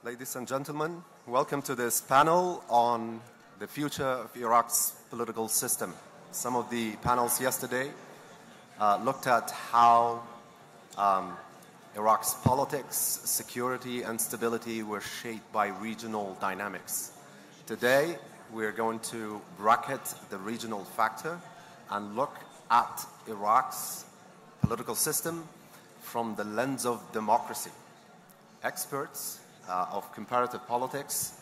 Ladies and gentlemen, welcome to this panel on the future of Iraq's political system. Some of the panels yesterday looked at how Iraq's politics, security, and stability were shaped by regional dynamics. Today, we're going to bracket the regional factor and look at Iraq's political system from the lens of democracy. Experts of comparative politics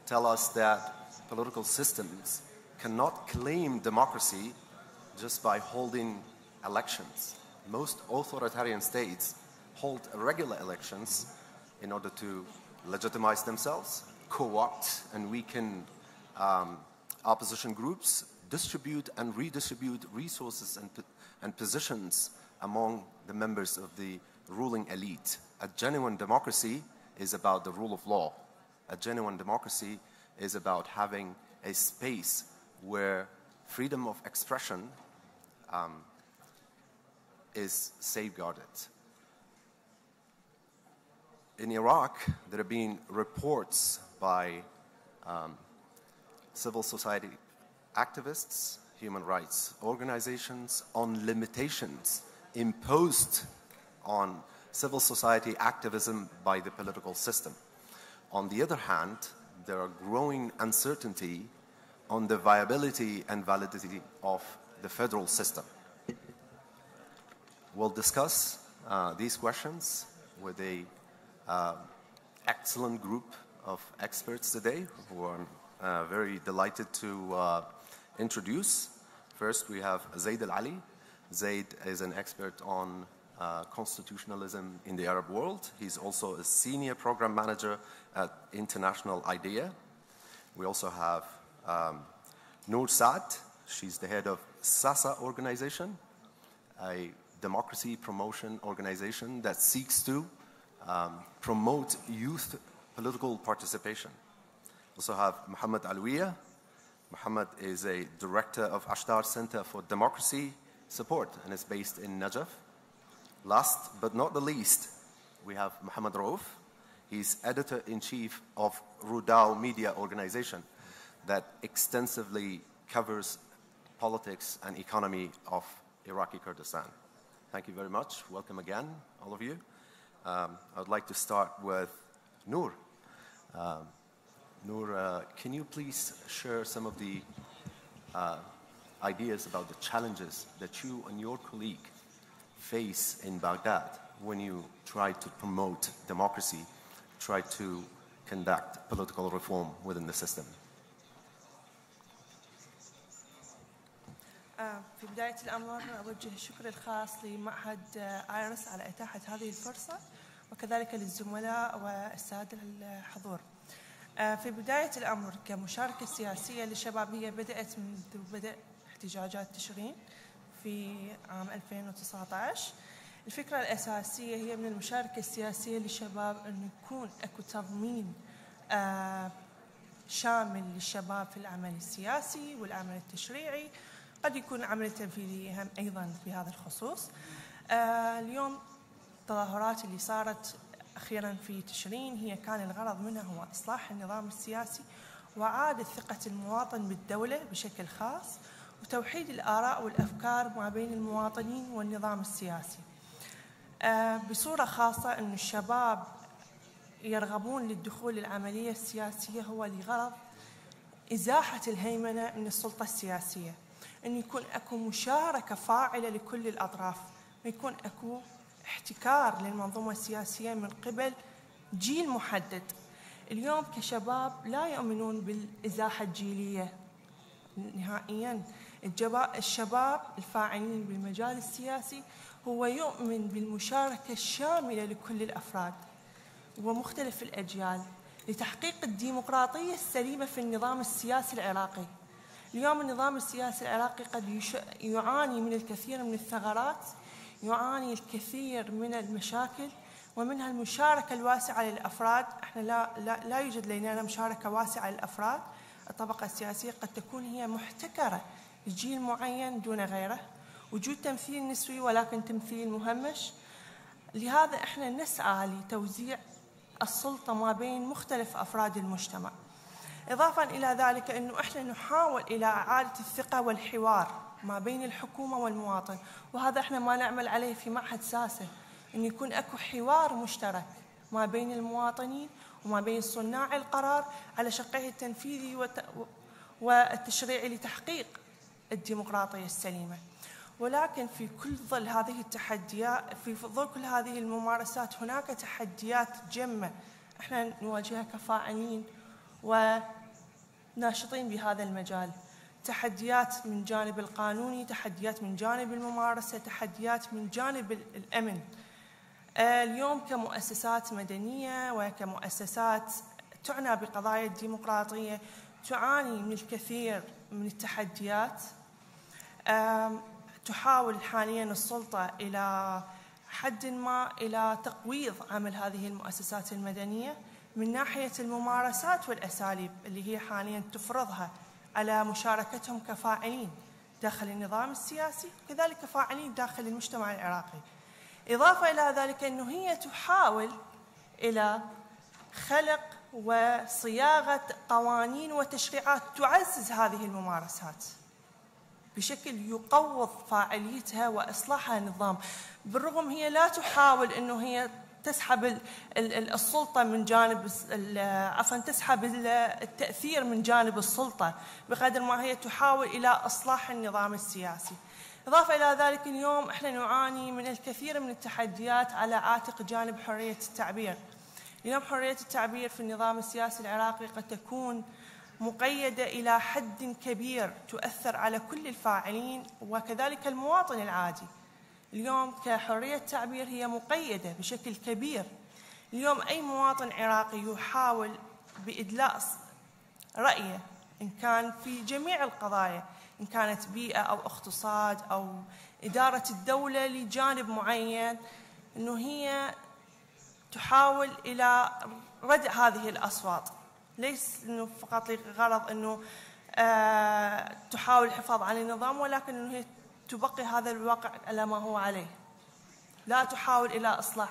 tell us that political systems cannot claim democracy just by holding elections. Most authoritarian states hold regular elections in order to legitimize themselves, co-opt and weaken opposition groups, distribute and redistribute resources and positions among the members of the ruling elite. A genuine democracy is about the rule of law. A genuine democracy is about having a space where freedom of expression is safeguarded. In Iraq, there have been reports by civil society activists, human rights organizations on limitations imposed on civil society activism by the political system. On the other hand, there are growing uncertainty on the viability and validity of the federal system. We'll discuss these questions with a excellent group of experts today who I'm very delighted to introduce. First, we have Zaid Al-Ali. Zaid is an expert on constitutionalism in the Arab world. He's also a senior program manager at International IDEA. We also have Noor Saad. She's the head of SASA organization, a democracy promotion organization that seeks to promote youth political participation. We also have Muhammad Alwiya. Muhammad is a director of Ashtar Center for Democracy Support and is based in Najaf. Last but not the least, we have Muhammad Rauf. He's editor-in-chief of Rudao Media Organization that extensively covers politics and economy of Iraqi Kurdistan. Thank you very much. Welcome again, all of you. I'd like to start with Noor. Noor, can you please share some of the ideas about the challenges that you and your colleague face in Baghdad when you try to promote democracy, try to conduct political reform within the system? في بداية الأمر أوجه الشكر الخاص لمعهد آيرس على إتاحة هذه الفرصة وكذلك للزملاء والسادة الحضور. في بداية الأمر كمشاركة سياسية للشباب هي بدأت منذ بدء احتجاجات تشرين في عام 2019. الفكرة الأساسية هي من المشاركة السياسية للشباب أن يكون أكو تضمين شامل للشباب في العمل السياسي والعمل التشريعي، قد يكون العمل التنفيذي أهم أيضا في هذا الخصوص. اليوم التظاهرات اللي صارت أخيرا في تشرين هي كان الغرض منها هو إصلاح النظام السياسي وإعادة ثقة المواطن بالدولة بشكل خاص وتوحيد الآراء والأفكار ما بين المواطنين والنظام السياسي. بصورة خاصة أن الشباب يرغبون للدخول للعملية السياسية هو لغرض إزاحة الهيمنة من السلطة السياسية، أن يكون أكو مشاركة فاعلة لكل الأطراف، يكون أكو احتكار للمنظومة السياسية من قبل جيل محدد. اليوم كشباب لا يؤمنون بالإزاحة الجيلية نهائياً. الشباب الفاعلين بالمجال السياسي هو يؤمن بالمشاركة الشاملة لكل الأفراد ومختلف الأجيال لتحقيق الديمقراطية السليمة في النظام السياسي العراقي. اليوم النظام السياسي العراقي قد يعاني من الكثير من الثغرات، يعاني الكثير من المشاكل ومنها المشاركة الواسعة للأفراد. احنا لا يوجد لدينا مشاركة واسعة للأفراد. الطبقة السياسية قد تكون هي محتكرة لجيل معين دون غيره، وجود تمثيل نسوي ولكن تمثيل مهمش. لهذا احنا نسعى لتوزيع السلطة ما بين مختلف أفراد المجتمع. إضافة إلى ذلك أنه إحنا نحاول إلى إعادة الثقة والحوار ما بين الحكومة والمواطن، وهذا إحنا ما نعمل عليه في معهد ساسة، أن يكون أكو حوار مشترك ما بين المواطنين وما بين صناع القرار على شقيه التنفيذي والتشريعي لتحقيق الديمقراطية السليمة. ولكن في كل ظل هذه التحديات، في ظل كل هذه الممارسات، هناك تحديات جمة احنا نواجهها كفاعلين وناشطين بهذا المجال. تحديات من جانب القانوني، تحديات من جانب الممارسة، تحديات من جانب الأمن. اليوم كمؤسسات مدنية وكمؤسسات تعنى بقضايا الديمقراطية تعاني من الكثير من التحديات. تحاول حاليا السلطة إلى حد ما إلى تقويض عمل هذه المؤسسات المدنية من ناحية الممارسات والأساليب اللي هي حاليا تفرضها على مشاركتهم كفاعلين داخل النظام السياسي، كذلك فاعلين داخل المجتمع العراقي. إضافة إلى ذلك أنه هي تحاول إلى خلق وصياغة قوانين وتشريعات تعزز هذه الممارسات بشكل يقوض فاعليتها وإصلاحها النظام. بالرغم هي لا تحاول أنه هي تسحب السلطة من جانب عفوا تسحب التأثير من جانب السلطة بقدر ما هي تحاول إلى إصلاح النظام السياسي. إضافة إلى ذلك اليوم إحنا نعاني من الكثير من التحديات على عاتق جانب حرية التعبير. اليوم حرية التعبير في النظام السياسي العراقي قد تكون مقيدة إلى حد كبير تؤثر على كل الفاعلين وكذلك المواطن العادي. اليوم كحرية التعبير هي مقيدة بشكل كبير. اليوم أي مواطن عراقي يحاول بإدلاء رأيه إن كان في جميع القضايا، إن كانت بيئة أو اقتصاد أو إدارة الدولة لجانب معين، أنه هي تحاول إلى ردع هذه الأصوات، ليس أنه فقط لغرض أنه تحاول الحفاظ على النظام، ولكن أنه هي تبقي هذا الواقع على ما هو عليه، لا تحاول إلى إصلاح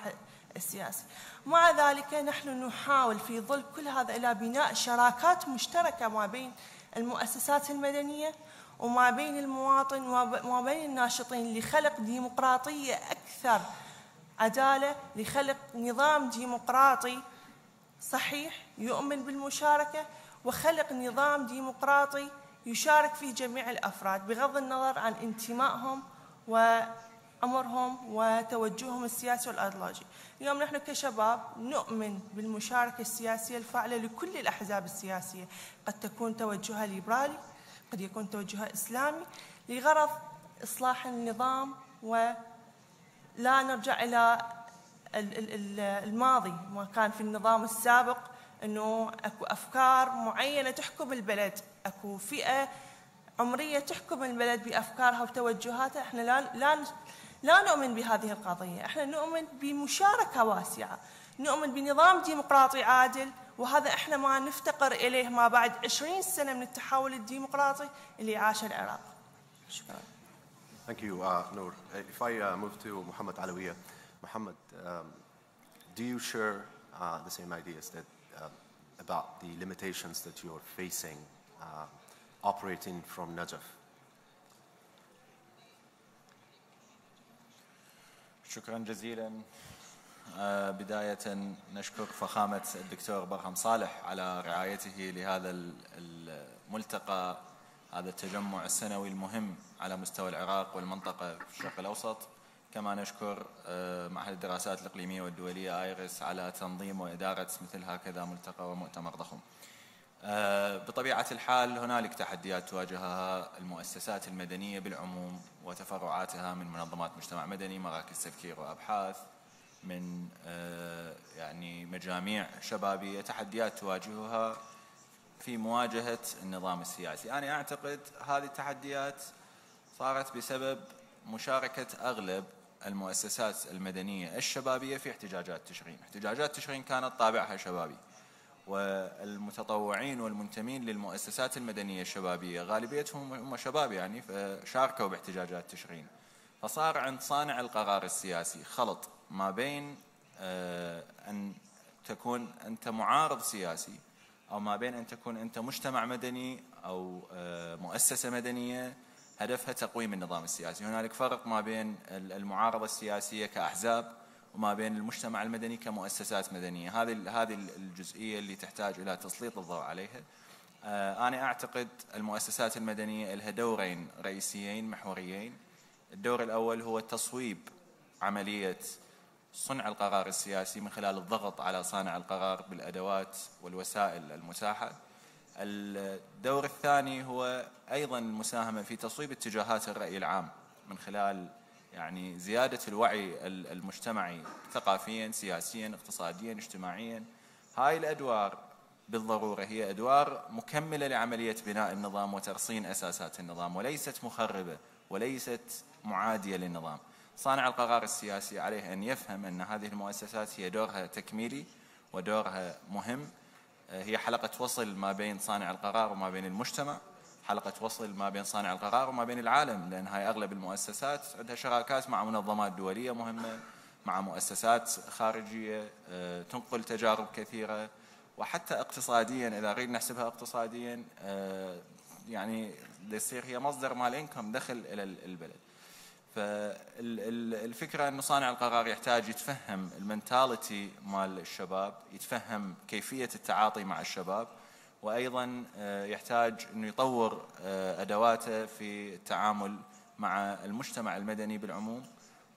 السياسي. مع ذلك نحن نحاول في ظل كل هذا إلى بناء شراكات مشتركة ما بين المؤسسات المدنية وما بين المواطن وما بين الناشطين لخلق ديمقراطية أكثر عدالة، لخلق نظام ديمقراطي صحيح يؤمن بالمشاركة، وخلق نظام ديمقراطي يشارك فيه جميع الأفراد بغض النظر عن انتمائهم وأمرهم وتوجههم السياسي والأيديولوجي. اليوم نحن كشباب نؤمن بالمشاركة السياسية الفاعلة لكل الأحزاب السياسية، قد تكون توجهها ليبرالي، قد يكون توجهها إسلامي، لغرض إصلاح النظام ولا نرجع إلى الماضي ما كان في النظام السابق، أنه أكو أفكار معينة تحكم البلد، أكو فئة عمرية تحكم البلد بأفكارها وتوجهاتها. إحنا لا نؤمن بهذه القضية، إحنا نؤمن بمشاركة واسعة، نؤمن بنظام ديمقراطي عادل، وهذا إحنا ما نفتقر إليه ما بعد 20 سنة من التحول الديمقراطي اللي عاشه العراق. شكرا. Thank you, Noor. If I move to Mohammed Alawiya. Mohammed, do you share the same ideas that about the limitations that you're facing operating from Najaf? شكرا جزيلا. بداية نشكر فخامة الدكتور برهم صالح على رعايته لهذا الملتقى، هذا التجمع السنوي المهم على مستوى العراق والمنطقة في الشرق الأوسط. كما نشكر معهد الدراسات الإقليمية والدولية آيرس على تنظيم وإدارة مثل هكذا ملتقى ومؤتمر ضخم. بطبيعة الحال هنالك تحديات تواجهها المؤسسات المدنية بالعموم وتفرعاتها من منظمات مجتمع مدني، مراكز تفكير وأبحاث، من يعني مجاميع شبابية، تحديات تواجهها في مواجهة النظام السياسي. أنا أعتقد هذه التحديات صارت بسبب مشاركة أغلب المؤسسات المدنية الشبابية في احتجاجات تشرين. احتجاجات تشرين كانت طابعها شبابي، والمتطوعين والمنتمين للمؤسسات المدنية الشبابية غالبيتهم هم شباب يعني، فشاركوا باحتجاجات تشرين. فصار عند صانع القرار السياسي خلط ما بين أن تكون أنت معارض سياسي، أو ما بين أن تكون أنت مجتمع مدني أو مؤسسة مدنية هدفها تقويم النظام السياسي. هنالك فرق ما بين المعارضة السياسية كأحزاب وما بين المجتمع المدني كمؤسسات مدنية. هذه الجزئية اللي تحتاج إلى تسليط الضوء عليها. أنا أعتقد المؤسسات المدنية لها دورين رئيسيين محوريين. الدور الأول هو تصويب عملية صنع القرار السياسي من خلال الضغط على صانع القرار بالأدوات والوسائل المتاحة. الدور الثاني هو أيضا المساهمة في تصويب اتجاهات الرأي العام من خلال يعني زيادة الوعي المجتمعي ثقافيا سياسيا اقتصاديا اجتماعيا. هاي الأدوار بالضرورة هي أدوار مكملة لعملية بناء النظام وترسين أساسات النظام، وليست مخربة وليست معادية للنظام. صانع القرار السياسي عليه أن يفهم أن هذه المؤسسات هي دورها تكميلي ودورها مهم، هي حلقة وصل ما بين صانع القرار وما بين المجتمع، حلقة وصل ما بين صانع القرار وما بين العالم، لأن هاي أغلب المؤسسات عندها شراكات مع منظمات دولية مهمة، مع مؤسسات خارجية تنقل تجارب كثيرة، وحتى اقتصاديا إذا نريد نحسبها اقتصاديا يعني تصير هي مصدر مال إنكم دخل إلى البلد. فالفكرة أن صانع القرار يحتاج يتفهم المنتاليتي مال الشباب، يتفهم كيفية التعاطي مع الشباب، وأيضا يحتاج أنه يطور أدواته في التعامل مع المجتمع المدني بالعموم.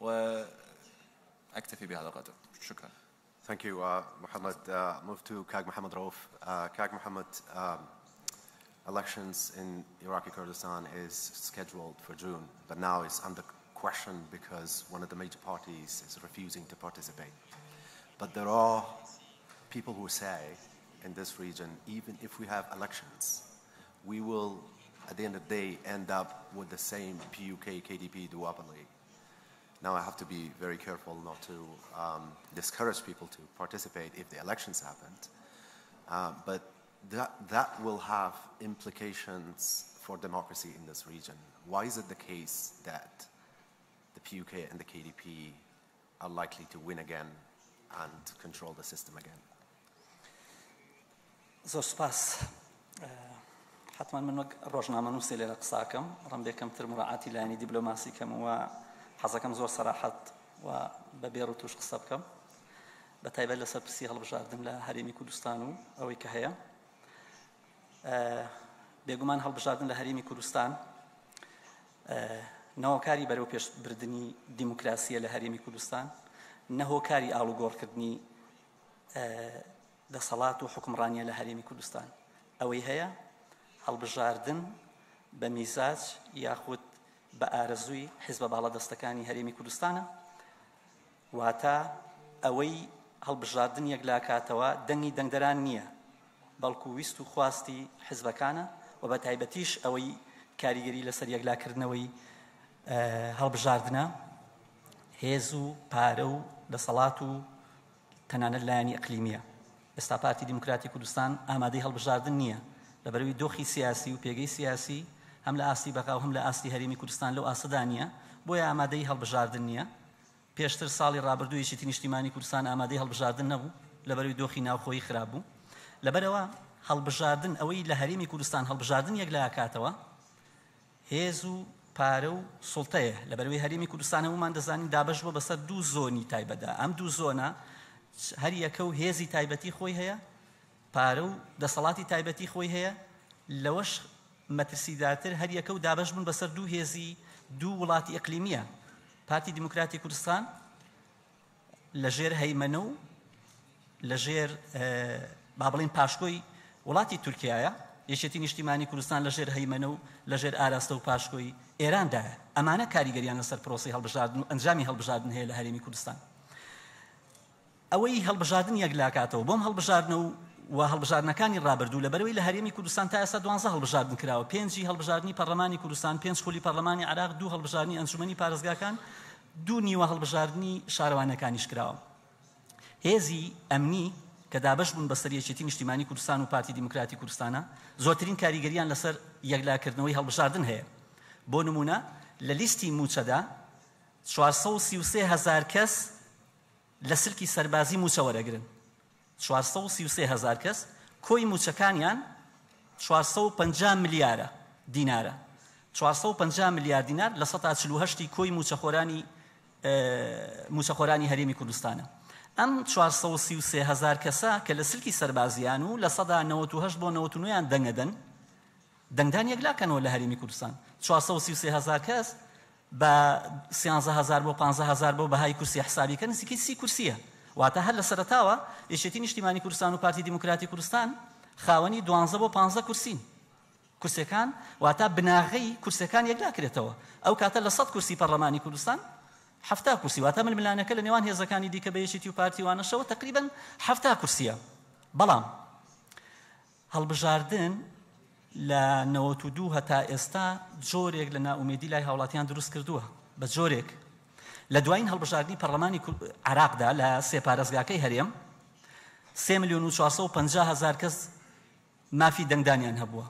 وأكتفي بهذا القدر. شكرا. Thank you, Mohammed. Move to Kag Mohammed Rauf. Kag Mohammed, elections in Iraqi Kurdistan is scheduled for June, but now it's under question because one of the major parties is refusing to participate. But there are people who say in this region, even if we have elections, we will, at the end of the day, end up with the same PUK-KDP duopoly. Now I have to be very careful not to discourage people to participate if the elections happened, but that will have implications for democracy in this region. Why is it the case that the PUK and the KDP are likely to win again and control the system again? زۆر سپاس. حتما من ڕۆژنامەنووسێ لێرە قساکەم ڕەم بێکەمتر مراعاتی لایەنی دیبلۆماسیکەم و حەزەکەم زۆر سەراحەت و بە بێڕ و توش قسە بکەم، بە تایبەت لەسەر پرسی هەڵبژاردن لە هەرێمی کوردستان و ئەوەی کە هەیە. بێگومان هەڵبژاردن لە هەرێمی کوردستان نەهۆکاری بەرەو پێشبردننی دیموکراسیە لە هەرێمی کوردستان، نەهۆکاری ئاڵوگۆڕکردنی دەسەڵات و حکمڕانیە لە هەرێمی کوردستان. ئەوەی هەیە هەڵبژاردن بە میزاج یاخود بە ئارەزووی حیزبە باڵەدەستەکانی هەرێمی کوردستانە، واتە ئەوەی هەڵبژاردن یەکلاکاتەوە دەنگی دەنگدەران نییە، بەڵکو ویست و خواستی حیزبەکانە و بە تایبەتیش ئەوەی کاریگەری لەسەر یەکلاکردنەوەی هەڵبژاردنە هێز و پارە و دەسەڵات و تەنانەت لایەنی ئەقلیمیە. ئێستا پارتی دیموکراتی کوردستان ئامادەی هەڵبژاردن نییە لەبەرەوەی دۆخی سیاسی و پێگەی سیاسی هەم لە ئاستی بەقا و هەم لە ئاستی هەرێمی کوردستان لەو ئاسەدا نییە، بۆیە ئامادەی هەڵبژاردن نییە. پێشتر ساڵی ڕابردوو یەکێتی نیشتیمانی کوردستان ئامادەی هەڵبژاردن نەبوو لەبەرەوەی دۆخی ناوخۆیی خراپ بوو. لەبەرەوە هەڵبژاردن ئەوەی لە هەرێمی کوردستان هەڵبژاردن یەکلایەکاتەوە هێز و پارە و سوڵتەیە، لەبەرەوەی هەرێمی کوردستان هەمومان دەزانین دابەش بووە بەسەر دوو زۆنی تایبەتدا. ئەم دوو زۆنە هەر یەکە و هێزی تایبەتی خۆی هەیە، پارە و دەسەڵاتی تایبەتی خۆی هەیە، لەوەش مەترسیداتر هەر یەکە و دابەش بوون بەسەر دوو هێزی دوو وڵاتی ئەقلیمیە. پارتی دیموکراتی کوردستان لەژێر هەیمەنە و لەژێر با بڵێن پاشکۆی وڵاتی تورکیایە، یەکێتی نیشتیمانی کوردستان لەژێر هەیمەنە و لەژێر ئاراستە و پاشکۆی ئێراندایە. ئەمانە کاریگەریان لەسەر پرۆسی هەڵبژاردن و ئەنجامی هەڵبژاردن هەیە لە هەرێمی کوردستان. ئەوەی هەڵبژاردن یەکلاکاتەوە بۆم هەڵبژاردن و هەڵبژاردنەکانی ڕابردوو لەبەرەوەی لە هەرێمی کوردستان تا ئێستا 12 هەڵبژاردن کراوە، 5 هەڵبژاردننی پەرلەمانی کوردستان، 5 خولی پەرلەمانی عراق، 2 هەڵبژاردننی ئەنجومەنی پارێزگاکان، 2 نیوە هەڵبژاردننی شارەوانەکانیش کراوە. هێزی ئەمنی کە دابەش بوون بەسەر یەکێتی نیشتیمانی کوردستان و پارتی دیموکراتی کوردستانە زۆرترین کاریگەریان لەسەر یەکلاکردنەوەی هەڵبژاردن هەیە. بۆ نمونە لە لیستی موچەدا 433,000 کەس لە سلکی سەربازی موچە وەرەگرن، 433,000 کەس کۆی موچەکانیان 450 ملیارە دینارە. 450 ملیار دینار لە 148 کۆی موچەخۆرانی هەرێمی کوردستانە. ئەم 433,000 کەسە کە لە سلکی سەربازیان و لە 98 بۆ 99 دەنگەدەن، دەنگدان یەکلاکەنەوە لە هەرێمی کوردستان. 433,000 کەس بە 13,000 بۆ 15,000 بۆ بەهای کورسی حسابیکە نزیکەی 30 کورسیە. واتە هەر لە سەرەتاوە یەکێتی نیشتیمانی کوردستان و پارتی دیموکراتی کوردستان خاوەنی 12 بۆ 15 کورسین. کورسەکان واتە بناغەی کورسەکان یەکلاکرێتەوە. ئەو کاتە لە 100 کورسی پەرلەمانی کوردستان 70 کورسی، واتە ململانەکە لە نێوان هێزەکانی دیکە بە یەکێتی و پارتیوانەشەوە تقریباً 70 کورسیە. بەڵام هەڵبژاردن لە 92 هەتا ئێستا جۆرێک لە ناومێدی لای هاوڵاتیان دروست کردووە بە جۆرێک. لە دوایین هەڵبژاردننی پەرلەمانی عراقدا لە سێ پارێزگاکەی هەرێم 3,450,000 کەس مافی دەنگدانیان هەبووە.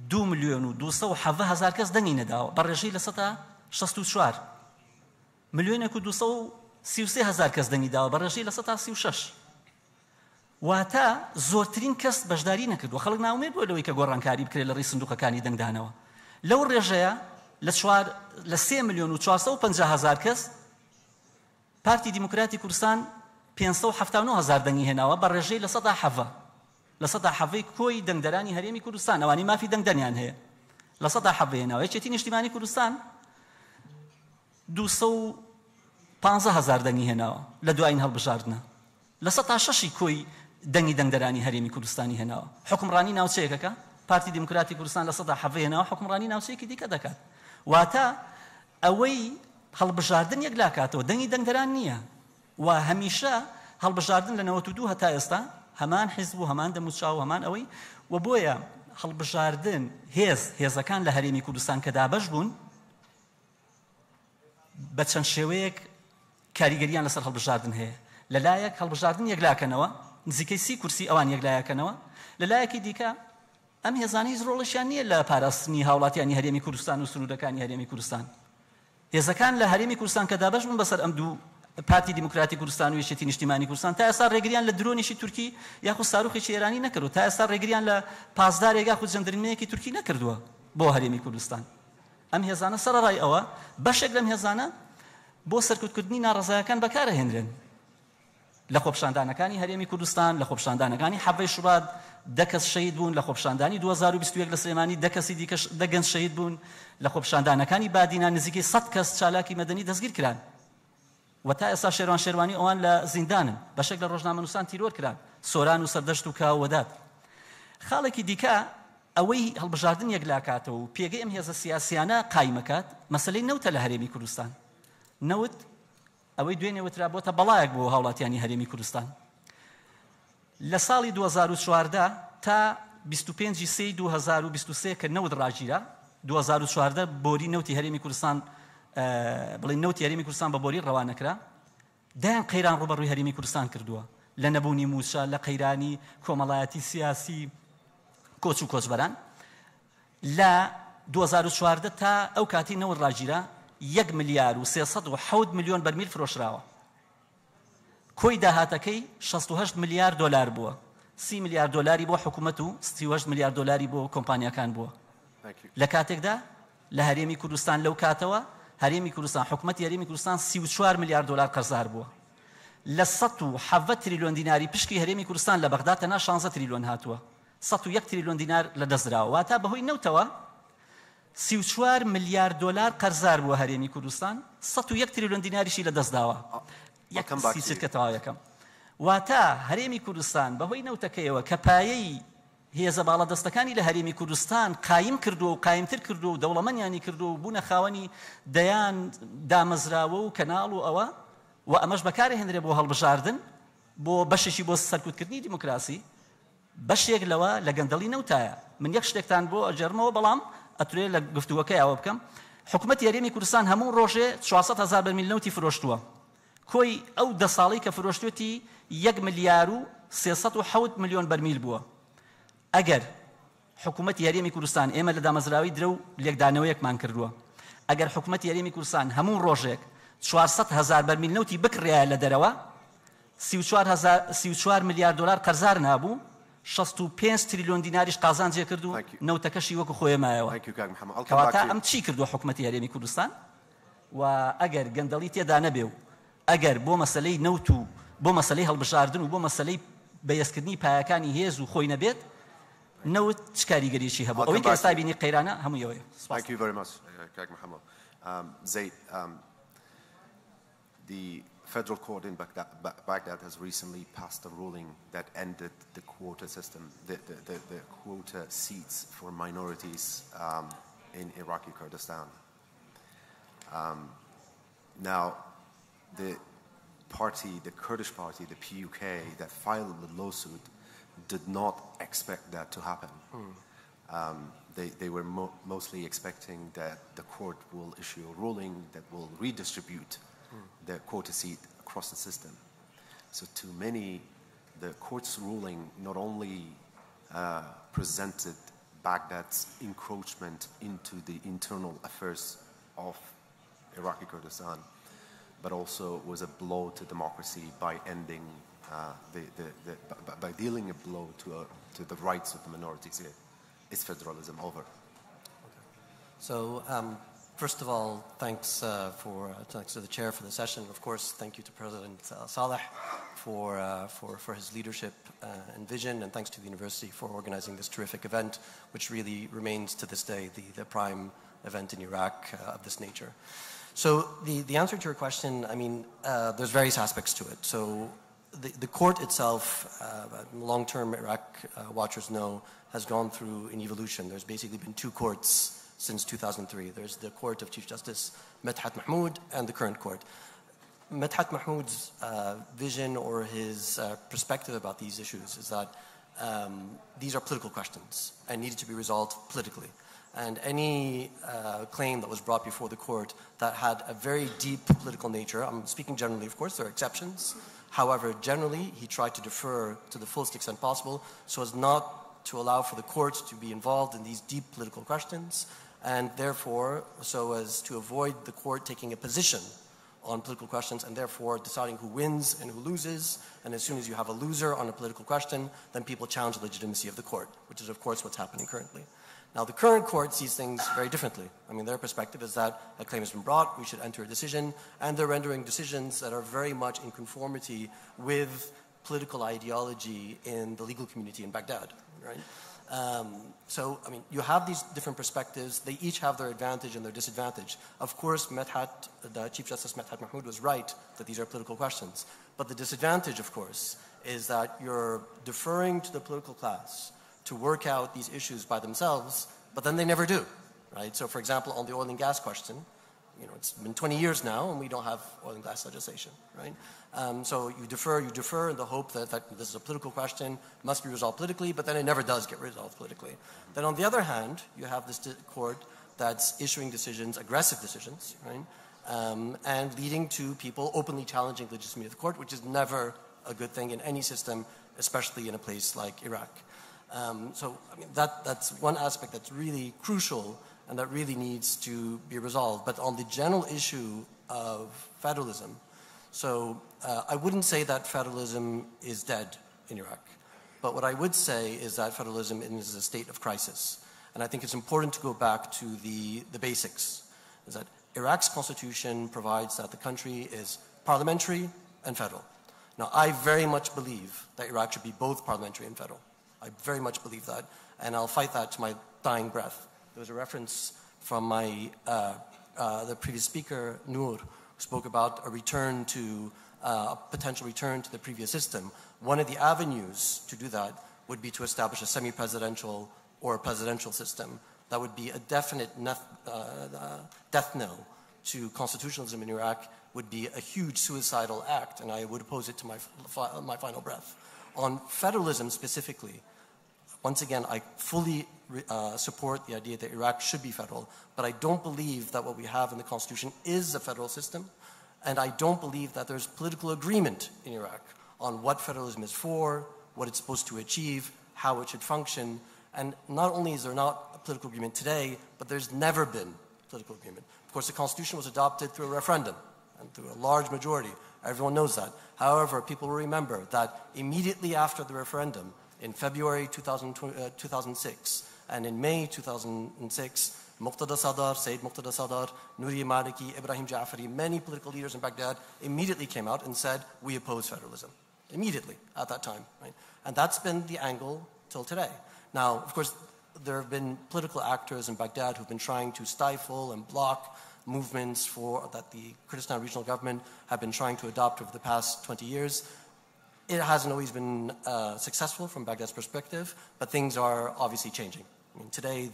2,270,000 کەس دەنگی نەداوە بە ڕێژەی لە 164. 1,233,000 کەس دەنگی داوە بە ڕێژەی لە 136. واتە زۆرترین کەس بەشداری نەکردووە. خەڵک ناومێت بۆ لەوەی کە گۆڕانکاری بکرێت لە ڕێی سندوقەکانی دەنگدانەوە. لەو ڕێژەیە لە 3,450,000 کەس پارتی دیموکراتی کوردستان 579,000 دەنگی هێناوە بە ڕێژەی لە 170. لە 170 کۆی دەنگدەرانی هەرێمی کوردستان ئەوانی مافی دەنگدانیان هەیە لە 170 هێناوە. یەکێتی نیشتیمانی کوردستان 215,000 دەنگی هێناوە لە دوایین هەڵبژاردنە. لە 106 کۆی دەنگی دەنگدەرانی هەرێمی کوردستانی هێناوە. حکومڕانی ناوچەیەکەکە پارتی دیموکراتی کوردستان لە 170 هێناوە، حکومڕانی ناوچەیەکی دیکە دەکات. واتە ئەوەی هەڵبژاردن یەکلاکاتەوە دەنگی دەنگدەران نییە. و هەمیشە هەڵبژاردن لە 92 هەتا ئێستا هەمان حیزب و هەمان دەموچاو و هەمان ئەوەی و بۆیە هەڵبژاردن هێزەکان لە هەرێمی کوردستان کە دابەش بوون بە چەند شێوەیەک کاریگەریان لەسەر هەڵبژاردن هەیە. لەلایەک هەڵبژاردن یەکلاکەنەوە نزیکەی 30 کورسی ئەوان یەکلایەکەنەوە. لەلایەکی دیکە ئەم هێزانەی هیچ ڕۆڵیشیان نییە لە پاراستنی هاوڵاتیانی هەرێمی کوردستان و سنوورەکانی هەرێمی کوردستان. هێزەکان لە هەرێمی کوردستان کە دابەش بوون بەسەر ئەم دوو پارتی دیموکراتی کوردستان و یەکێتی نیشتیمانی کوردستان تا ئێستا ڕێگریان لە درۆنیشی تورکی یاخود ساروخێکی ئێرانی نەکردو. تا ئێستا ڕێگریان لە پاسدارێک یاخود جەندەرمەیەکی تورکی نەکردووە بۆ هەرێمی کوردستان. ئەم هێزانە سەرەڕای ئەوە بەشێک لەم هێزانە بۆ سەرکوتکردنی ناڕەزایەکان بەکارەهێنرێن لە خۆپشاندانەکانی هەرێمی کوردستان، لە خۆپشاندانەکانی حەڤەی شوڕات 10 کەس شەهید بوون، لە خۆپشاندانی 2021 لە سلێمانی 10 کەسی دیکەش 10 گەنج شەهید بوون، لە خۆپشاندانەکانی بادینان نزیکەی 100 کەس چالاکی مەدەنی دەستگیر کران و تا ئێستا شێروان شێروانی ئەوان لە زیندانن. بەشێک لە ڕۆژنامەنووسان تیرۆر کران، سۆران و سەردەشت و کاوەدات. خاڵێکی دیکە ئەوەی هەڵبژاردن یەکلاکاتەوە و پێگەی ئەم هێزە سیاسیانە قایمەکات مەسەلەی نەوتە لە هەرێمی کوردستان. نەوت ئەوەی دوێنێ وترا بۆتە بەڵایەک بۆ هاوڵاتیانی هەرێمی کوردستان. لە ساڵی 2014 تا 25 سەی 2023 کە نەوت ڕاگیرا 2014 بۆری نەوتی هەرێمی کوردستان بڵێ نەوتی هەرێمی کوردستان بە بۆری ڕەوانەکرا. دایان قەیران ڕوبەڕووی هەرێمی کوردستان کردووە لە نەبوونی موچە، لە قەیرانی کۆمەڵایەتی سیاسی، کۆچ و کۆچبەران. لە 2014 تا ئەو کاتی نەوت ڕاگیرا 1,307 ملیۆن بەرمیل فرۆشراوە. کۆی داهاتەکەی 68 ملیار دۆلار بووە. 30 ملیار دۆلاری بۆ حکوومەت و 38 ملیار دۆلاری بۆ کۆمپانیەکان بووە. لە کاتێکدا لە هەرێمی کوردستان لەو کاتەوە هەرێمی کوردستان حکوومەتی هەرێمی کوردستان 34 ملیار دۆلار قەرزار بووە. لە 170 تریلیۆن دیناری پشکی هەرێمی کوردستان لە بەغدا تەنها 16 تریلیۆن هاتووە. 101 تریلیۆن دینار لە دەستدراوە. واتە بەهۆی نەوتەوە 34 ملیار دۆلار قەرزار بووە هەرێمی کوردستان، 101 تریلیۆن دیناریشی لە دەستداوە. یەکەم واتە هەرێمی کوردستان بەهۆی نەوتەکەیەوە کە پایەی هێزە باڵەدەستەکانی لە هەرێمی کوردستان قایم کردو و قایمتر کردو و دەوڵەمەندیانی کردو و بوونە خاوەنی دەیان دامەزراوە و کەناڵ و ئەوە و ئەمەش بەکارهێنرێ بۆ هەڵبژاردن بۆ بەشێکی بۆ سەرکوتکردنی دیموکراسی. بەشێک لەوە لە گەندەڵی نەوتایە. من یەک شتێکتان بۆ ئەجێڕمەوە بەڵام ئەتوێ لە گفتووەکەی ئەوە بکەم. حکوومەتی هەرێمی کوردستان هەموو ڕۆژێ 400,000 بەرمیل نەوتی فرۆشتووە. کۆی ئەو 10 ساڵی کە فرۆشتوێتی 1,307 ملیۆن بەرمیل بووە. ئەگەر حکوومەتی هەرێمی کوردستان ئێمە لە دامەزراوی درە و لێکدانەوەیەکمان کردووە، ئەگەر حکوومەتی هەرێمی کوردستان هەموو ڕۆژێک 400,000 بەرمیل نەوتی بکڕێە لە دەرەوە 34 ملیار دلار قەرزار نابوو 65 تریلیۆن دیناریش قازان جێ کرد و نەوتەکەشی وەکو خۆی مایەوە کەواتە ئەم چی کردووە حکوومەتی هەرێمی کوردستان و ئەگەر گەندەڵی تێدا نەبێ و ئەگەر بۆ مەسەلەی نەوت و بۆ مەسەلەی هەڵبژاردن و بۆ مەسەلەی بەیەسکردنی پایەکانی هێز و خۆی نەبێت نەوت چ کاریگەریشی هەبوو ئەوەی کە ئێستا بینی قەیرانە هەموو ئەوەیە. Thank you very much, Kak Mohammed. Zaid, the federal court in Baghdad has recently passed a ruling that ended the quota system, the quota seats for minorities in Iraqi Kurdistan. Now, the party, the Kurdish party, the PUK, that filed the lawsuit did not expect that to happen. They were mostly expecting that the court will issue a ruling that will redistribute the quota seat across the system. So to many, the court's ruling not only presented Baghdad's encroachment into the internal affairs of Iraqi Kurdistan, but also was a blow to democracy by ending, by dealing a blow to the rights of the minorities here. Is federalism over? Okay. So, first of all, thanks to the chair for the session. Of course, thank you to President Saleh for his leadership and vision, and thanks to the university for organizing this terrific event, which really remains to this day the prime event in Iraq of this nature. So the answer to your question, I mean, there's various aspects to it. So the court itself, long-term Iraq watchers know, has gone through an evolution. There's basically been two courts since 2003. There's the court of Chief Justice Medhat Mahmoud and the current court. Medhat Mahmoud's vision or his perspective about these issues is that these are political questions and needed to be resolved politically. And any claim that was brought before the court that had a very deep political nature, I'm speaking generally, of course, there are exceptions. However, generally, he tried to defer to the fullest extent possible so as not to allow for the court to be involved in these deep political questions, and therefore so as to avoid the court taking a position on political questions and therefore deciding who wins and who loses. And as soon as you have a loser on a political question, then people challenge the legitimacy of the court, which is, of course, what's happening currently. Now, the current court sees things very differently. I mean, their perspective is that a claim has been brought, we should enter a decision, and they're rendering decisions that are very much in conformity with political ideology in the legal community in Baghdad, right? So, I mean, you have these different perspectives. They each have their advantage and their disadvantage. Of course, the Chief Justice Medhat Mahmoud was right that these are political questions. But the disadvantage, of course, is that you're deferring to the political class to work out these issues by themselves, but then they never do, right? So, for example, on the oil and gas question, you know, it's been 20 years now and we don't have oil and gas legislation, right? So you defer in the hope that this is a political question, must be resolved politically, but then it never does get resolved politically. Then on the other hand, you have this court that's issuing decisions, aggressive decisions, right? And leading to people openly challenging the legitimacy of the court, which is never a good thing in any system, especially in a place like Iraq. So I mean, that's one aspect that's really crucial and that really needs to be resolved. But on the general issue of federalism, so I wouldn't say that federalism is dead in Iraq. But what I would say is that federalism is a state of crisis. And I think it's important to go back to the basics, is that Iraq's constitution provides that the country is parliamentary and federal. Now, I very much believe that Iraq should be both parliamentary and federal. I very much believe that, and I'll fight that to my dying breath. There was a reference from the previous speaker, Noor, who spoke about a return to a potential return to the previous system. One of the avenues to do that would be to establish a semi-presidential or a presidential system. That would be a definite death knell to constitutionalism in Iraq, would be a huge suicidal act, and I would oppose it to my final breath. On federalism specifically, once again, I fully support the idea that Iraq should be federal, but I don't believe that what we have in the constitution is a federal system, and I don't believe that there's political agreement in Iraq on what federalism is for, what it's supposed to achieve, how it should function, and not only is there not a political agreement today, but there's never been political agreement. Of course, the constitution was adopted through a referendum, and through a large majority. Everyone knows that. However, people will remember that immediately after the referendum, in February 2006 and in May 2006, Muqtada Sadar, Sayyid Muqtada Sadar, Nouri Maliki, Ibrahim Ja'fari, many political leaders in Baghdad immediately came out and said, we oppose federalism. Immediately at that time. Right? And that's been the angle till today. Now, of course, there have been political actors in Baghdad who've been trying to stifle and block movements that the Kurdistan regional government have been trying to adopt over the past 20 years. It hasn't always been successful from Baghdad's perspective, but things are obviously changing. I mean, today,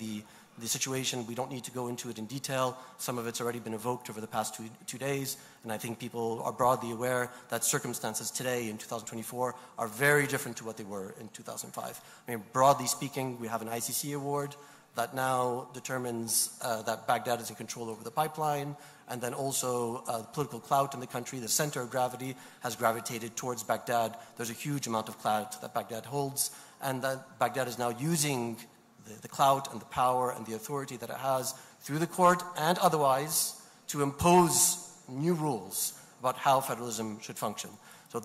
the situation, we don't need to go into it in detail. Some of it's already been evoked over the past two days, and I think people are broadly aware that circumstances today in 2024 are very different to what they were in 2005. I mean, broadly speaking, we have an ICC award that now determines that Baghdad is in control over the pipeline, and then also political clout in the country. The center of gravity has gravitated towards Baghdad. There's a huge amount of clout that Baghdad holds, and that Baghdad is now using the clout and the power and the authority that it has through the court and otherwise to impose new rules about how federalism should function. So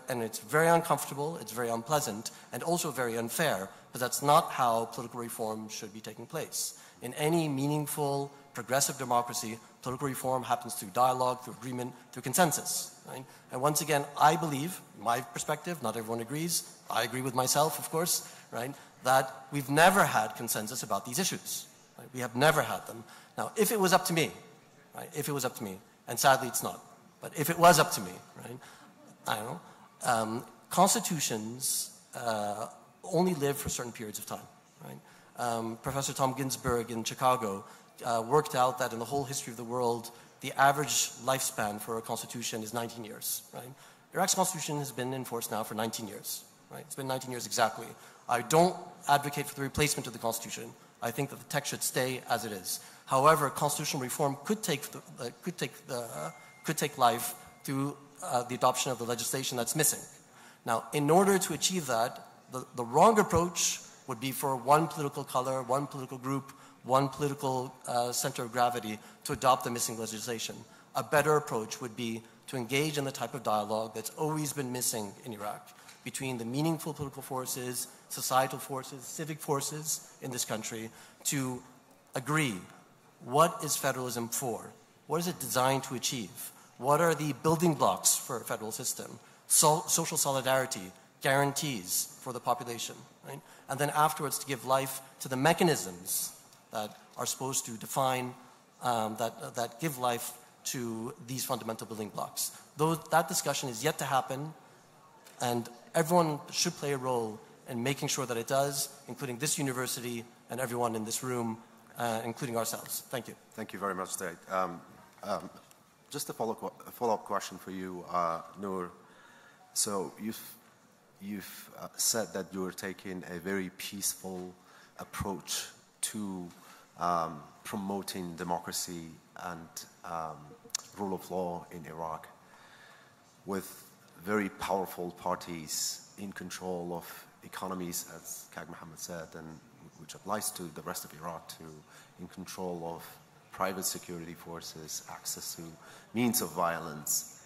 and it's very uncomfortable, it's very unpleasant, and also very unfair, but that's not how political reform should be taking place. In any meaningful, progressive democracy, political reform happens through dialogue, through agreement, through consensus. Right? And once again, I believe, my perspective, not everyone agrees, I agree with myself, of course, right, that we've never had consensus about these issues. Right? We have never had them. Now, if it was up to me, right, if it was up to me, and sadly it's not, but if it was up to me, right, I don't know, constitutions only live for certain periods of time. Right? Professor Tom Ginsburg in Chicago worked out that in the whole history of the world, the average lifespan for a constitution is 19 years. Right? Iraq's constitution has been in force now for 19 years. Right? It's been 19 years exactly. I don't advocate for the replacement of the constitution. I think that the text should stay as it is. However, constitutional reform could take life through the adoption of the legislation that's missing. Now, in order to achieve that, the wrong approach would be for one political color, one political group, one political center of gravity to adopt the missing legislation. A better approach would be to engage in the type of dialogue that's always been missing in Iraq between the meaningful political forces, societal forces, civic forces in this country to agree what is federalism for? What is it designed to achieve? What are the building blocks for a federal system? Social solidarity, guarantees for the population, right? And then afterwards to give life to the mechanisms that are supposed to define, that give life to these fundamental building blocks. Though that discussion is yet to happen, and everyone should play a role in making sure that it does, including this university and everyone in this room, including ourselves. Thank you. Thank you very much, Zaid. Just a follow-up question for you, Noor. So you've said that you're taking a very peaceful approach to promoting democracy and rule of law in Iraq, with very powerful parties in control of economies, as Kag Mohammed said, and which applies to the rest of Iraq, in control of private security forces, access to means of violence.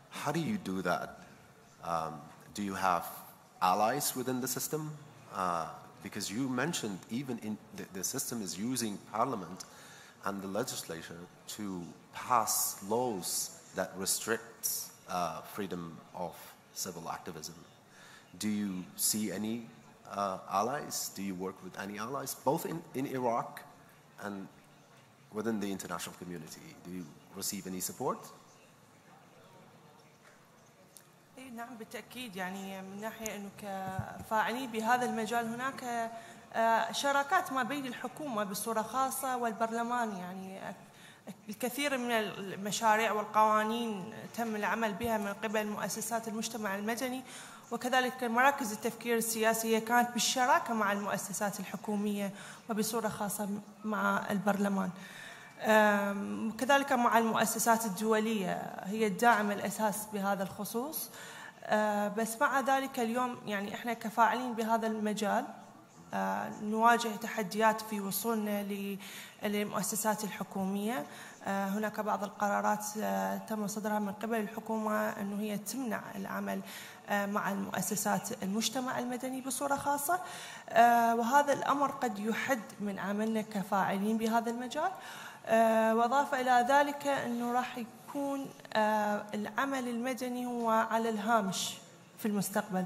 How do you do that? Do you have allies within the system? Because you mentioned even in the system is using parliament and the legislature to pass laws that restrict freedom of civil activism. Do you see any allies? Do you work with any allies, both in Iraq and within the international community? Do you receive any support? نعم بالتأكيد، يعني من ناحية أنه كفاعلين بهذا المجال هناك شراكات ما بين الحكومة بصورة خاصة والبرلمان. يعني الكثير من المشاريع والقوانين تم العمل بها من قبل مؤسسات المجتمع المدني، وكذلك مراكز التفكير السياسي كانت بالشراكة مع المؤسسات الحكومية وبصورة خاصة مع البرلمان. كذلك مع المؤسسات الدولية هي الداعم الأساس بهذا الخصوص. بس مع ذلك اليوم يعني احنا كفاعلين بهذا المجال نواجه تحديات في وصولنا للمؤسسات الحكومية. هناك بعض القرارات تم صدرها من قبل الحكومة أنه هي تمنع العمل مع المؤسسات المجتمع المدني بصورة خاصة، وهذا الأمر قد يحد من عملنا كفاعلين بهذا المجال. وأضاف إلى ذلك أنه راح يكون العمل المدني هو على الهامش في المستقبل،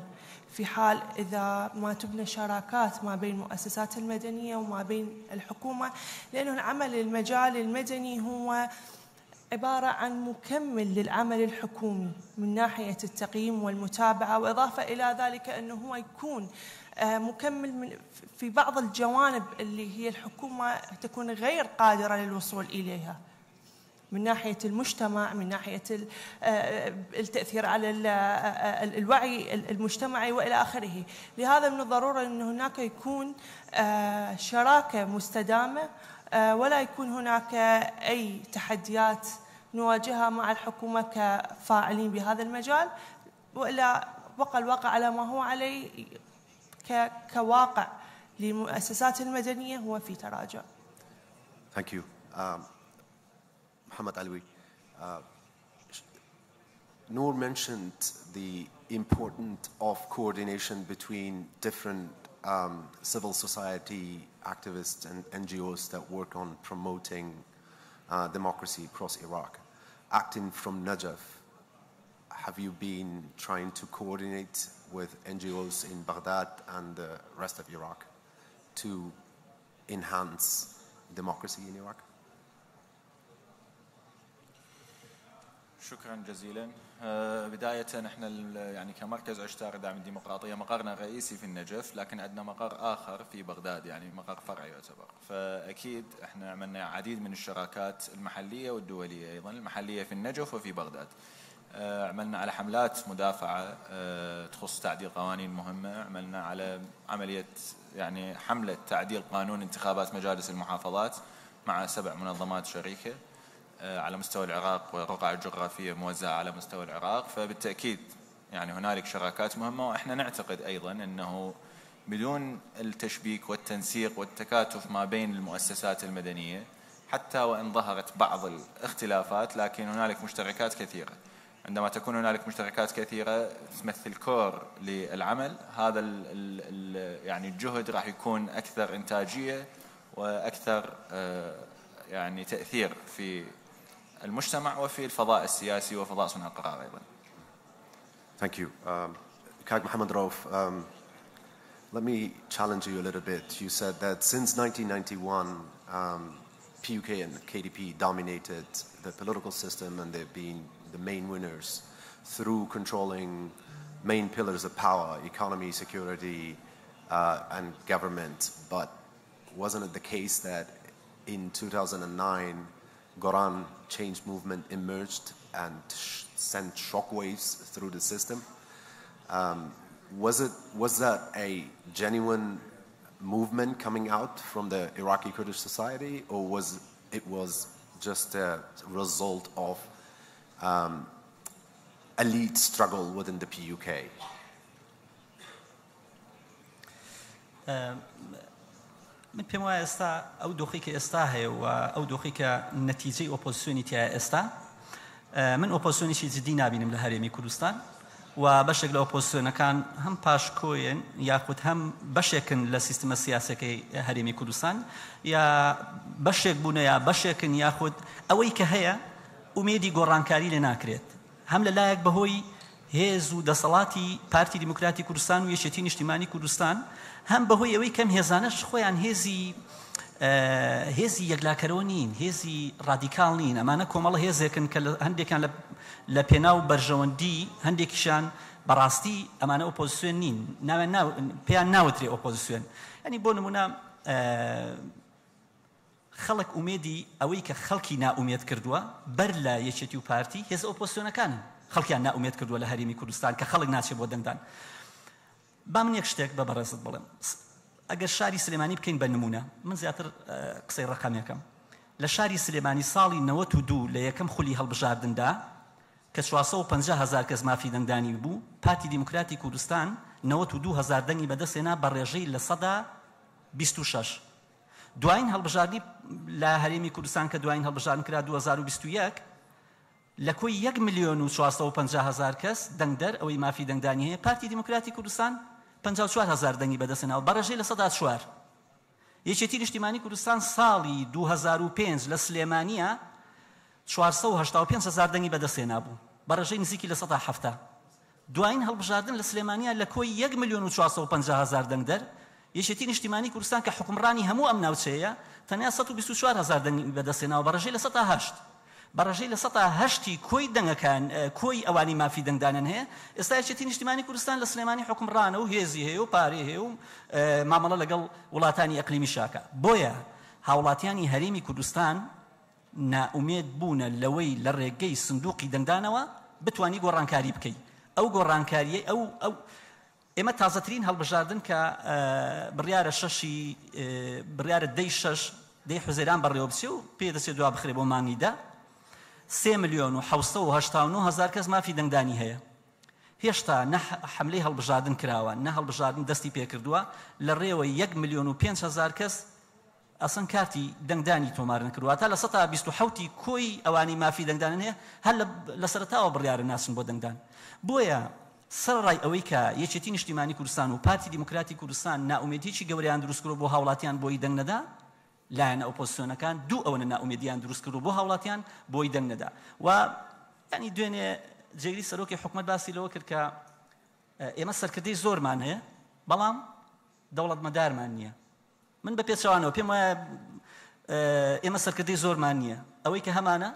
في حال إذا ما تبنى شراكات ما بين المؤسسات المدنية وما بين الحكومة، لأنه العمل المجال المدني هو عبارة عن مكمل للعمل الحكومي من ناحية التقييم والمتابعة، وإضافة إلى ذلك أنه هو يكون مكمل في بعض الجوانب اللي هي الحكومة تكون غير قادرة للوصول إليها، من ناحية المجتمع، من ناحية التأثير على الوعي المجتمعي وإلى آخره. لهذا من الضرورة أن هناك يكون شراكة مستدامة، ولا يكون هناك أي تحديات نواجهها مع الحكومة كفاعلين بهذا المجال، وإلا بقى الواقع على ما هو عليه كواقع للمؤسسات المدنية هو في تراجع. Thank you. Muhammad Alwi, Noor mentioned the importance of coordination between different civil society activists and NGOs that work on promoting democracy across Iraq. Acting from Najaf, have you been trying to coordinate with NGOs in Baghdad and the rest of Iraq to enhance democracy in Iraq? شكرا جزيلا. بداية احنا يعني كمركز عشتار دعم الديمقراطية مقرنا الرئيسي في النجف، لكن عندنا مقر آخر في بغداد، يعني مقر فرعي يعتبر. فأكيد احنا عملنا عديد من الشراكات المحلية والدولية، أيضا المحلية في النجف وفي بغداد. عملنا على حملات مدافعة تخص تعديل قوانين مهمة، عملنا على عملية يعني حملة تعديل قانون انتخابات مجالس المحافظات مع 7 منظمات شريكة على مستوى العراق والرقعة الجغرافية موزعة على مستوى العراق. فبالتأكيد يعني هنالك شراكات مهمة، وإحنا نعتقد أيضا أنه بدون التشبيك والتنسيق والتكاتف ما بين المؤسسات المدنية، حتى وإن ظهرت بعض الاختلافات، لكن هنالك مشتركات كثيرة. عندما تكون هنالك مشتركات كثيرة تمثل كور للعمل، هذا يعني الجهد راح يكون أكثر إنتاجية وأكثر يعني تأثير في المجتمع وفي الفضاء السياسي وفضاء صنع القرار أيضا. Thank you. Kag Mohammed Rauf, let me challenge you a little bit. You said that since 1991, PUK and KDP dominated the political system, and they've been the main winners through controlling main pillars of power, economy, security, and government. But wasn't it the case that in 2009, Goran change movement emerged and sent shockwaves through the system? Was that a genuine movement coming out from the Iraqi Kurdish society, or was it just a result of elite struggle within the PUK? من پێم وایە ئێستا ئەو دۆخی کە ئێستا هەیە و ئەو دۆخی کە نەتیجەی ئۆپۆزیسیۆنی تایە ئێستا، من ئۆپۆزیسیۆنێکی جدی نابینم لە هەرێمی کوردستان، و بەشێک لە ئۆپۆزیسیۆنەکان هەم پاشکۆیەن یاخود هەم بەشێکن لە سیستەمە سیاسەکەی هەرێمی کوردستان، یا بەشێک بوونە یا بەشێکن یاخود ئەوەی کە هەیە ئومێدی گۆڕانکاری لێ ناکرێت، هەم لەلایەک بەهۆی هێز و دەسەڵاتی پارتی دیموکراتی کوردستان و یەکێتی نیشتیمانی کوردستان، هەم بەهۆی ئەوەی کەم هێزانەش خۆیان هێزی یەکلاکەرەوە نین، هێزی ڕادیکاڵ نین. ئەمانە کۆمەڵە هێزێکن کە هەندێکیان لە پێناو بەرژەوەندی، هەندێکیشان بەڕاستی ئەمانە ئۆپۆزیسیۆن نین، پێیان ناوترێ ئۆپۆزیسیۆن. ینی بۆ نمونە خەڵک ئومێدی ئەوەی کە خەڵکی ناومێد کردووە بەر لە یەکێتی و پارتی هێز ئۆپۆزیسیۆنەکانن، خەڵکیان ناومێد کردووە لە هەرێمی کوردستان کە خەڵک ناچێت بۆ دەنگدان. با من یەک شتێک بە بەڕێزت بڵێم، ئەگەر شاری سلێمانی بکەین بە نمونە، من زیاتر قسەی ڕقەمێکم، لە شاری سلێمانی ساڵی 92 لە یەکەم خولی هەڵبژاردندا کە 450,000 کەس مافی دەنگدانی بوو، پارتی دیموکراتی کوردستان 92,000 دەنگی بەدەستێنا بە ڕێژەی لە 100 26 دوایین هەڵبژاردننی لە هەرێمی کوردستان کە دوایین هەڵبژاردن کرا 2021 لە کۆی 1,450,000 کەس دەنگدەر ئەوەی مافی دەنگدانی هەیە پارتی دیموکراتی کوردستان 54,000 دەنگی بەدەستێناوە بەڕێژەی لە 104 یەکێتی نیشتیمانی کوردستان ساڵی 2005 لە سلێمانیە 485,000 دەنگی بەدەستێنا بوو بەڕێژەی نزیکی لە 170 دوایین هەڵبژاردن لە سلێمانیە لە کۆی 1,450,000 دەنگدەر یەکێتی نیشتیمانی کوردستان کە حکومڕانی هەموو ئەم ناوچەیە تەنیا 124,000 دەنگی بەدەستێناوە بەڕێژەی لە 108 بەڕێژەی لە 108 کۆی دەنگەکان کۆی ئەوانی مافی دەنگدانن هەیە ئێستا یەکێتی نیشتیمانی کوردستان لە سلێمانی حکومڕانە و هێزی هەیە و پارێ هەیە و مامەڵە لەگەڵ وڵاتانی ئەقلیمی شاکە بۆیە هاوڵاتیانی هەرێمی کوردستان نائومێد بوونە لەوەی لە ڕێگەی سندوقی دەنگدانەوە بتوانی گۆڕانکاری بکەیت ئەو گۆڕانکاریە ئەو ئێمە تازەترین هەڵبژاردن کە بڕیارە دەی 6 دەی حوزەیران بەڕێوە بچێ و پێدەچێت دوا بخرێ بۆ مانگیدا 3,789,000 کەس مافی دەنگدانی هەیە هێشتا نە حملەی هەڵبژاردن کراوە نە هەڵبژاردن دەستی پێکردووە لە ڕێوە 1,500,000 کەس ئەسن کارتی دەنگدانی تۆمار نکردووە تا لە 127 کۆی ئەوانی مافی دەنگدانن هەیە هەر لە سەرەتاوە بڕیارە ناسن بۆ دەنگدان بۆیە سەرڕای ئەوەی کە یەکێتی نیشتیمانی کوردستان و پارتی دیموکراتی کوردستان نائومێدیی گەوریان دروست کرد بۆ هاوڵاتیان بۆی دەنگ نەدا لایەنە ئۆپۆزیسیۆنەکان دوو ئەوەنە نائومێدیان دروست کرد بۆ هاوڵاتیان بۆی دەنگ نەدا و ینی دوێنێ جێگری سەرۆکی حکومەت باسی لەوە کرد کە ئێمە سەرکردەی زۆرمان هەیە بەڵام دەوڵەتمەدارمان نییە من بە پێچەوانەوە پێم وایە ئێمە سەرکردەی زۆرمان نییە ئەوەی کە هەمانە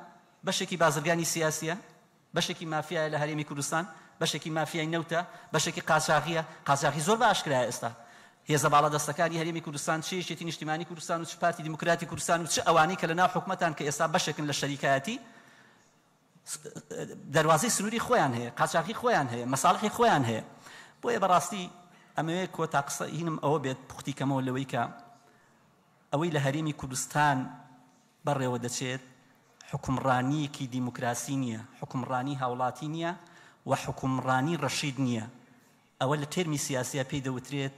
بەشێکی بازرگانی سیاسیە بەشێکی مافیایە لە هەرێمی کوردستان بەشێکی مافیای نەوتە بەشێکی قاچاغیە قاچاغی زۆر باشکرایە ئێستا هێزە باڵەدەستەکانی هەرێمی کوردستان چ یەکێتی نیشتیمانی کوردستان و چ پارتی دیموکراتی کوردستان و چ ئەوانەی کە لەناو حکومەتان کە ئێستا بەشێکن لە شەریکایەتی دەواازەی سنووری خۆیان هەیە قاچاغی خۆیان هەیە مەساڵحی خۆیان هەیە بۆیە بەڕاستی ئەمەوێت کۆتا قسە هینم ئەوە بێت پوختی کەمەوە لەوەی کە ئەوەی لە هەرێمی کوردستان بەڕێوە دەچێت حکومڕانیەکی دیموکراسی نییە حکومڕانی هاوڵاتی نییە و حکومڕانی ڕەشید نییە ئەوە لە تێرمی سیاسیە پێی دەوترێت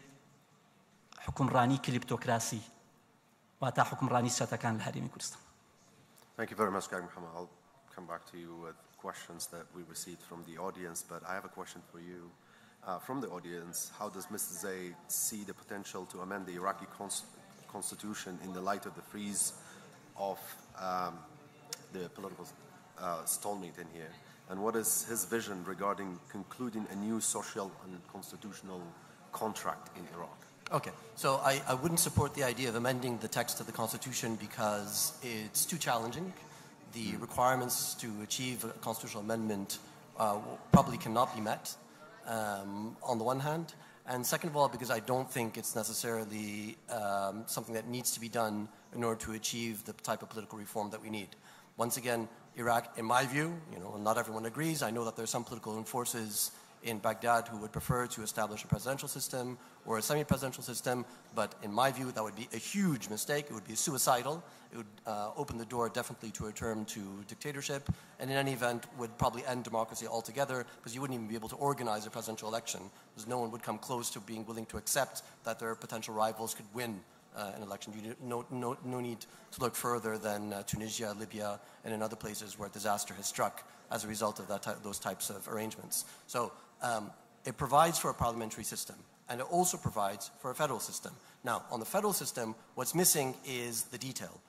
حکومڕانی کلیپتۆکراسی واتە حکومڕانی سەتەکان لە هەرێمی کوردستان. Thank you very much, Gag Mohammed. I'll come back to you with questions that we received from the audience, but I have a question for you. From the audience, how does Mr. Zaid see the potential to amend the Iraqi constitution in the light of the freeze of the political stalemate in here? And what is his vision regarding concluding a new social and constitutional contract in Iraq? Okay, so I wouldn't support the idea of amending the text of the Constitution because it's too challenging. The requirements to achieve a constitutional amendment probably cannot be met, on the one hand. And second of all, because I don't think it's necessarily something that needs to be done in order to achieve the type of political reform that we need. Once again, Iraq, in my view, not everyone agrees. I know that there are some political forces in Baghdad who would prefer to establish a presidential system or a semi-presidential system, but in my view that would be a huge mistake. It would be suicidal. It would open the door definitely to a return to dictatorship, and in any event would probably end democracy altogether because you wouldn't even be able to organize a presidential election because no one would come close to being willing to accept that their potential rivals could win an election. You no need to look further than Tunisia, Libya, and in other places where disaster has struck as a result of those types of arrangements. So it provides for a parliamentary system, and it also provides for a federal system. Now, on the federal system, what's missing is the detail.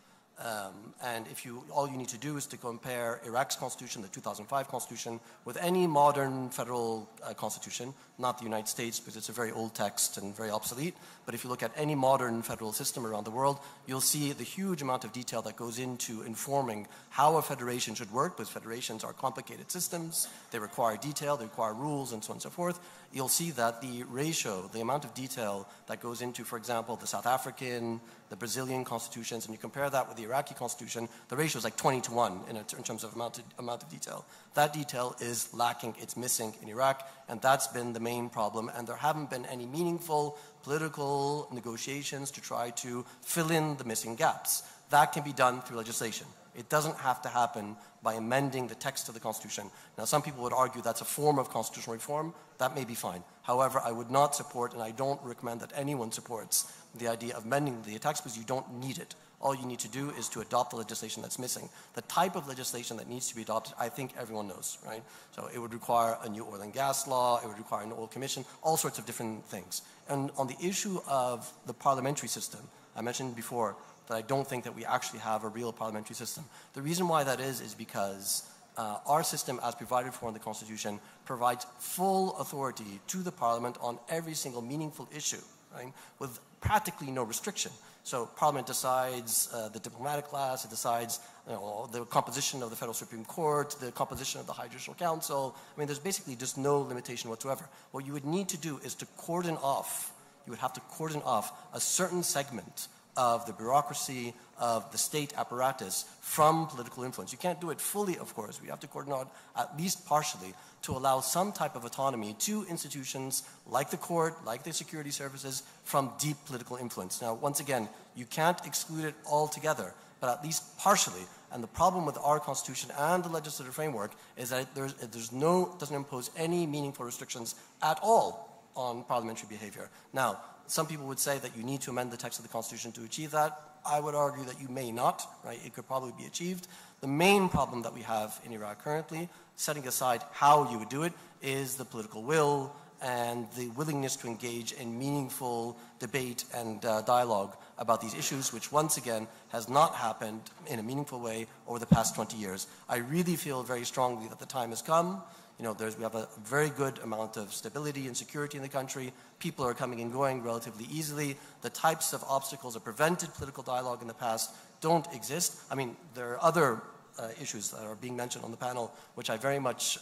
And all you need to do is to compare Iraq's constitution, the 2005 constitution, with any modern federal constitution, not the United States because it's a very old text and very obsolete, but if you look at any modern federal system around the world, you'll see the huge amount of detail that goes into informing how a federation should work, because federations are complicated systems, they require detail, they require rules, and so on and so forth. You'll see that the ratio, the amount of detail that goes into, for example, the South African, the Brazilian constitutions, and you compare that with the Iraqi constitution, the ratio is like 20-1 in terms of amount of detail. That detail is lacking, it's missing in Iraq, and that's been the main problem, and there haven't been any meaningful political negotiations to try to fill in the missing gaps. That can be done through legislation. It doesn't have to happen by amending the text of the Constitution. Now, some people would argue that's a form of constitutional reform. That may be fine. However, I would not support, and I don't recommend that anyone supports, the idea of amending the text because you don't need it. All you need to do is to adopt the legislation that's missing. The type of legislation that needs to be adopted, I think everyone knows, right? So it would require a new oil and gas law, it would require an oil commission, all sorts of different things. And on the issue of the parliamentary system, I mentioned before that I don't think that we actually have a real parliamentary system. The reason why that is because our system, as provided for in the Constitution, provides full authority to the Parliament on every single meaningful issue, right, with practically no restriction. So Parliament decides the diplomatic class, it decides the composition of the Federal Supreme Court, the composition of the High Judicial Council. I mean, there's basically just no limitation whatsoever. What you would need to do is to cordon off, you would have to cordon off a certain segment of the bureaucracy of the state apparatus from political influence. You can't do it fully, of course. We have to cordon out at least partially to allow some type of autonomy to institutions like the court, like the security services, from deep political influence. Now, once again, you can't exclude it altogether, but at least partially. And the problem with our Constitution and the legislative framework is that it doesn't impose any meaningful restrictions at all on parliamentary behavior. Now, some people would say that you need to amend the text of the Constitution to achieve that. I would argue that you may not, right? It could probably be achieved. The main problem that we have in Iraq currently, setting aside how you would do it, is the political will and the willingness to engage in meaningful debate and dialogue about these issues, which once again has not happened in a meaningful way over the past 20 years. I really feel very strongly that the time has come. You know, we have a very good amount of stability and security in the country. People are coming and going relatively easily. The types of obstacles that prevented political dialogue in the past don't exist. I mean, there are other issues that are being mentioned on the panel, which I very much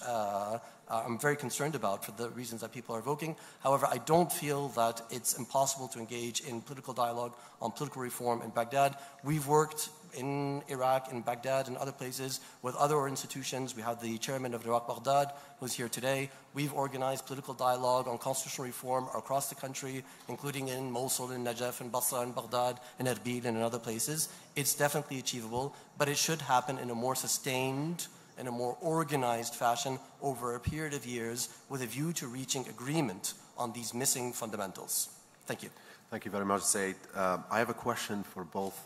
I'm very concerned about for the reasons that people are evoking. However, I don't feel that it's impossible to engage in political dialogue on political reform in Baghdad. We've worked in Iraq, in Baghdad, and other places with other institutions. We have the chairman of Iraq Baghdad, who's here today. We've organized political dialogue on constitutional reform across the country, including in Mosul, in Najaf, in Basra, in Baghdad, in Erbil, and in other places. It's definitely achievable, but it should happen in a more sustained, in a more organized fashion over a period of years with a view to reaching agreement on these missing fundamentals. Thank you. Thank you very much, Zaid. I have a question for both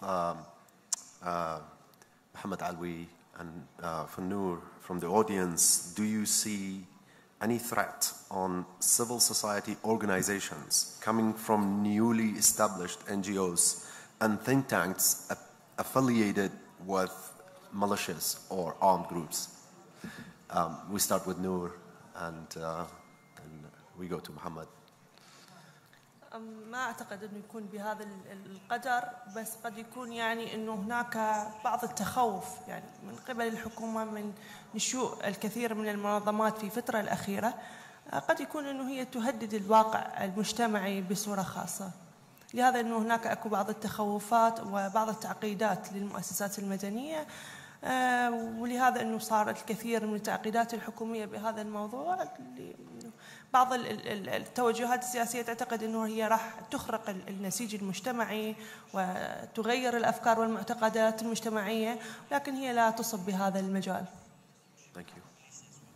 Mohammed Alwi and Fannour from the audience. Do you see any threat on civil society organizations coming from newly established NGOs and think tanks affiliated with militias or armed groups? We start with Noor and we go to Mohammed. ما أعتقد أنه يكون بهذا القدر، بس قد يكون يعني أنه هناك بعض التخوف يعني من قبل الحكومة من نشوء الكثير من المنظمات في الفترة الأخيرة. قد يكون أنه هي تهدد الواقع المجتمعي بصورة خاصة. لهذا أنه هناك أكو بعض التخوفات وبعض التعقيدات للمؤسسات المدنية، ولهذا أنه صار الكثير من التعقيدات الحكومية بهذا الموضوع. بعض التوجهات السياسية تعتقد أنه هي راح تخرق النسيج المجتمعي وتغير الأفكار والمعتقدات المجتمعية، لكن هي لا تصب بهذا المجال. Thank you.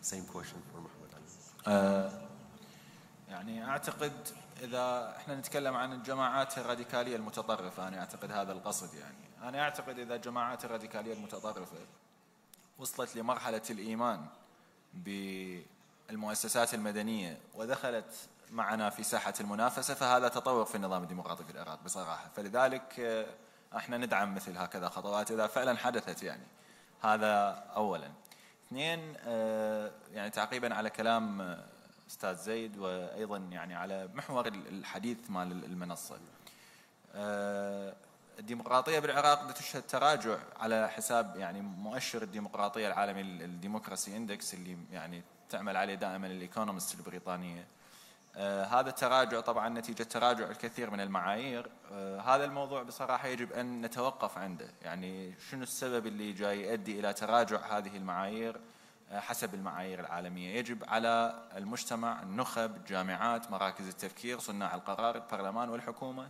Same question for Mohammed. يعني أعتقد إذا إحنا نتكلم عن الجماعات الراديكالية المتطرفة، أنا أعتقد هذا القصد. يعني أنا أعتقد إذا الجماعات الراديكالية المتطرفة وصلت لمرحلة الإيمان بالمؤسسات المدنية ودخلت معنا في ساحة المنافسة، فهذا تطور في النظام الديمقراطي في العراق بصراحة. فلذلك احنا ندعم مثل هكذا خطوات إذا فعلا حدثت. يعني هذا أولا. اثنين، يعني تعقيبا على كلام أستاذ زيد وأيضا يعني على محور الحديث مال المنصة، الديمقراطية بالعراق تشهد تراجع على حساب يعني مؤشر الديمقراطية العالمي الديموكراسي اندكس اللي يعني تعمل عليه دائما الايكونومست البريطانية. هذا التراجع طبعا نتيجة تراجع الكثير من المعايير. هذا الموضوع بصراحة يجب أن نتوقف عنده. يعني شنو السبب اللي جاي يؤدي إلى تراجع هذه المعايير حسب المعايير العالمية؟ يجب على المجتمع، النخب، الجامعات، مراكز التفكير، صناع القرار، البرلمان والحكومة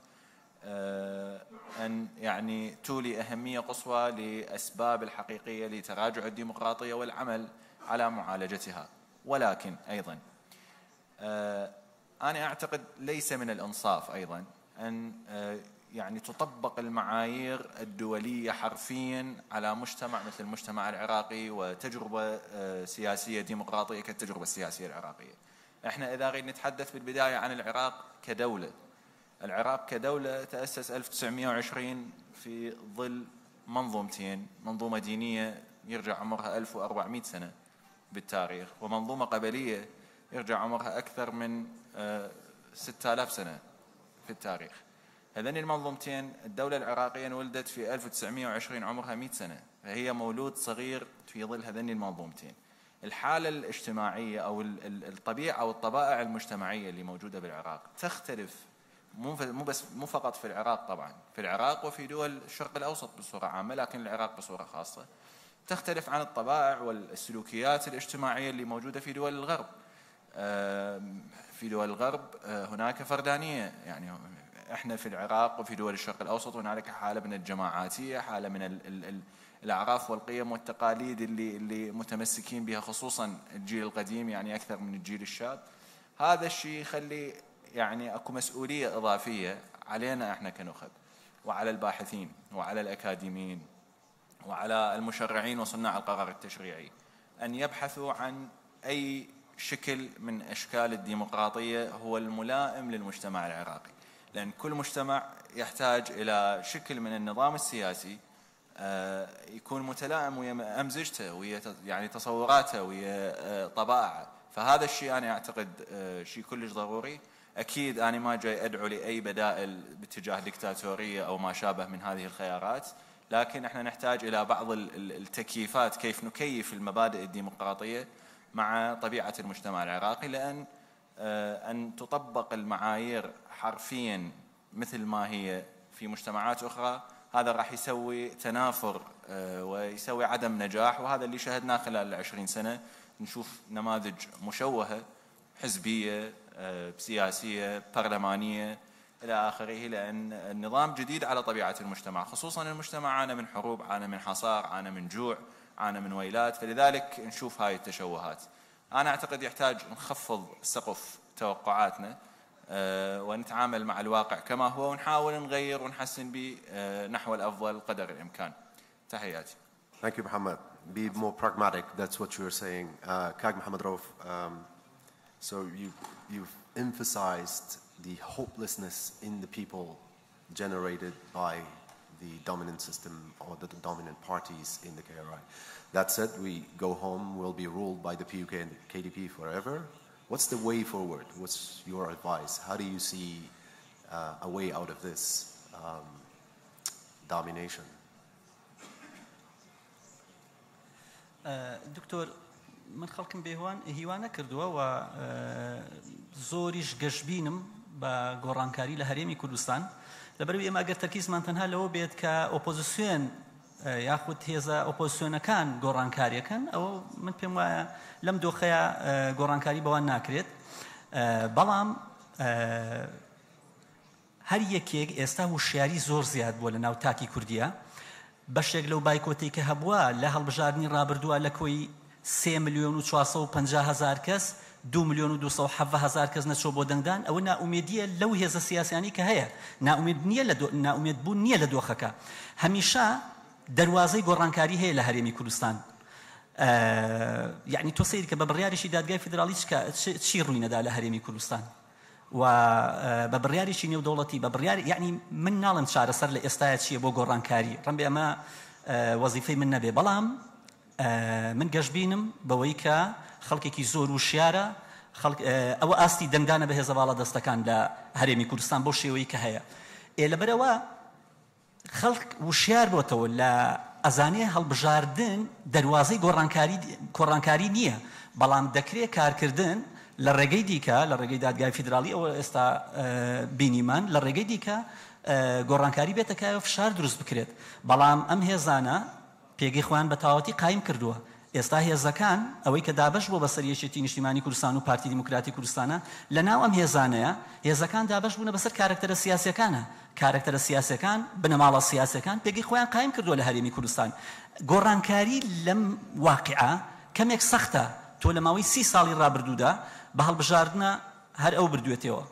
أن يعني تولي أهمية قصوى لأسباب الحقيقية لتراجع الديمقراطية والعمل على معالجتها. ولكن أيضا أنا أعتقد ليس من الإنصاف أيضا أن يعني تطبق المعايير الدولية حرفيا على مجتمع مثل المجتمع العراقي وتجربة سياسية ديمقراطية كالتجربة السياسية العراقية. احنا إذا غير نتحدث بالبداية عن العراق كدولة، العراق كدولة تأسس 1920 في ظل منظومتين، منظومة دينية يرجع عمرها 1400 سنة بالتاريخ، ومنظومة قبلية يرجع عمرها أكثر من 6000 سنة في التاريخ. هذين المنظومتين، الدولة العراقية انولدت في 1920 عمرها 100 سنة، فهي مولود صغير في ظل هذين المنظومتين. الحالة الاجتماعية أو الطبيعة أو الطبائع المجتمعية اللي موجودة بالعراق تختلف، مو فقط في العراق، طبعا في العراق وفي دول الشرق الأوسط بصورة عامة، لكن العراق بصورة خاصة تختلف عن الطبائع والسلوكيات الاجتماعية اللي موجودة في دول الغرب. في دول الغرب هناك فردانية، يعني احنا في العراق وفي دول الشرق الأوسط هنالك حالة من الجماعاتية، حالة من الأعراف والقيم والتقاليد اللي متمسكين بها، خصوصا الجيل القديم يعني أكثر من الجيل الشاب. هذا الشيء يخلي يعني أكو مسؤولية إضافية علينا احنا كنخب، وعلى الباحثين وعلى الأكاديميين وعلى المشرعين وصناع القرار التشريعي أن يبحثوا عن أي شكل من أشكال الديمقراطية هو الملائم للمجتمع العراقي، لأن كل مجتمع يحتاج إلى شكل من النظام السياسي يكون متلائم ويا أمزجته ويا يعني تصوراته ويا طبائعه. فهذا الشيء أنا أعتقد شيء كلش ضروري. أكيد أنا ما جاي أدعو لأي بدائل باتجاه ديكتاتورية أو ما شابه من هذه الخيارات، لكن احنا نحتاج إلى بعض التكييفات، كيف نكيف المبادئ الديمقراطية مع طبيعة المجتمع العراقي، لأن أن تطبق المعايير حرفيا مثل ما هي في مجتمعات أخرى هذا راح يسوي تنافر ويسوي عدم نجاح، وهذا اللي شاهدناه خلال 20 سنة. نشوف نماذج مشوهة حزبية سياسية برلمانية إلى آخره، لأن النظام جديد على طبيعة المجتمع، خصوصا المجتمع عانى من حروب، عانى من حصار، عانى من جوع، عانى من ويلات، فلذلك نشوف هاي التشوهات. أنا أعتقد يحتاج نخفض سقف توقعاتنا ونتعامل مع الواقع كما هو، ونحاول نغير ونحسن به نحو الأفضل قدر الإمكان. تحياتي. Thank you, Mohammed. Be more pragmatic. That's what you're saying. Kag Mohammed Rauf, so you've emphasized the hopelessness in the people generated by the dominant system or the dominant parties in the KRI. That said, we go home, we'll be ruled by the PUK and the KDP forever. What's the way forward? What's your advice? How do you see a way out of this domination? دكتور من خلقم بهوان هیوانە کردووە و زۆریش گەشتبینم بە گۆڕانکاری لە هەرێمی کوردستان، لەبەرەوەی ئێمە ئەگەر تەرکیزمان تەنها لەوە بێت کە ئۆپۆزیسیۆن یاخود هێزە ئۆپۆزیسیۆنەکان گۆڕانکاریەکەن، ئەوە من پێم وایە لەم دۆخەیە گۆڕانکاری بەوان ناکرێت. بەڵام هەر یەکێک ئێستا وشیاری زۆر زیاد بووە لە ناو تاکی کوردیە. بەشێک لەو بایکۆتەی کە هەبووە لە هەڵبژاردننی ڕابردووە لە کۆی 3,450,000 کەس 2,270,000 کەس نەچۆ بۆ دەنگدان، ئەوە ناومێدیە لەو هێزە سیاسیانی کە هەیە، ناومێد بوون نییە لە دۆخەکە. هەمیشە دەواازەی گۆڕانکاری هەیە لە هەرێمی کوردستان. یعنی تۆ سەیری کە بە بڕیارێکی دادگای فیدرالی چی ڕووی نەدا لە هەرێمی کوردستان و بە بڕیارێکی نێودەوڵەتی بە بڕیار، یعنی من ناڵم چارەسەر لە ئێستاە چییە بۆ گۆڕانکاری، ڕەنبێ ئەمە وەزیفەی من نەبێ. بەڵام من گەشتبینم بەوەی کە خەڵکێکی زۆر وشیارە، ئەوە ئاستی دەنگدانە بە هێزە باڵا دەستەکان لە هەرێمی کوردستان بۆ شێوەی کە هەیە. لەبەرەوە خەڵک وشیار بۆتەوە لە ئەزانێ هەڵبژاردن دەواازەی گۆڕانکاری نییە، بەڵام دەکرێت کارکردن لە ڕێگەی دیکە، لە ڕێگەی دادگای فیدرالی ئەوە ئێستا بینیمان، لە ڕێگەی دیکە گۆڕانکاری بێتەکایە فشار دروست بکرێت. بەڵام ئەم هێزانە پێگەی خۆیان بە تاواتی قایم کردووە، ئێستا هێزەکان ئەوەی کە دابش بۆ بەسەر یەکێتی نیشتیمانی کوردستان و پارتی دیموکراتی کوردستانە لە ناو ئەم هێزانەیە هێزەکان دابش بوونە بەسەر کارکتەرە سیاسیەکانە کارکتەرە سیاسیەکان بنەماڵە سیاسیەکان پێگەی خۆیان قایم کردووە لە هەرێمی کوردستان گۆڕانکاری لەم واقعە کەمێک سەختە تۆ لە ماوەی 30 ساڵی ڕابردوودا بە هەڵبژاردنە هەر ئەو بردوێتەوە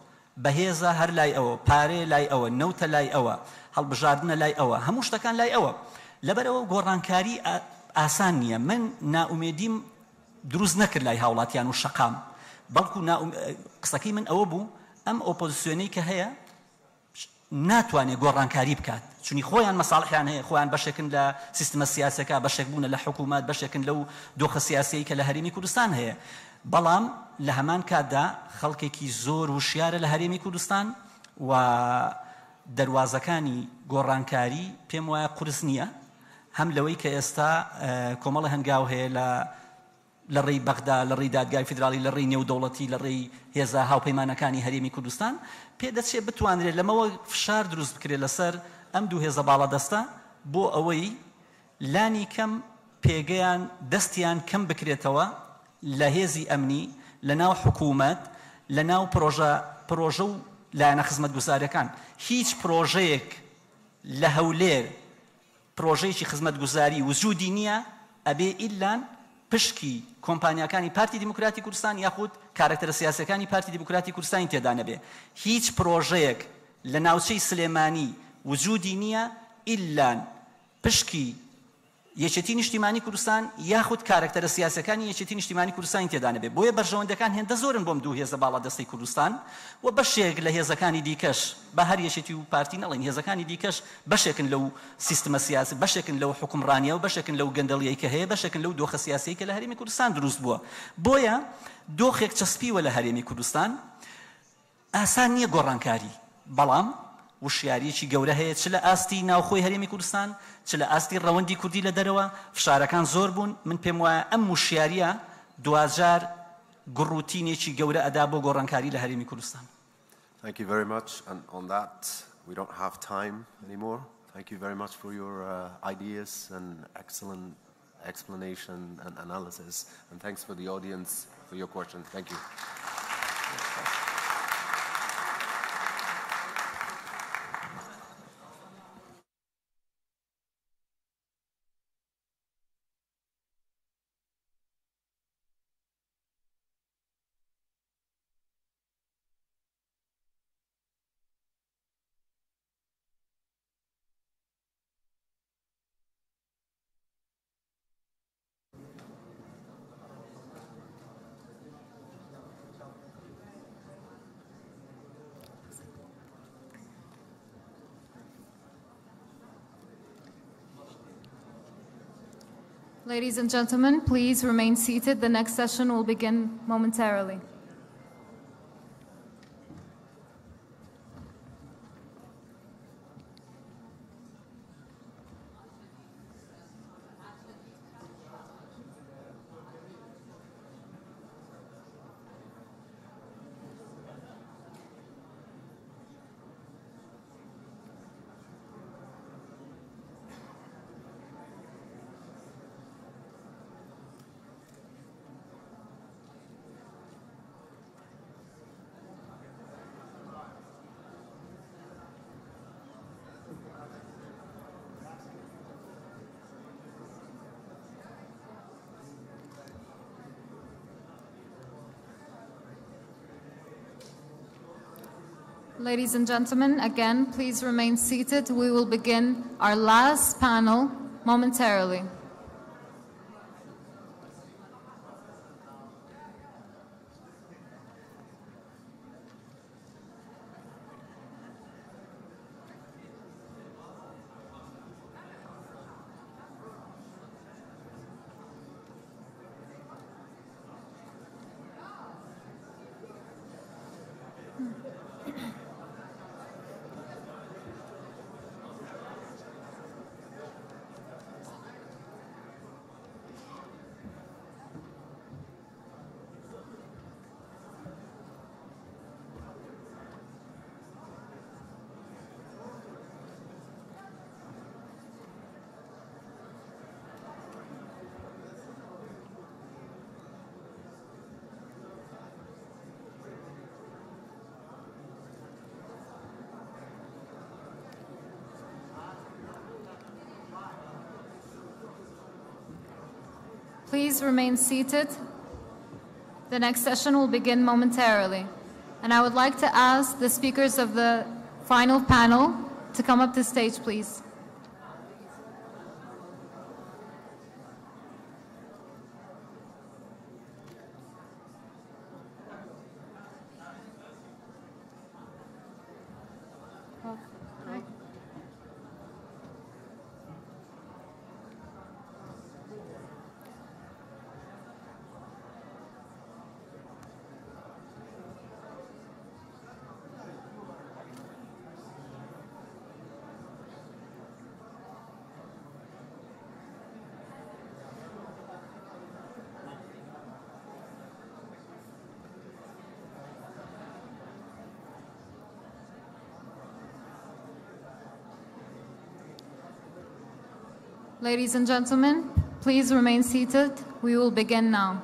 بەهێزە هەر لای ئەوە پارێ لای ئەوە نەوتە لای ئەوە هەڵبژاردنە لای ئەوە هەموو شتەکان لای ئەوە لەبەرەوە گۆڕانکاری ئاسان نییە من نائومێدیم دروست نەکرد لای هاوڵاتیان و شەقام بەڵکو قسەکەی من ئەوە بوو ئەم ئۆپۆزیسیۆنەی کە هەیە ناتوانێت گۆڕانکاری بکات چونی خۆیان مەساڵحیان هەیە خۆیان بەشێکن لە سیستمە سیاسەکە بەشێک بوونە لە حکوومەت بەشێکن لەو دۆخە سیاسیی کە لە هەرێمی کوردستان هەیە بەڵام لە هەمان کاتدا خەڵکێکی زۆر وشیارە لە هەرێمی کوردستان و دەواازەکانی گۆڕانکاری پێم وایە قورس نییە هەم لەوەی کە ئێستا کۆمەڵە هەنگاو هەیە لە ڕێی بەغدا لە ڕێی دادگای فیدرالی لە ڕێی نێودەوڵەتی لە ڕێی هێزە هاوپەیمانەکانی هەرێمی کوردستان پێدەچێت بتوانرێت لەمەوە فشار دروست بکرێت لەسەر ئەم دوو هێزە باڵەدەستە بۆ ئەوەی لانی کەم پێگەیان دەستیان کەم بکرێتەوە لە هێزی ئەمنی لە ناو حکوومەت لە ناو پرۆژە و لایەنە خزمەتگوزاریەکان هیچ پرۆژەیەک لە هەولێر پرۆژەیەکی خزمەتگوزاری وجودی نییە ئەبێ ئیلان پشکی کۆمپانیەکانی پارتی دیموکراتی کوردستان یاخود کارکتەرە سیاسەکانی پارتی دیموکراتی کوردستانی تێدا نەبێ هیچ پرۆژەیەک لە ناوچەی سلێمانی وجودی نییە ئیلان پشکی یەکێتی نیشتیمانی کوردستان یاخود کارکتەرە سیاسەکانی یەکێتی نیشتیمانی کوردستانی تێدا نەبێ بۆیە بەرژەوەندەکان هێندە زۆرن بۆم دوو هێزە باڵەدەستەی کوردستان و بەشێک لە هێزەکانی دیکەش بە هەر یەکێتی و پارتی نەڵێن هێزەکانی دیکەش بەشێکن لەو سیستمە سیاسی بەشێکن لەو حکومڕانیە و بەشێکن لەو گەندەڵیەی کە هەیە بەشێکن لەو دۆخە سیاسیی کە لە هەرێمی کوردستان دروست بووە بۆیە دۆخێک چەسپیوە لە هەرێمی کوردستان ئاسان نییە گۆڕانکاری بەڵام وشیاریەکی گەورە هەیە چ لە ئاستی ناوخۆی هەرێمی کوردستان چ لە ئاستی ڕەوەندی کوردی لە دەرەوە فشارەکان زۆر بوون من پێم وایە ئەم وشیاریە دوجار گڕوتینێکی گەورە ئەدا بۆ گۆڕانکاری لە هەرێمی کوردستان. Thank you very much. And on that, we don't have time anymore. Thank you very much for your ideas and excellent explanation and analysis. And thanks for the audience for your questions. Thank you. Ladies and gentlemen, please remain seated. The next session will begin momentarily. Ladies and gentlemen, again, please remain seated. We will begin our last panel momentarily. Please remain seated. The next session will begin momentarily. And I would like to ask the speakers of the final panel to come up to stage, please. Ladies and gentlemen, please remain seated. We will begin now.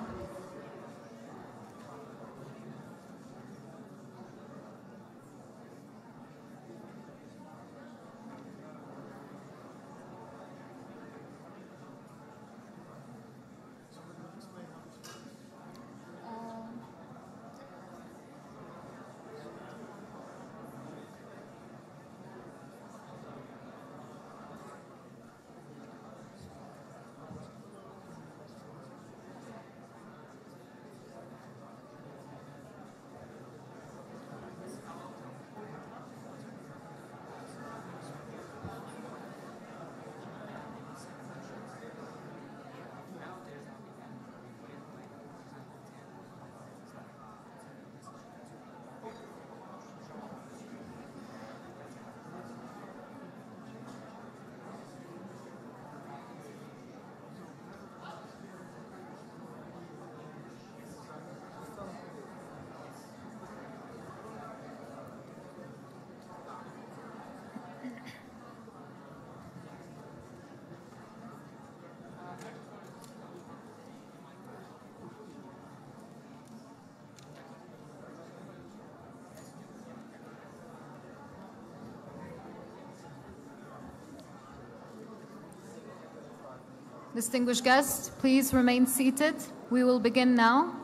Distinguished guests, please remain seated. We will begin now.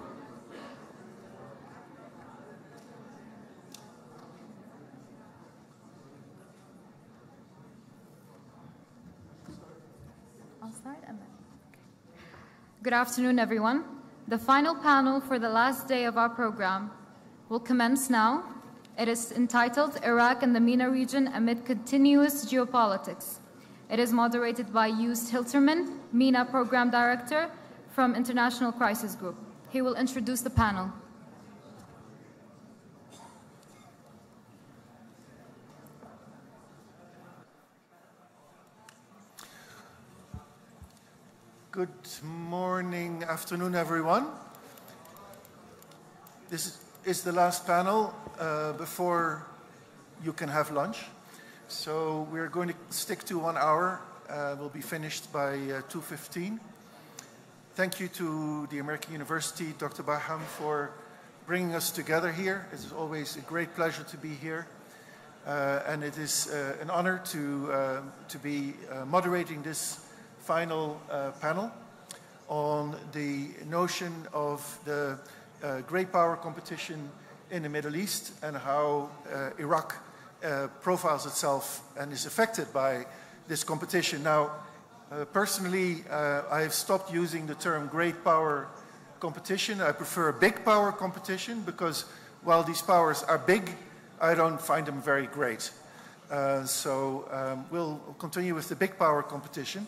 I'll start. Good afternoon, everyone. The final panel for the last day of our program will commence now. It is entitled Iraq and the MENA Region Amid Continuous Geopolitics. It is moderated by Joost Hilterman, MENA Program Director from International Crisis Group. He will introduce the panel. Good morning, afternoon, everyone. This is the last panel before you can have lunch. So we're going to stick to 1 hour. We'll be finished by 2:15. Thank you to the American University, Dr. Baham, for bringing us together here. It is always a great pleasure to be here. And it is an honor to be moderating this final panel on the notion of the great power competition in the Middle East and how Iraq profiles itself and is affected by this competition. Now, personally, I have stopped using the term great power competition. I prefer big power competition because while these powers are big, I don't find them very great. So we'll continue with the big power competition.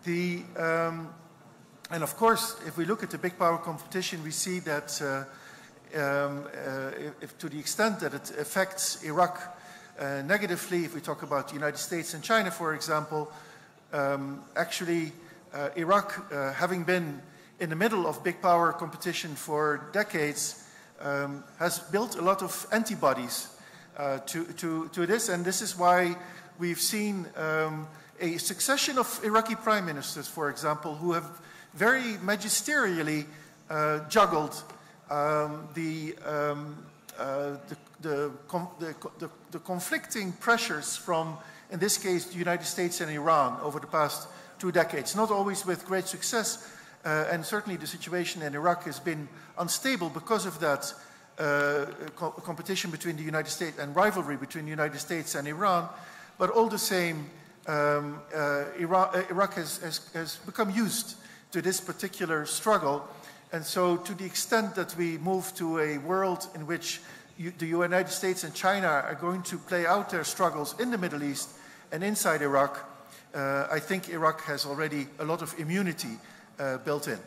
And of course, if we look at the big power competition, we see that if to the extent that it affects Iraq negatively, if we talk about the United States and China, for example, actually Iraq, having been in the middle of big power competition for decades, has built a lot of antibodies to this, and this is why we've seen a succession of Iraqi prime ministers, for example, who have very magisterially juggled the conflicting pressures from, in this case, the United States and Iran over the past 2 decades, not always with great success. and certainly the situation in Iraq has been unstable because of that competition between the United States and rivalry between the United States and Iran. But all the same, Iraq has become used to this particular struggle. And so to the extent that we move to a world in which the United States and China are going to play out their struggles in the Middle East and inside Iraq, I think Iraq has already a lot of immunity built in.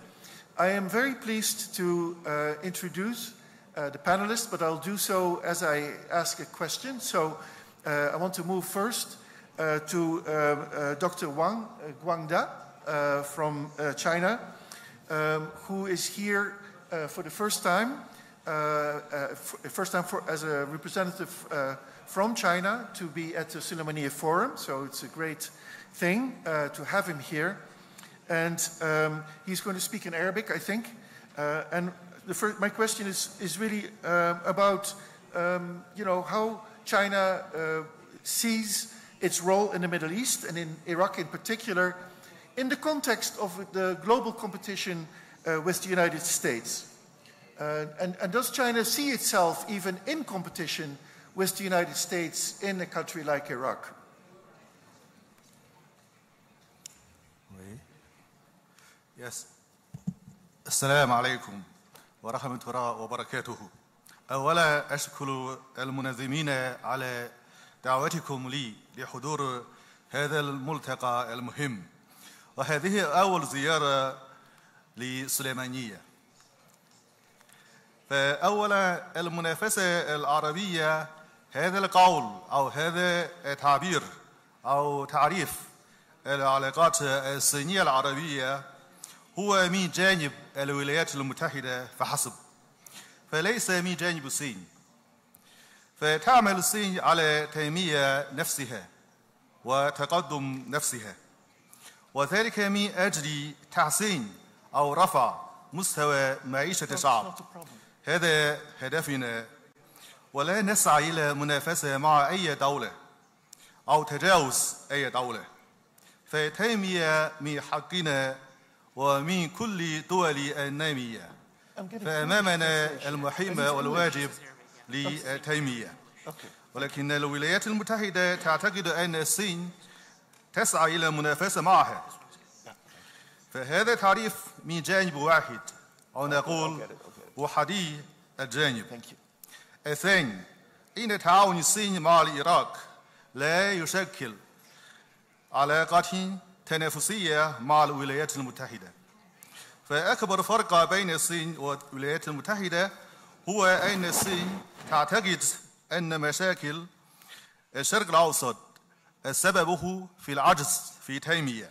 I am very pleased to introduce the panelists, but I'll do so as I ask a question. So I want to move first to Dr. Wang Guangda from China, who is here for the first time, as a representative from China to be at the Sulaymaniyah Forum. So it's a great thing to have him here. And he's going to speak in Arabic, I think. And my question is really about how China sees its role in the Middle East and in Iraq in particular in the context of the global competition with the United States. And does China see itself even in competition with the United States in a country like Iraq? Yes. Assalamu alaikum wa rahmatullahi wa barakatuhu. أولا أشكر المنظمين على دعوتكم لي لحضور هذا الملتقى المهم. وهذه أول زيارة لسليمانية. فأولا المنافسة العربية، هذا القول أو هذا التعبير أو تعريف العلاقات الصينية العربية هو من جانب الولايات المتحدة فحسب، فليس من جانب الصين. فتعمل الصين على تنمية نفسها وتقدم نفسها، وذلك من أجل تحسين أو رفع مستوى معيشة الشعب. هذا هدفنا، ولا نسعى إلى منافسة مع أي دولة أو تجاوز أي دولة. فتنمية من حقنا ومن كل دول النامية، فأمامنا المهمة والواجب للتنمية. ولكن الولايات المتحدة تعتقد أن الصين تسعى إلى منافسة معها. فهذا تعريف من جانب واحد، أو نقول وحدي الجانب. الثاني، إن تعاون الصين مع العراق لا يشكل علاقة تنافسية مع الولايات المتحدة. فأكبر فرق بين الصين والولايات المتحدة هو أن الصين تعتقد أن مشاكل الشرق الأوسط سببه في العجز في التنمية،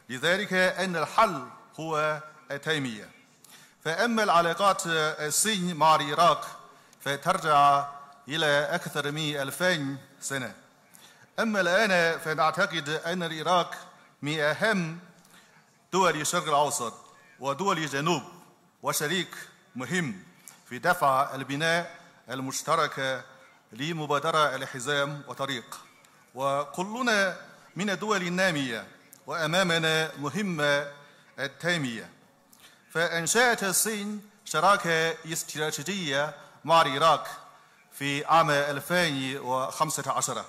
لذلك أن الحل هو التنمية. فأما العلاقات الصين مع العراق فترجع إلى أكثر من 2000 سنة. أما الآن فنعتقد أن العراق من أهم دول الشرق الأوسط ودول الجنوب، وشريك مهم في دفع البناء المشترك لمبادرة الحزام وطريق. وكلنا من الدول النامية وأمامنا مهمة التنمية. فأنشأت الصين شراكة استراتيجية مع العراق في عام 2015.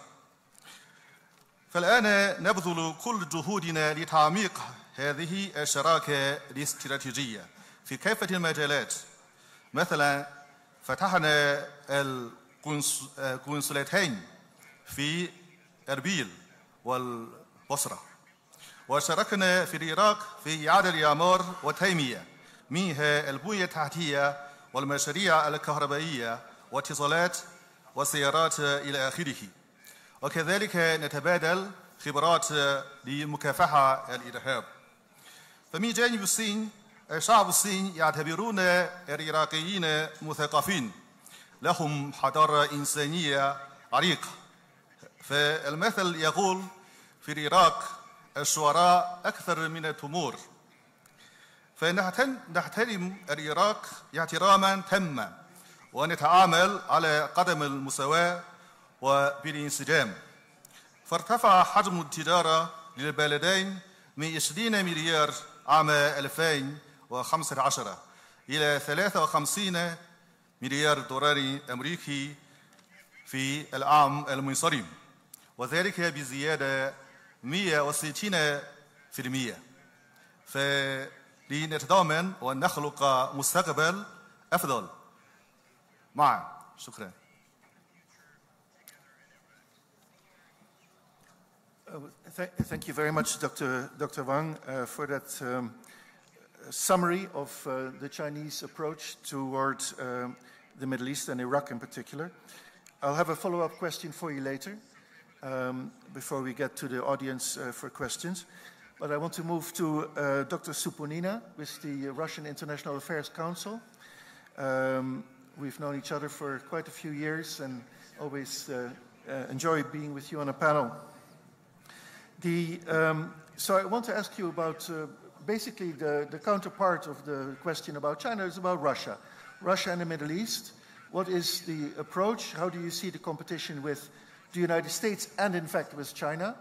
فالآن نبذل كل جهودنا لتعميق هذه الشراكة الاستراتيجية في كافة المجالات. مثلا فتحنا القنصلتين في أربيل والبصرة، وشاركنا في العراق في إعادة الإعمار والتنمية، منها البنية التحتية والمشاريع الكهربائية واتصالات والسيارات إلى آخره. وكذلك نتبادل خبرات لمكافحة الإرهاب. فمن جانب الصين، شعب الصين يعتبرون العراقيين مثقفين لهم حضارة إنسانية عريقة. فالمثل يقول في العراق الشعراء أكثر من التمور. فنحترم العراق احتراما تاما، ونتعامل على قدم المساواة وبالانسجام. فارتفع حجم التجارة للبلدين من 20 مليار عام 2015 إلى 53 مليار دولار أمريكي في العام المنصرم، وذلك بزيادة 160%. فلنتضامن ونخلق مستقبل أفضل معا. شكرا. Thank you very much, Dr. Wang, for that summary of the Chinese approach toward the Middle East and Iraq in particular. I'll have a follow-up question for you later, before we get to the audience for questions. But I want to move to Dr. Supunina with the Russian International Affairs Council. We've known each other for quite a few years and always enjoy being with you on a panel. So I want to ask you about basically the counterpart of the question about China is about Russia. Russia and the Middle East. What is the approach? How do you see the competition with the United States and in fact with China?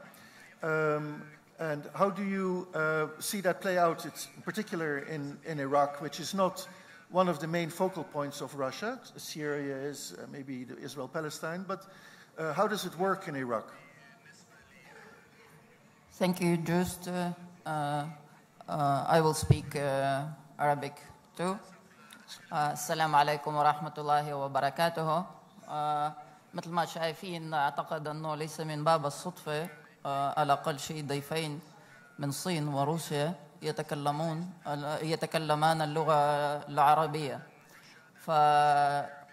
And how do you see that play out, in particular in Iraq, which is not one of the main focal points of Russia? Syria is maybe Israel-Palestine, but how does it work in Iraq? Thank you. Just I will speak Arabic too. السلام عليكم ورحمة الله وبركاته. مثل ما شايفين أعتقد أنه ليس من باب الصدفة على الأقل شيء ضيفين من الصين وروسيا يتكلمان اللغة العربية.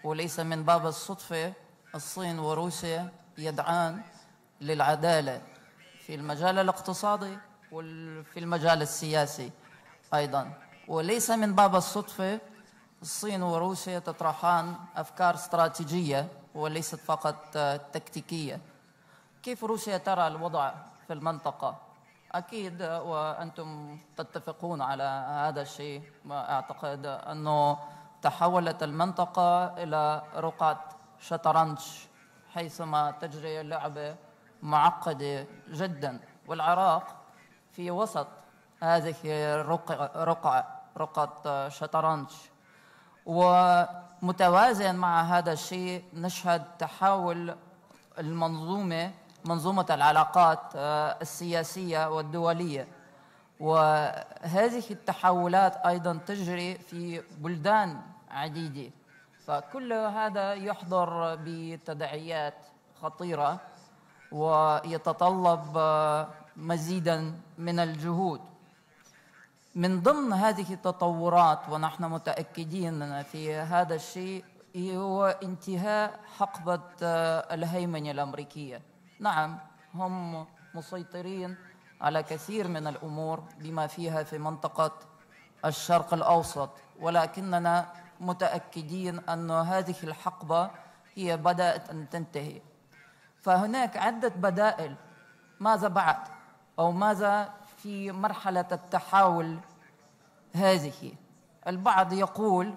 وليس من باب الصدفة الصين وروسيا يدعان للعدالة في المجال الاقتصادي وفي المجال السياسي أيضا. وليس من باب الصدفة الصين وروسيا تطرحان أفكار استراتيجية وليست فقط تكتيكية. كيف روسيا ترى الوضع في المنطقة؟ أكيد وأنتم تتفقون على هذا الشيء. أعتقد أنه تحولت المنطقة إلى رقعة شطرنج حيثما تجري اللعبة معقدة جدا، والعراق في وسط هذه رقعة شطرنج. ومتوازن مع هذا الشيء نشهد تحول منظومة العلاقات السياسية والدولية، وهذه التحولات أيضا تجري في بلدان عديدة. فكل هذا يحضر بتداعيات خطيرة ويتطلب مزيدا من الجهود. من ضمن هذه التطورات ونحن متأكدين في هذا الشيء هو انتهاء حقبة الهيمنة الأمريكية. نعم هم مسيطرين على كثير من الأمور بما فيها في منطقة الشرق الأوسط، ولكننا متأكدين أن هذه الحقبة هي بدأت أن تنتهي. فهناك عدة بدائل. ماذا بعد أو ماذا في مرحلة التحول هذه؟ البعض يقول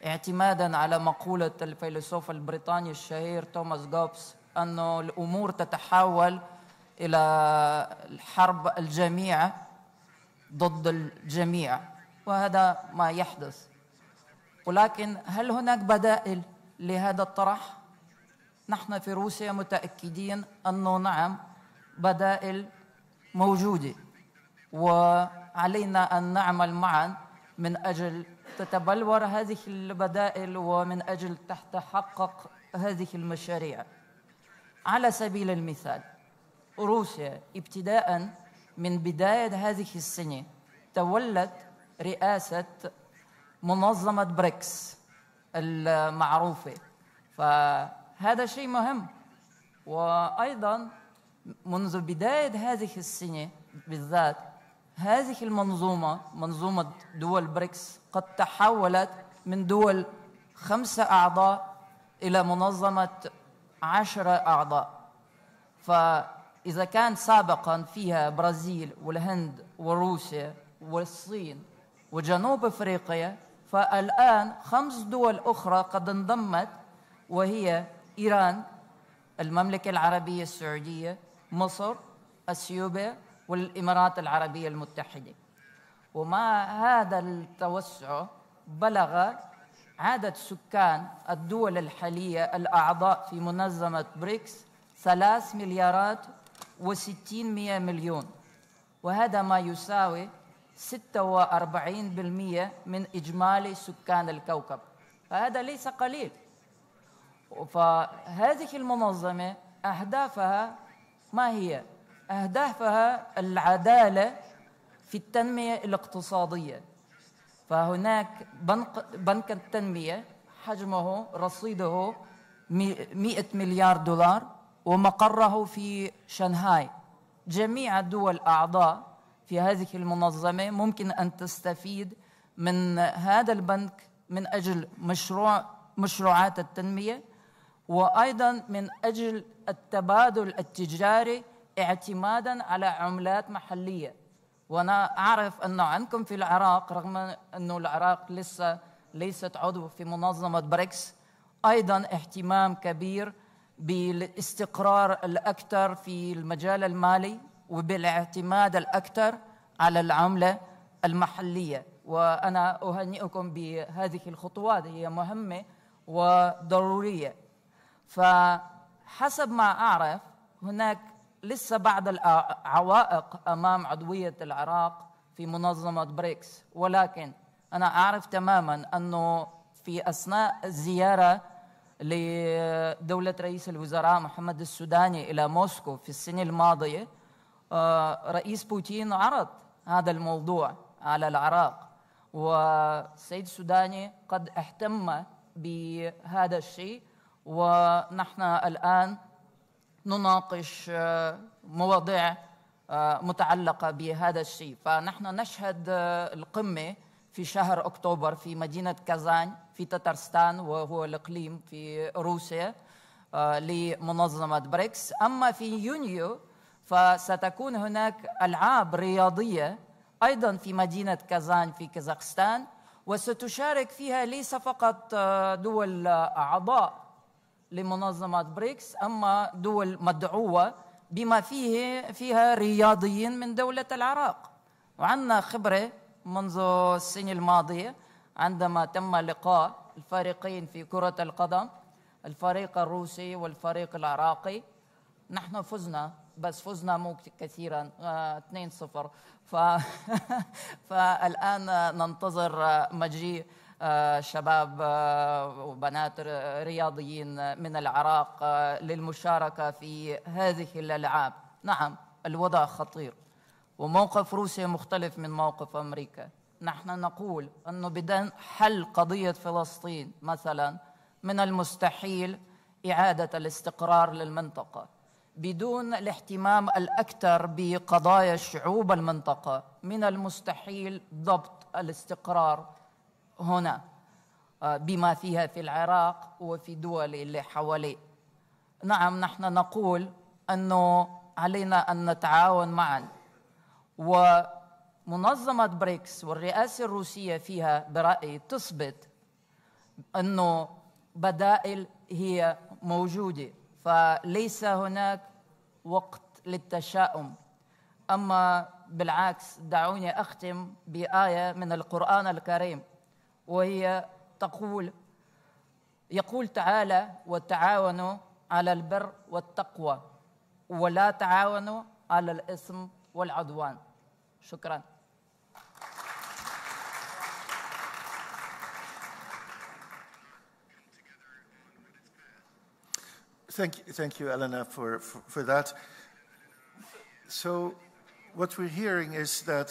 اعتمادا على مقولة الفيلسوف البريطاني الشهير توماس جوبز أن الأمور تتحول إلى الحرب الجميع ضد الجميع، وهذا ما يحدث. ولكن هل هناك بدائل لهذا الطرح؟ نحن في روسيا متأكدين أنه نعم بدائل موجودة، وعلينا أن نعمل معا من أجل تتبلور هذه البدائل ومن أجل تحقق هذه المشاريع. على سبيل المثال روسيا ابتداء من بداية هذه السنة تولت رئاسة منظمة بريكس المعروفة، فهذا شيء مهم. وأيضا منذ بداية هذه السنة بالذات هذه منظومة دول بريكس قد تحولت من دول 5 أعضاء إلى منظمة 10 أعضاء. فإذا كان سابقا فيها برازيل والهند وروسيا والصين وجنوب أفريقيا، فالآن 5 دول أخرى قد انضمت، وهي إيران، المملكة العربية السعودية، مصر، أثيوبيا والإمارات العربية المتحدة. ومع هذا التوسع بلغ عدد سكان الدول الحالية الأعضاء في منظمة بريكس 3 مليارات و60 مليون، وهذا ما يساوي 46% من إجمالي سكان الكوكب، فهذا ليس قليل. فهذه المنظمة أهدافها ما هي؟ أهدافها العدالة في التنمية الاقتصادية. فهناك بنك التنمية حجمه رصيده 100 مليار دولار ومقره في شنغهاي. جميع الدول الأعضاء في هذه المنظمة ممكن أن تستفيد من هذا البنك من أجل مشروعات التنمية، وأيضا من أجل التبادل التجاري اعتمادا على عملات محلية. وأنا أعرف أنه عندكم في العراق، رغم أنه العراق لسه ليست عضو في منظمة بريكس، أيضا اهتمام كبير بالاستقرار الأكثر في المجال المالي وبالاعتماد الأكثر على العملة المحلية. وأنا أهنئكم بهذه الخطوات، هي مهمة وضرورية. فحسب ما أعرف هناك لسه بعض العوائق أمام عضوية العراق في منظمة بريكس، ولكن أنا أعرف تماما أنه في أثناء الزيارة لدولة رئيس الوزراء محمد السوداني إلى موسكو في السنة الماضية، رئيس بوتين عرض هذا الموضوع على العراق، والسيد السوداني قد اهتم بهذا الشيء، ونحن الآن نناقش مواضيع متعلقة بهذا الشيء. فنحن نشهد القمة في شهر أكتوبر في مدينة كازان في تترستان، وهو الإقليم في روسيا، لمنظمة بريكس. أما في يونيو فستكون هناك ألعاب رياضية أيضا في مدينة كازان في كازاخستان، وستشارك فيها ليس فقط دول أعضاء لمنظمة بريكس، أما دول مدعوة بما فيها رياضيين من دولة العراق. وعندنا خبرة منذ السنة الماضية عندما تم لقاء الفريقين في كرة القدم، الفريق الروسي والفريق العراقي. نحن فزنا، بس فزنا مو كثيرا، 2-0. فالآن ننتظر مجيء شباب وبنات رياضيين من العراق للمشاركة في هذه الألعاب. نعم، الوضع خطير، وموقف روسيا مختلف من موقف أمريكا. نحن نقول أنه بدون حل قضية فلسطين مثلا من المستحيل إعادة الاستقرار للمنطقة. بدون الاهتمام الأكثر بقضايا شعوب المنطقة من المستحيل ضبط الاستقرار هنا، بما فيها في العراق وفي دول اللي حواليه. نعم، نحن نقول أنه علينا أن نتعاون معا، ومنظمة بريكس والرئاسة الروسية فيها برأيي تثبت أنه بدائل هي موجودة، فليس هناك وقت للتشاؤم. أما بالعكس، دعوني أختم بآية من القرآن الكريم، وهي يقول تعالى: وتعاونوا على البر والتقوى ولا تعاونوا على الإثم والعدوان. شكرا. Thank you, Elena, for that. So what we're hearing is that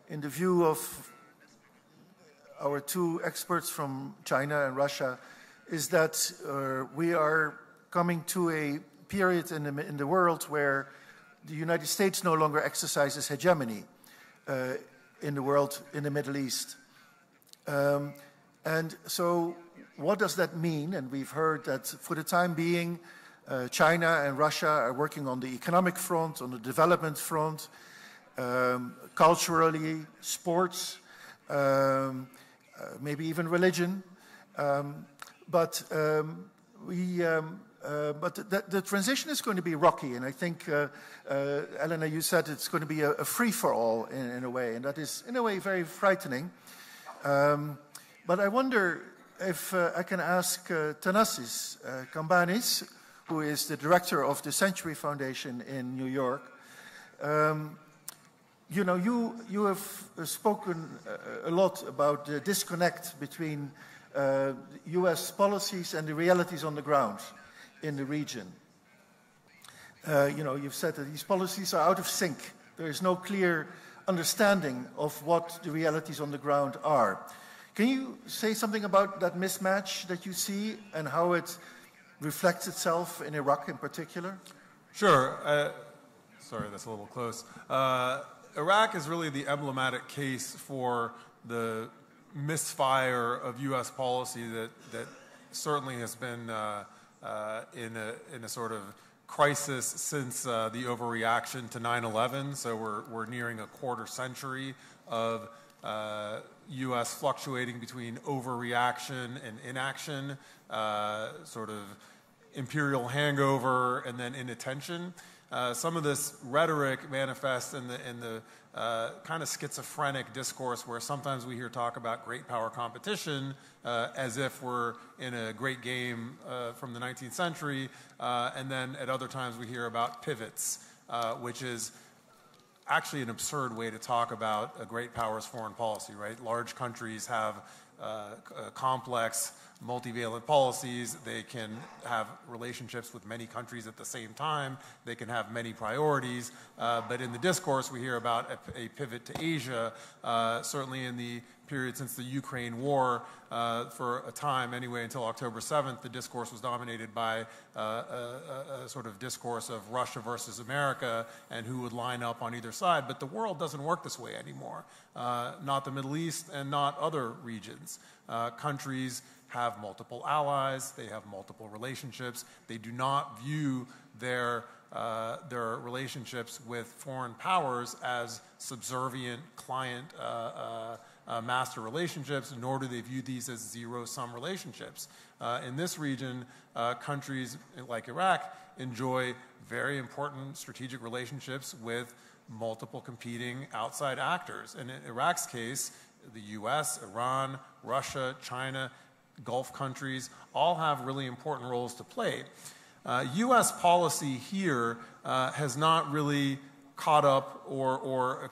in the view of our two experts from China and Russia, is that we are coming to a period in the world where the United States no longer exercises hegemony in the world, in the Middle East. And so what does that mean? And we've heard that for the time being, China and Russia are working on the economic front, on the development front, culturally, sports, maybe even religion. But we but the transition is going to be rocky, and I think, Elena, you said it's going to be a free-for-all in a way, and that is, in a way, very frightening. But I wonder if I can ask Thanasis Kambanis, who is the director of the Century Foundation in New York. You know, you have spoken a lot about the disconnect between U.S. policies and the realities on the ground in the region. You know, you've said that these policies are out of sync. There is no clear understanding of what the realities on the ground are. Can you say something about that mismatch that you see and how it reflects itself in Iraq in particular? Sure. Sorry, that's a little close. Iraq is really the emblematic case for the misfire of U.S. policy that certainly has been in a sort of crisis since the overreaction to 9/11. So we're nearing a quarter century of U.S. fluctuating between overreaction and inaction, sort of imperial hangover and then inattention. Some of this rhetoric manifests in the kind of schizophrenic discourse where sometimes we hear talk about great power competition as if we're in a great game from the 19th century, and then at other times we hear about pivots, which is actually an absurd way to talk about a great power's foreign policy, right? Large countries have complex, multivalent policies. They can have relationships with many countries at the same time. They can have many priorities. But in the discourse, we hear about a pivot to Asia, certainly in the period since the Ukraine war. For a time, anyway, until October 7th, the discourse was dominated by a sort of discourse of Russia versus America and who would line up on either side. But the world doesn't work this way anymore. Not the Middle East and not other regions. Countries have multiple allies. They have multiple relationships. They do not view their relationships with foreign powers as subservient client master relationships, nor do they view these as zero-sum relationships. In this region, countries like Iraq enjoy very important strategic relationships with multiple competing outside actors. And in Iraq's case, the US, Iran, Russia, China, Gulf countries all have really important roles to play. U.S. policy here has not really caught up or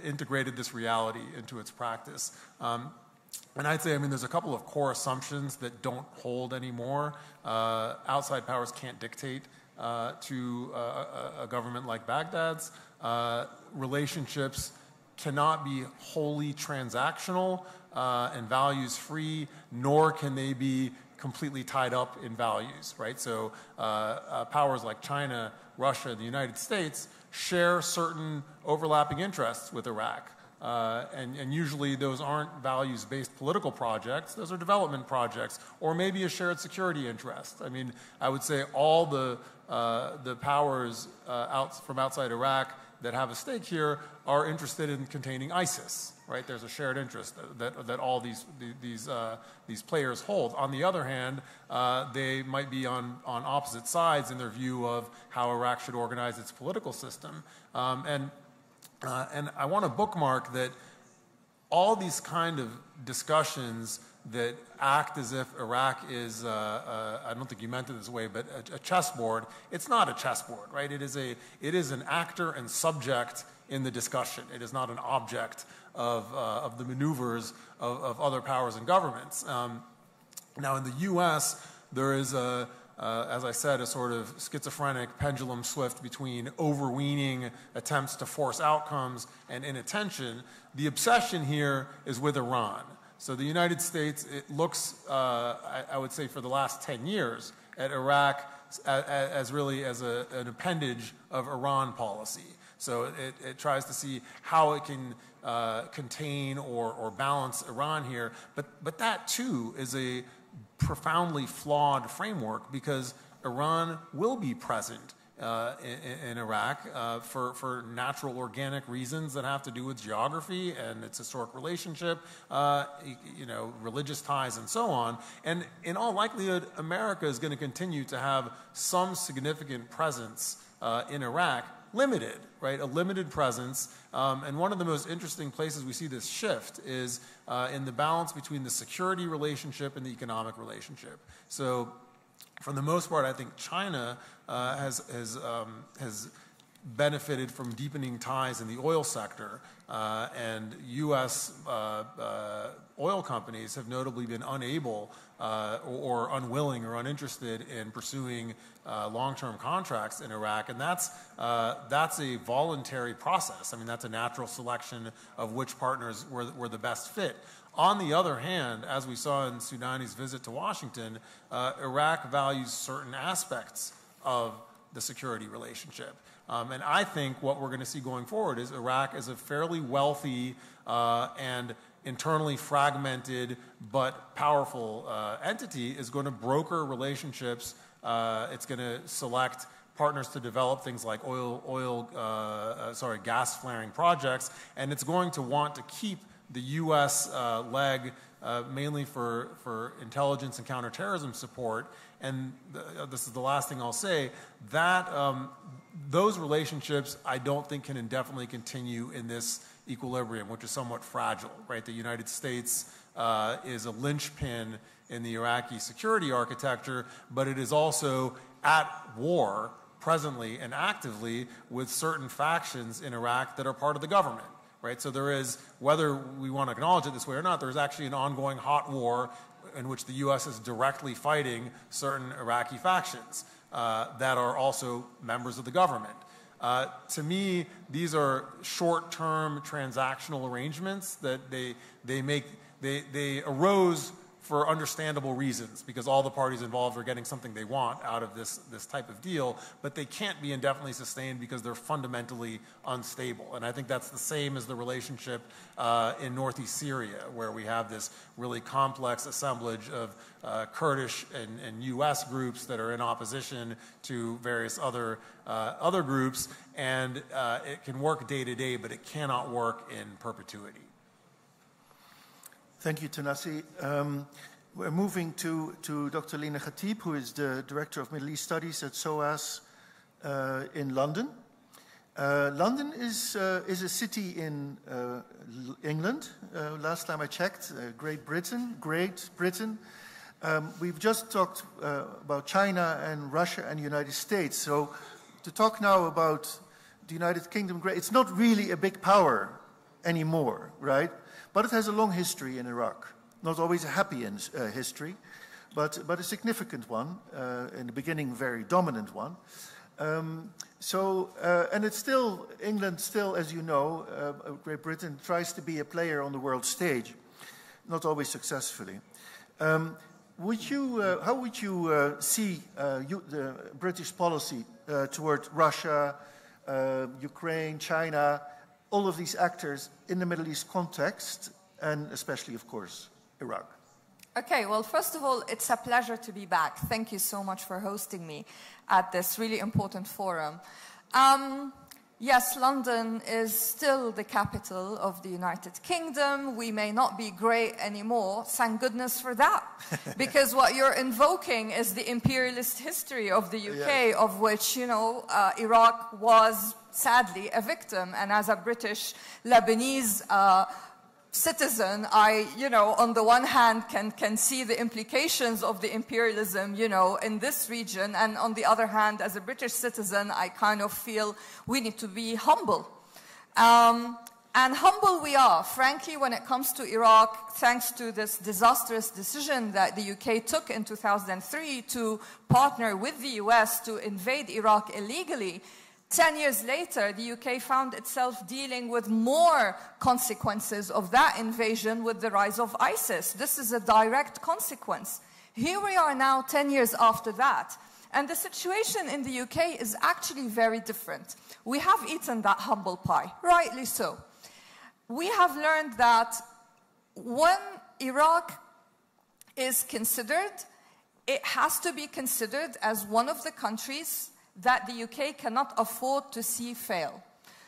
integrated this reality into its practice. And I'd say, I mean, there's a couple of core assumptions that don't hold anymore. Outside powers can't dictate to a government like Baghdad's. Relationships cannot be wholly transactional and values-free, nor can they be completely tied up in values, right? So powers like China, Russia, the United States share certain overlapping interests with Iraq. And usually those aren't values-based political projects. Those are development projects, or maybe a shared security interest. I mean, I would say all the powers from outside Iraq that have a stake here are interested in containing ISIS, right? There's a shared interest that all these players hold. On the other hand, they might be on opposite sides in their view of how Iraq should organize its political system. And I want to bookmark that all these kind of discussions that act as if Iraq is, I don't think you meant it this way, but a chessboard. It's not a chessboard, right? It is an actor and subject in the discussion. It is not an object of the maneuvers of other powers and governments. Now, in the U.S., there is as I said, a sort of schizophrenic pendulum swift between overweening attempts to force outcomes and inattention. The obsession here is with Iran. So the United States, it looks, I would say for the last 10 years, at Iraq as really as an appendage of Iran policy. So it tries to see how it can contain or balance Iran here. But that, too, is a profoundly flawed framework because Iran will be present in Iraq for natural organic reasons that have to do with geography and its historic relationship, religious ties and so on. And in all likelihood, America is going to continue to have some significant presence in Iraq, limited, right? A limited presence. And one of the most interesting places we see this shift is in the balance between the security relationship and the economic relationship. So for the most part, I think China has benefited from deepening ties in the oil sector, and U.S. Oil companies have notably been unable or unwilling or uninterested in pursuing long-term contracts in Iraq, and that's a voluntary process. I mean, that's a natural selection of which partners were the best fit. On the other hand, as we saw in Soudani's visit to Washington, Iraq values certain aspects of the security relationship. And I think what we're going to see going forward is Iraq is a fairly wealthy and internally fragmented but powerful entity is going to broker relationships. It's going to select partners to develop things like gas flaring projects, and it's going to want to keep the U.S. leg mainly for intelligence and counterterrorism support. And this is the last thing I'll say, that those relationships I don't think can indefinitely continue in this equilibrium, which is somewhat fragile, right? The United States is a linchpin in the Iraqi security architecture, but it is also at war presently and actively with certain factions in Iraq that are part of the government. Right, so there is, whether we want to acknowledge it this way or not, there's actually an ongoing hot war in which the U.S. is directly fighting certain Iraqi factions that are also members of the government. To me, these are short-term transactional arrangements that they arose for understandable reasons, because all the parties involved are getting something they want out of this type of deal, but they can't be indefinitely sustained because they're fundamentally unstable. And I think that's the same as the relationship in northeast Syria, where we have this really complex assemblage of Kurdish and U.S. groups that are in opposition to various other groups, and it can work day to day, but it cannot work in perpetuity. Thank you, Tanasi. We're moving to Dr. Lina Khatib, who is the Director of Middle East Studies at SOAS in London. London is a city in England. Last time I checked, Great Britain. We've just talked about China and Russia and the United States. So to talk now about the United Kingdom, it's not really a big power anymore, right? But it has a long history in Iraq. Not always a happy history, but a significant one. In the beginning, very dominant one. And it's still, England still, as you know, Great Britain tries to be a player on the world stage, not always successfully. How would you see the British policy toward Russia, Ukraine, China, all of these actors in the Middle East context, and especially, of course, Iraq? Okay, well, first of all, it's a pleasure to be back. Thank you so much for hosting me at this really important forum. Yes, London is still the capital of the United Kingdom. We may not be great anymore. Thank goodness for that. Because what you're invoking is the imperialist history of the UK, yes, of which, Iraq was sadly a victim. And as a British Lebanese citizen, I, on the one hand can see the implications of the imperialism, in this region. And on the other hand, as a British citizen, I kind of feel we need to be humble. And humble we are, frankly, when it comes to Iraq, thanks to this disastrous decision that the UK took in 2003 to partner with the US to invade Iraq illegally. 10 years later, the UK found itself dealing with more consequences of that invasion with the rise of ISIS. This is a direct consequence. Here we are now 10 years after that. And the situation in the UK is actually very different. We have eaten that humble pie, rightly so. We have learned that when Iraq is considered, it has to be considered as one of the countries that the UK cannot afford to see fail.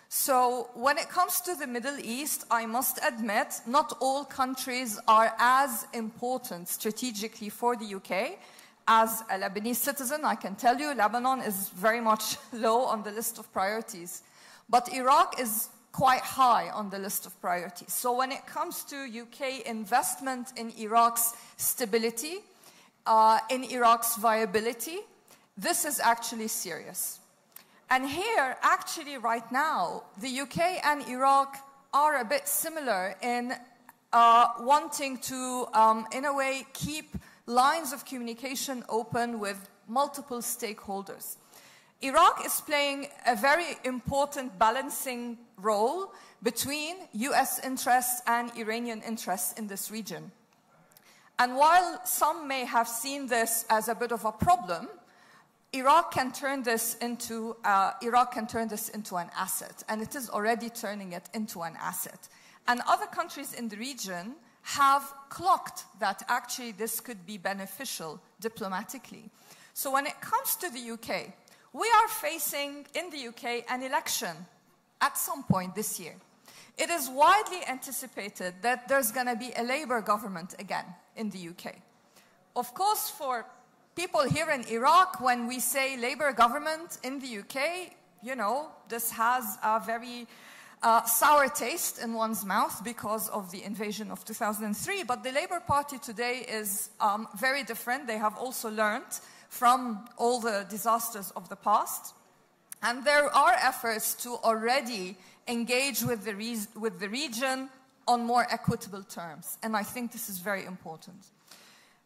So when it comes to the Middle East, I must admit, not all countries are as important strategically for the UK. As a Lebanese citizen, I can tell you Lebanon is very much low on the list of priorities. But Iraq is quite high on the list of priorities. So when it comes to UK investment in Iraq's stability, in Iraq's viability, this is actually serious. And here, actually right now, the UK and Iraq are a bit similar in wanting to, in a way, keep lines of communication open with multiple stakeholders. Iraq is playing a very important balancing role between US interests and Iranian interests in this region. And while some may have seen this as a bit of a problem, Iraq can turn this into an asset, and it is already turning it into an asset. And other countries in the region have clocked that actually this could be beneficial diplomatically. So when it comes to the UK, we are facing in the UK an election at some point this year. It is widely anticipated that there's going to be a Labour government again in the UK. Of course, for people here in Iraq, when we say Labour government in the UK, you know, this has a very sour taste in one's mouth because of the invasion of 2003. But the Labour Party today is very different. They have also learned from all the disasters of the past. And there are efforts to already engage with the region on more equitable terms. And I think this is very important.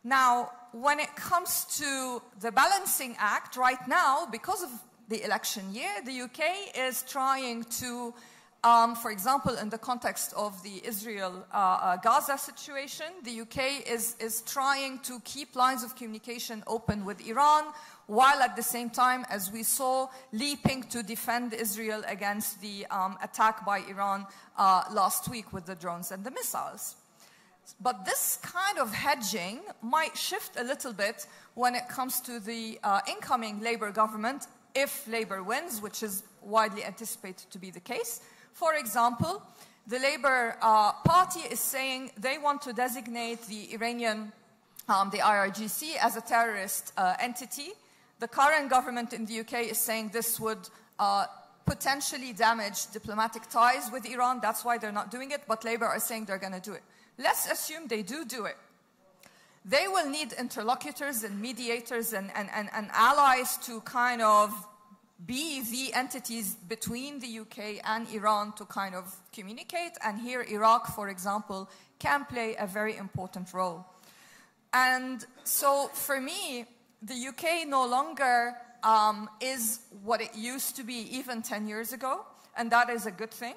Now, when it comes to the balancing act, right now, because of the election year, the UK is trying to, for example, in the context of the Israel-Gaza situation, the UK is trying to keep lines of communication open with Iran, while at the same time, as we saw, leaping to defend Israel against the attack by Iran last week with the drones and the missiles. But this kind of hedging might shift a little bit when it comes to the incoming Labour government, if Labour wins, which is widely anticipated to be the case. For example, the Labour Party is saying they want to designate the Iranian, the IRGC, as a terrorist entity. The current government in the UK is saying this would potentially damage diplomatic ties with Iran. That's why they're not doing it, but Labour are saying they're going to do it. Let's assume they do it. They will need interlocutors and mediators and allies to kind of be the entities between the UK and Iran to kind of communicate. And here Iraq, for example, can play a very important role. And so for me, the UK no longer is what it used to be even 10 years ago, and that is a good thing.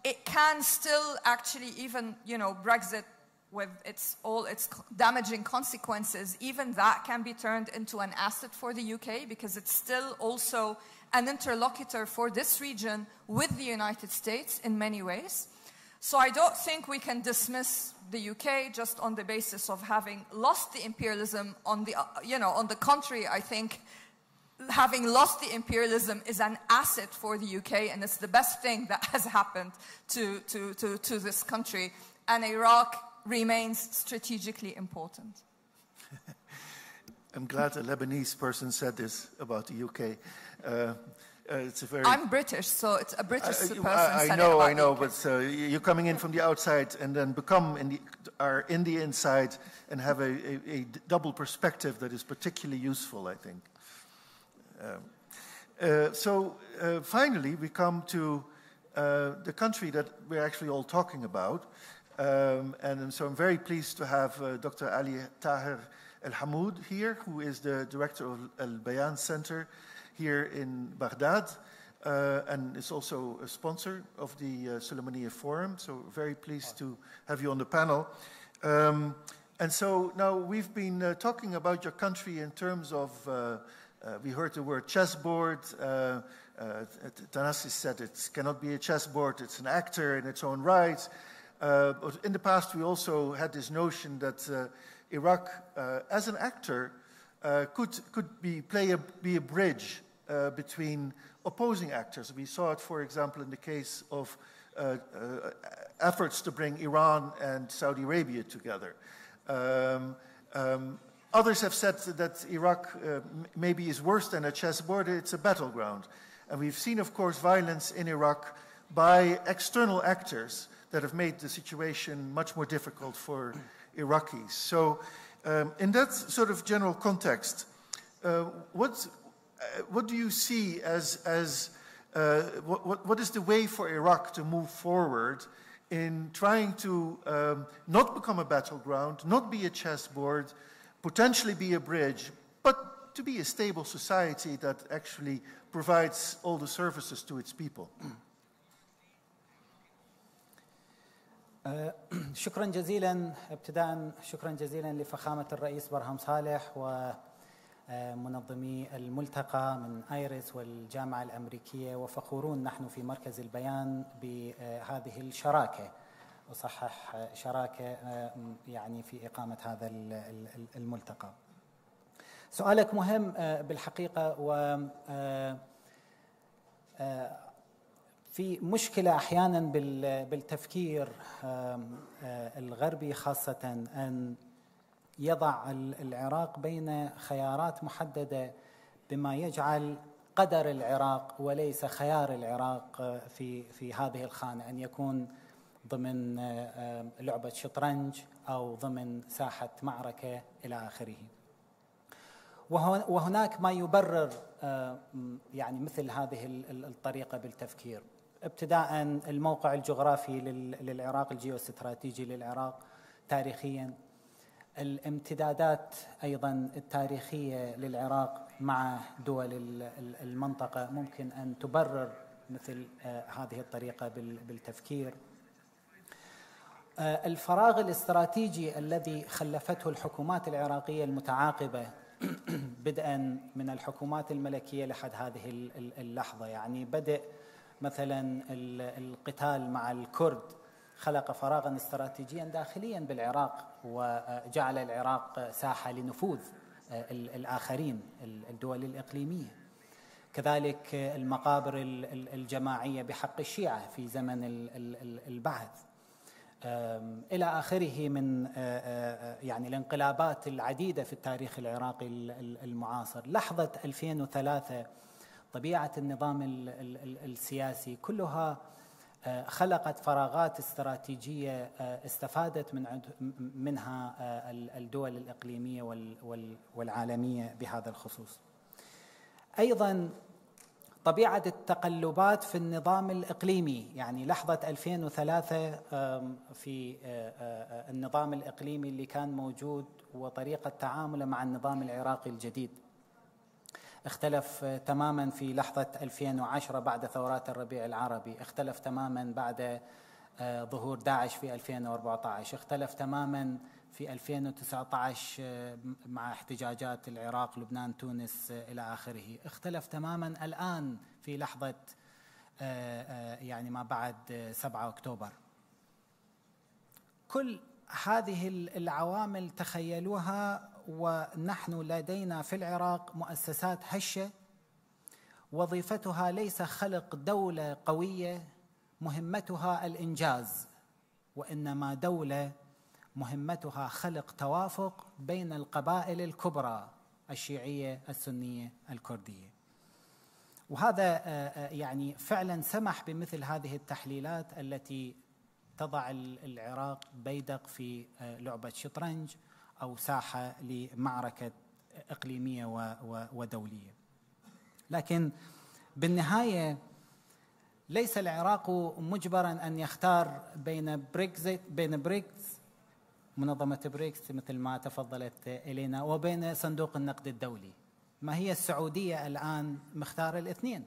It can still actually, even, you know, Brexit with all its damaging consequences, even that can be turned into an asset for the UK because it's still also an interlocutor for this region with the United States in many ways. So I don't think we can dismiss the UK just on the basis of having lost the imperialism. On the contrary, I think having lost the imperialism is an asset for the UK, and it's the best thing that has happened to this country. And Iraq remains strategically important. I'm glad a Lebanese person said this about the UK. It's a very. I'm British, so it's a British person. I know, but you're coming in from the outside and then are in the inside and have a double perspective that is particularly useful, I think. Finally, we come to the country that we're actually all talking about. And so I'm very pleased to have Dr. Ali Taher El-Hamoud here, who is the director of Al-Bayan Center here in Baghdad, and is also a sponsor of the Sulaymaniyah Forum. So very pleased to have you on the panel. And so now we've been talking about your country in terms of we heard the word chessboard. Thanassis said it cannot be a chessboard, it's an actor in its own right. But in the past, we also had this notion that Iraq, as an actor, could be a bridge between opposing actors. We saw it, for example, in the case of efforts to bring Iran and Saudi Arabia together. Others have said that Iraq maybe is worse than a chessboard, it's a battleground. And we've seen, of course, violence in Iraq by external actors that have made the situation much more difficult for Iraqis. So in that sort of general context, what do you see as what is the way for Iraq to move forward in trying to not become a battleground, not be a chessboard, potentially be a bridge, but to be a stable society that actually provides all the services to its people? شكرا جزيلا. ابتداء شكرا جزيلا لفخامة الرئيس برهم صالح ومنظمي الملتقى من آيرس والجامعة الأمريكية، وفخورون نحن في مركز البيان بهذه الشراكة، أصحح شراكة يعني في إقامة هذا الملتقى. سؤالك مهم بالحقيقة، و في مشكلة أحيانا بالتفكير الغربي خاصة أن يضع العراق بين خيارات محددة بما يجعل قدر العراق وليس خيار العراق في هذه الخانة، أن يكون ضمن لعبة شطرنج أو ضمن ساحة معركة إلى آخره. وهناك ما يبرر يعني مثل هذه الطريقة بالتفكير. ابتداء الموقع الجغرافي للعراق، الجيوستراتيجي للعراق تاريخيا، الامتدادات أيضا التاريخية للعراق مع دول المنطقة ممكن أن تبرر مثل هذه الطريقة بالتفكير. الفراغ الاستراتيجي الذي خلفته الحكومات العراقية المتعاقبة بدءا من الحكومات الملكية لحد هذه اللحظة، يعني بدء مثلا القتال مع الكرد خلق فراغا استراتيجيا داخليا بالعراق، وجعل العراق ساحة لنفوذ الآخرين الدول الإقليمية. كذلك المقابر الجماعية بحق الشيعة في زمن البعث إلى آخره من يعني الانقلابات العديدة في التاريخ العراقي المعاصر. لحظة 2003 طبيعة النظام السياسي كلها خلقت فراغات استراتيجية استفادت منها الدول الإقليمية والعالمية بهذا الخصوص. أيضا طبيعة التقلبات في النظام الإقليمي، يعني لحظة 2003 في النظام الإقليمي اللي كان موجود وطريقة تعامله مع النظام العراقي الجديد اختلف تماما في لحظة 2010 بعد ثورات الربيع العربي، اختلف تماما بعد ظهور داعش في 2014، اختلف تماما في 2019 مع احتجاجات العراق، لبنان، تونس إلى آخره، اختلف تماما الآن في لحظة يعني ما بعد 7 أكتوبر. كل هذه العوامل تخيلوها، ونحن لدينا في العراق مؤسسات هشة وظيفتها ليس خلق دولة قوية مهمتها الإنجاز، وإنما دولة مهمتها خلق توافق بين القبائل الكبرى الشيعية السنية الكردية. وهذا يعني فعلا سمح بمثل هذه التحليلات التي تضع العراق بيدق في لعبة شطرنج أو ساحة لمعركة إقليمية ودولية. لكن بالنهاية ليس العراق مجبرا أن يختار بين بريكس، منظمة بريكس مثل ما تفضلت إلينا، وبين صندوق النقد الدولي. ما هي السعودية الآن مختار الاثنين.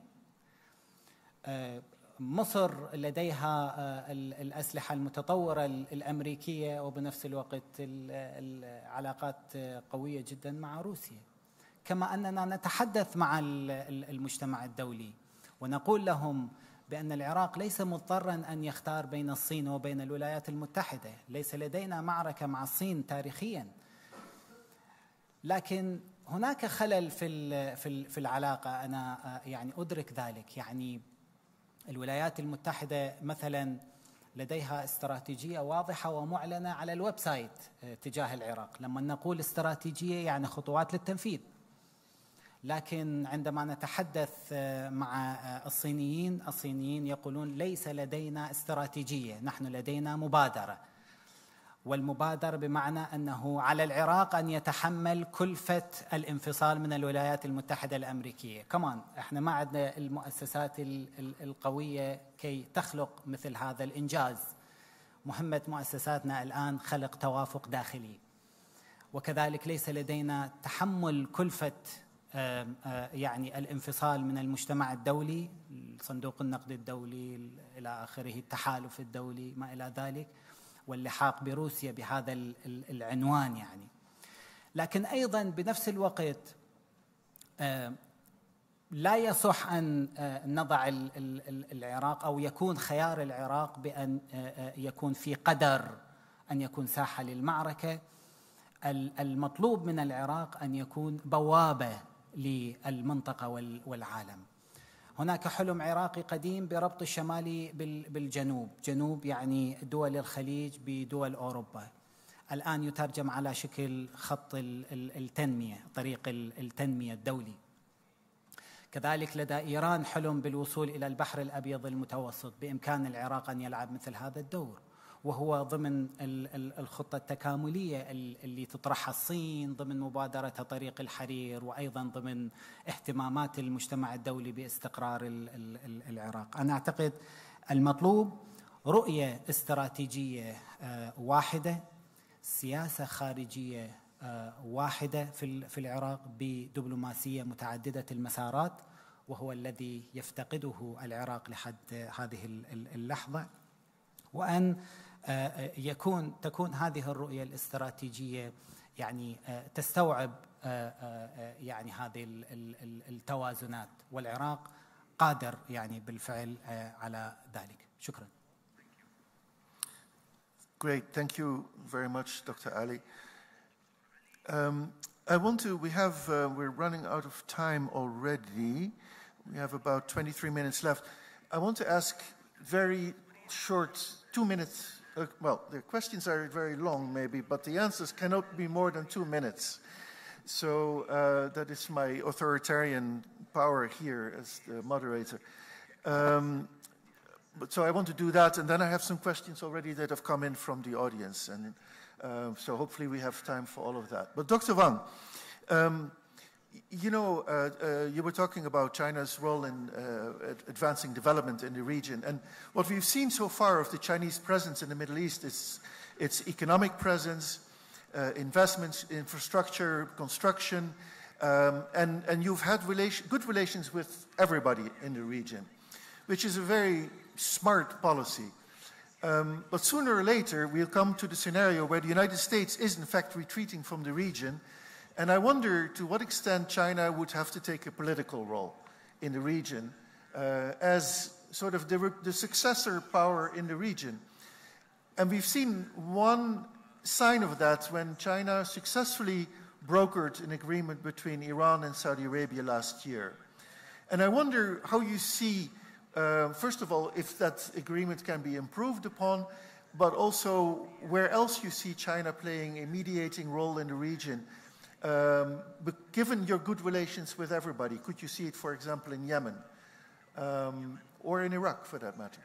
مصر لديها الأسلحة المتطورة الأمريكية، وبنفس الوقت العلاقات قوية جدا مع روسيا. كما أننا نتحدث مع المجتمع الدولي ونقول لهم بأن العراق ليس مضطرا أن يختار بين الصين وبين الولايات المتحدة، ليس لدينا معركة مع الصين تاريخيا، لكن هناك خلل في العلاقة، أنا يعني أدرك ذلك. يعني الولايات المتحدة مثلا لديها استراتيجية واضحة ومعلنة على الويب سايت تجاه العراق. لما نقول استراتيجية يعني خطوات للتنفيذ. لكن عندما نتحدث مع الصينيين يقولون ليس لدينا استراتيجية، نحن لدينا مبادرة. والمبادرة بمعنى أنه على العراق أن يتحمل كلفة الانفصال من الولايات المتحدة الأمريكية. كمان احنا ما عندنا المؤسسات القوية كي تخلق مثل هذا الإنجاز. مهمة مؤسساتنا الآن خلق توافق داخلي، وكذلك ليس لدينا تحمل كلفة يعني الانفصال من المجتمع الدولي، صندوق النقد الدولي إلى آخره، التحالف الدولي ما إلى ذلك، واللحاق بروسيا بهذا العنوان يعني. لكن أيضا بنفس الوقت لا يصح أن نضع العراق أو يكون خيار العراق بأن يكون في قدر أن يكون ساحة للمعركة. المطلوب من العراق أن يكون بوابة للمنطقة والعالم. هناك حلم عراقي قديم بربط الشمالي بالجنوب، جنوب يعني دول الخليج بدول أوروبا. الآن يترجم على شكل خط التنمية، طريق التنمية الدولي. كذلك لدى إيران حلم بالوصول إلى البحر الأبيض المتوسط. بإمكان العراق أن يلعب مثل هذا الدور، وهو ضمن الخطة التكاملية اللي تطرحها الصين ضمن مبادرة طريق الحرير، وأيضا ضمن اهتمامات المجتمع الدولي باستقرار العراق. أنا أعتقد المطلوب رؤية استراتيجية واحدة، سياسة خارجية واحدة في العراق بدبلوماسية متعددة المسارات، وهو الذي يفتقده العراق لحد هذه اللحظة. وأن تكون هذه الرؤية الاستراتيجية يعني تستوعب يعني هذه التوازنات، والعراق قادر يعني بالفعل على ذلك. شكرا. Great, thank you very much, Dr. Ali. We're running out of time already. We have about 23 minutes left. I want to ask very short 2 minutes. Well, the questions are very long maybe, but the answers cannot be more than 2 minutes. So that is my authoritarian power here as the moderator. So I want to do that, and then I have some questions already that have come in from the audience, and so hopefully we have time for all of that. But Dr. Wang, you were talking about China's role in advancing development in the region, and what we've seen so far of the Chinese presence in the Middle East is its economic presence, investments, infrastructure, construction, and you've had good relations with everybody in the region, which is a very smart policy. But sooner or later, we'll come to the scenario where the United States is in fact retreating from the region. And I wonder to what extent China would have to take a political role in the region as sort of the successor power in the region. And we've seen one sign of that when China successfully brokered an agreement between Iran and Saudi Arabia last year. And I wonder how you see, first of all, if that agreement can be improved upon, but also where else you see China playing a mediating role in the region. But given your good relations with everybody, could you see it, for example, in Yemen or in Iraq, for that matter?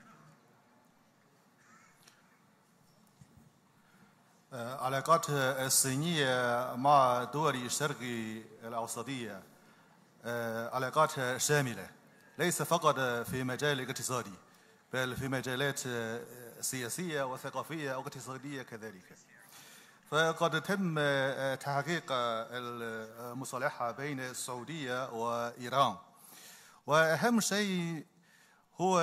علاقات الصينية مع دول الشرق الأوسطية علاقات شاملة، ليس فقط في مجال الاقتصادي بل في مجالات سياسية وثقافية واقتصادية كذلك. فقد تم تحقيق المصالحة بين السعودية وإيران، وأهم شيء هو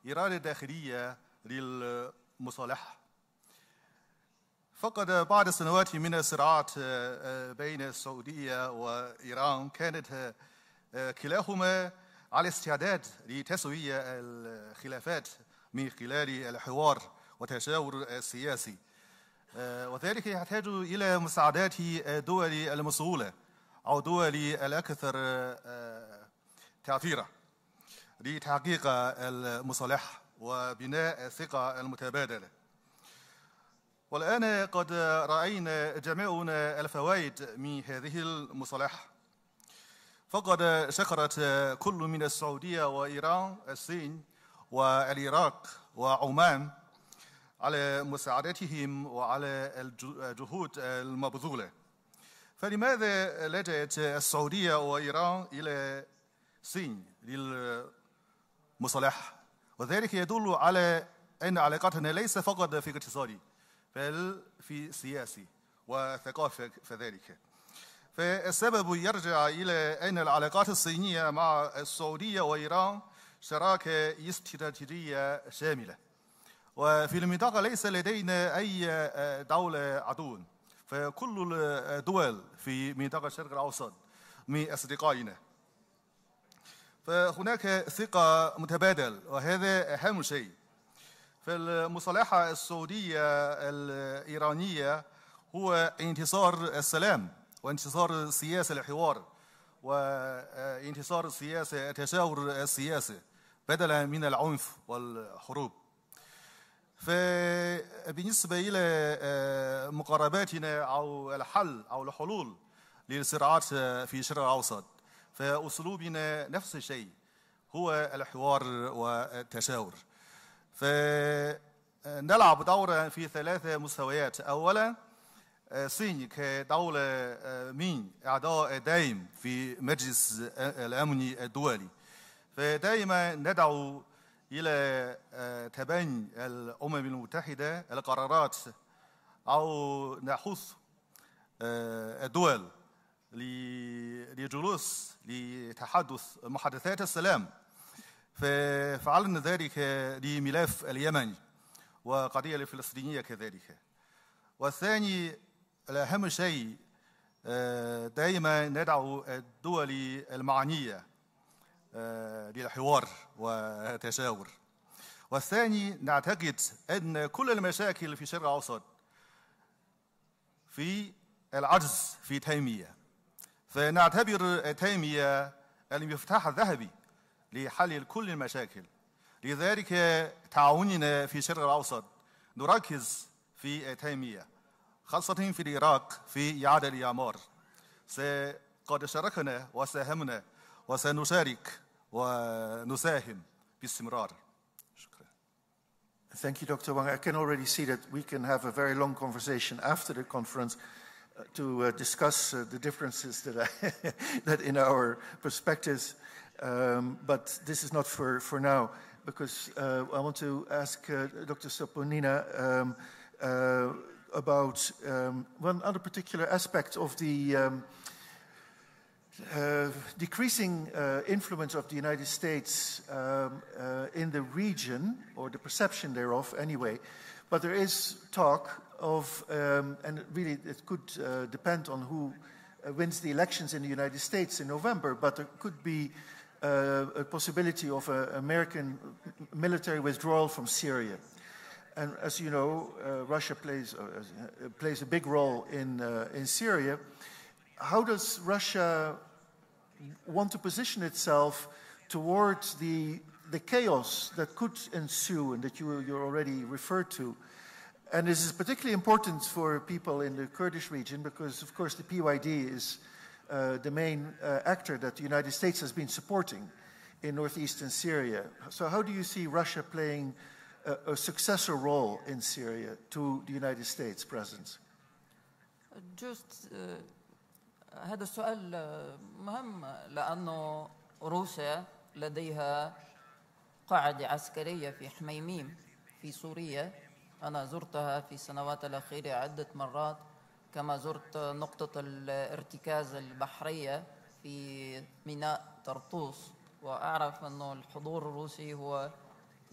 إرادة داخلية للمصالحة. فقد بعد سنوات من الصراعات بين السعودية وإيران كانت كلاهما على استعداد لتسوية الخلافات من خلال الحوار والتشاور السياسي. وذلك يحتاج إلى مساعدات الدول المسؤولة أو دول الأكثر تأثيرا لتحقيق المصالح وبناء الثقة المتبادلة. والآن قد رأينا جميعنا الفوائد من هذه المصالح، فقد شكرت كل من السعودية وإيران الصين والعراق وعمان على مساعدتهم وعلى الجهود المبذولة. فلماذا لجأت السعودية وإيران إلى الصين للمصالح؟ وذلك يدل على أن علاقتنا ليس فقط في اقتصادي بل في سياسي وثقافي كذلك. فالسبب يرجع إلى أن العلاقات الصينية مع السعودية وإيران شراكة استراتيجية شاملة، وفي المنطقة ليس لدينا أي دولة عدو، فكل الدول في منطقة الشرق الأوسط من أصدقائنا، فهناك ثقة متبادل وهذا أهم شيء. فالمصالحة السعودية الإيرانية هو انتصار السلام وانتصار سياسة الحوار وانتصار سياسة التشاور السياسي بدلا من العنف والحروب. فبالنسبة إلى مقارباتنا أو الحل أو الحلول للصراعات في الشرق الأوسط، فأسلوبنا نفس الشيء هو الحوار والتشاور. فنلعب دورا في 3 مستويات. أولا الصين كدولة من أعضاء دائم في مجلس الأمن الدولي، فدائما ندعو إلى تبني الأمم المتحدة القرارات أو نحث الدول لجلوس لتحدث محادثات السلام. ففعلنا ذلك لملف اليمني وقضية الفلسطينية كذلك. والثاني الأهم شيء دائما ندعو الدول المعنية للحوار والتشاور. والثاني نعتقد أن كل المشاكل في الشرق الأوسط في العجز في تنمية، فنعتبر تنمية المفتاح الذهبي لحل كل المشاكل. لذلك تعاوننا في الشرق الأوسط نركز في التنمية، خاصة في العراق في إعادة الإعمار. قد شاركنا وساهمنا وسنشارك ونساهم باستمرار. شكرا. Thank you, Dr. Wang. I can already see that we can have a very long conversation after the conference to discuss the differences that in our perspectives. But this is not for now, because I want to ask Dr. Soponina about one other particular aspect of the decreasing influence of the United States in the region, or the perception thereof anyway. But there is talk of, and really it could depend on who wins the elections in the United States in November, but there could be a possibility of an American military withdrawal from Syria. And as you know, Russia plays a big role in Syria. How does Russia want to position itself towards the chaos that could ensue and that you already referred to? And this is particularly important for people in the Kurdish region because, of course, the PYD is the main actor that the United States has been supporting in northeastern Syria. So how do you see Russia playing a successor role in Syria to the United States presence? هذا السؤال مهم لأنه روسيا لديها قاعدة عسكرية في حميميم في سوريا. أنا زرتها في السنوات الأخيرة عدة مرات، كما زرت نقطة الارتكاز البحرية في ميناء طرطوس، وأعرف أنه الحضور الروسي هو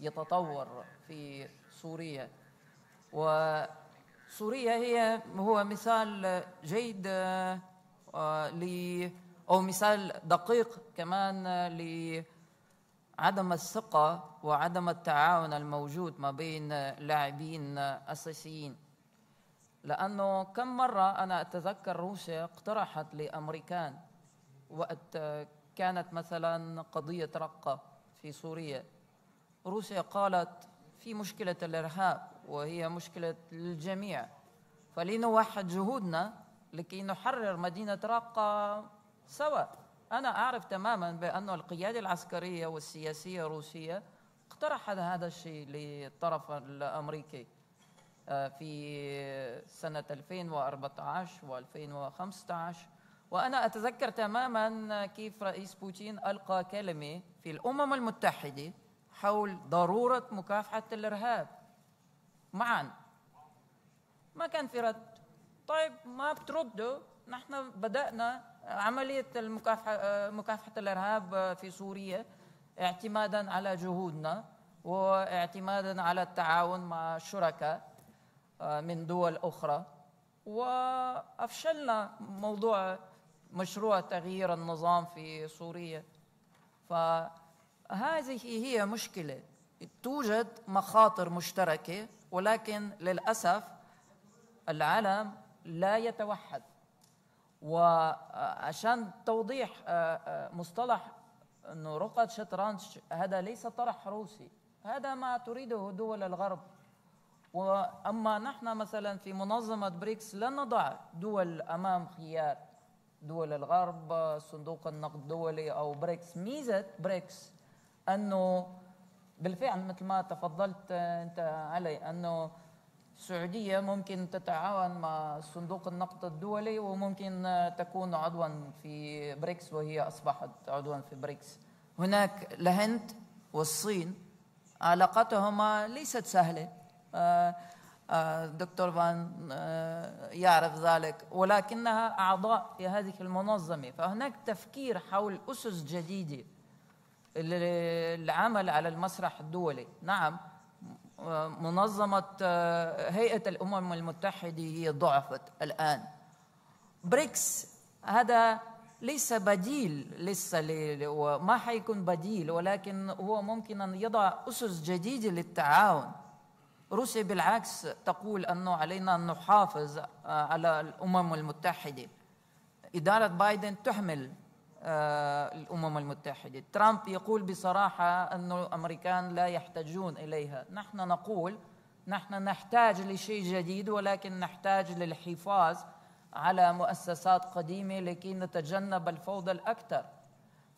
يتطور في سوريا. وسوريا هو مثال جيد أو مثال دقيق كمان لعدم الثقة وعدم التعاون الموجود ما بين لاعبين أساسيين. لأنه كم مرة أنا أتذكر روسيا اقترحت لأمريكان وقت كانت مثلا قضية رقة في سوريا، روسيا قالت في مشكلة الإرهاب وهي مشكلة للجميع، فلنوحد جهودنا لكي نحرر مدينة رقة سوا. أنا أعرف تماما بأن القيادة العسكرية والسياسية الروسية اقترحت هذا الشيء للطرف الأمريكي في سنة 2014 و2015. وأنا أتذكر تماما كيف رئيس بوتين ألقى كلمة في الأمم المتحدة حول ضرورة مكافحة الإرهاب معا. ما كان في رد. طيب ما بتردوا، نحن بدأنا عملية مكافحة الإرهاب في سوريا اعتمادا على جهودنا واعتمادا على التعاون مع شركاء من دول أخرى، وأفشلنا موضوع مشروع تغيير النظام في سوريا. فهذه هي مشكلة، توجد مخاطر مشتركة ولكن للأسف العالم لا يتوحد. وعشان توضيح مصطلح أنه رقعة شطرنج هذا ليس طرح روسي، هذا ما تريده دول الغرب. وأما نحن مثلا في منظمة بريكس لا نضع دول أمام خيار، دول الغرب، صندوق النقد الدولي أو بريكس. ميزة بريكس أنه بالفعل مثل ما تفضلت أنت علي أنه السعودية ممكن تتعاون مع صندوق النقد الدولي وممكن تكون عضوا في بريكس، وهي أصبحت عضوا في بريكس. هناك الهند والصين علاقتهما ليست سهلة، دكتور فان يعرف ذلك، ولكنها أعضاء في هذه المنظمة. فهناك تفكير حول أسس جديدة للعمل على المسرح الدولي. نعم، منظمة هيئة الأمم المتحدة هي ضعفت الآن. بريكس هذا ليس بديل لسه وما حيكون بديل، ولكن هو ممكن أن يضع أسس جديدة للتعاون. روسيا بالعكس تقول أنه علينا أن نحافظ على الأمم المتحدة. إدارة بايدن تحمل الأمم المتحدة. ترامب يقول بصراحة أن الأمريكان لا يحتاجون إليها. نحن نقول نحن نحتاج لشيء جديد، ولكن نحتاج للحفاظ على مؤسسات قديمة لكي نتجنب الفوضى الأكثر.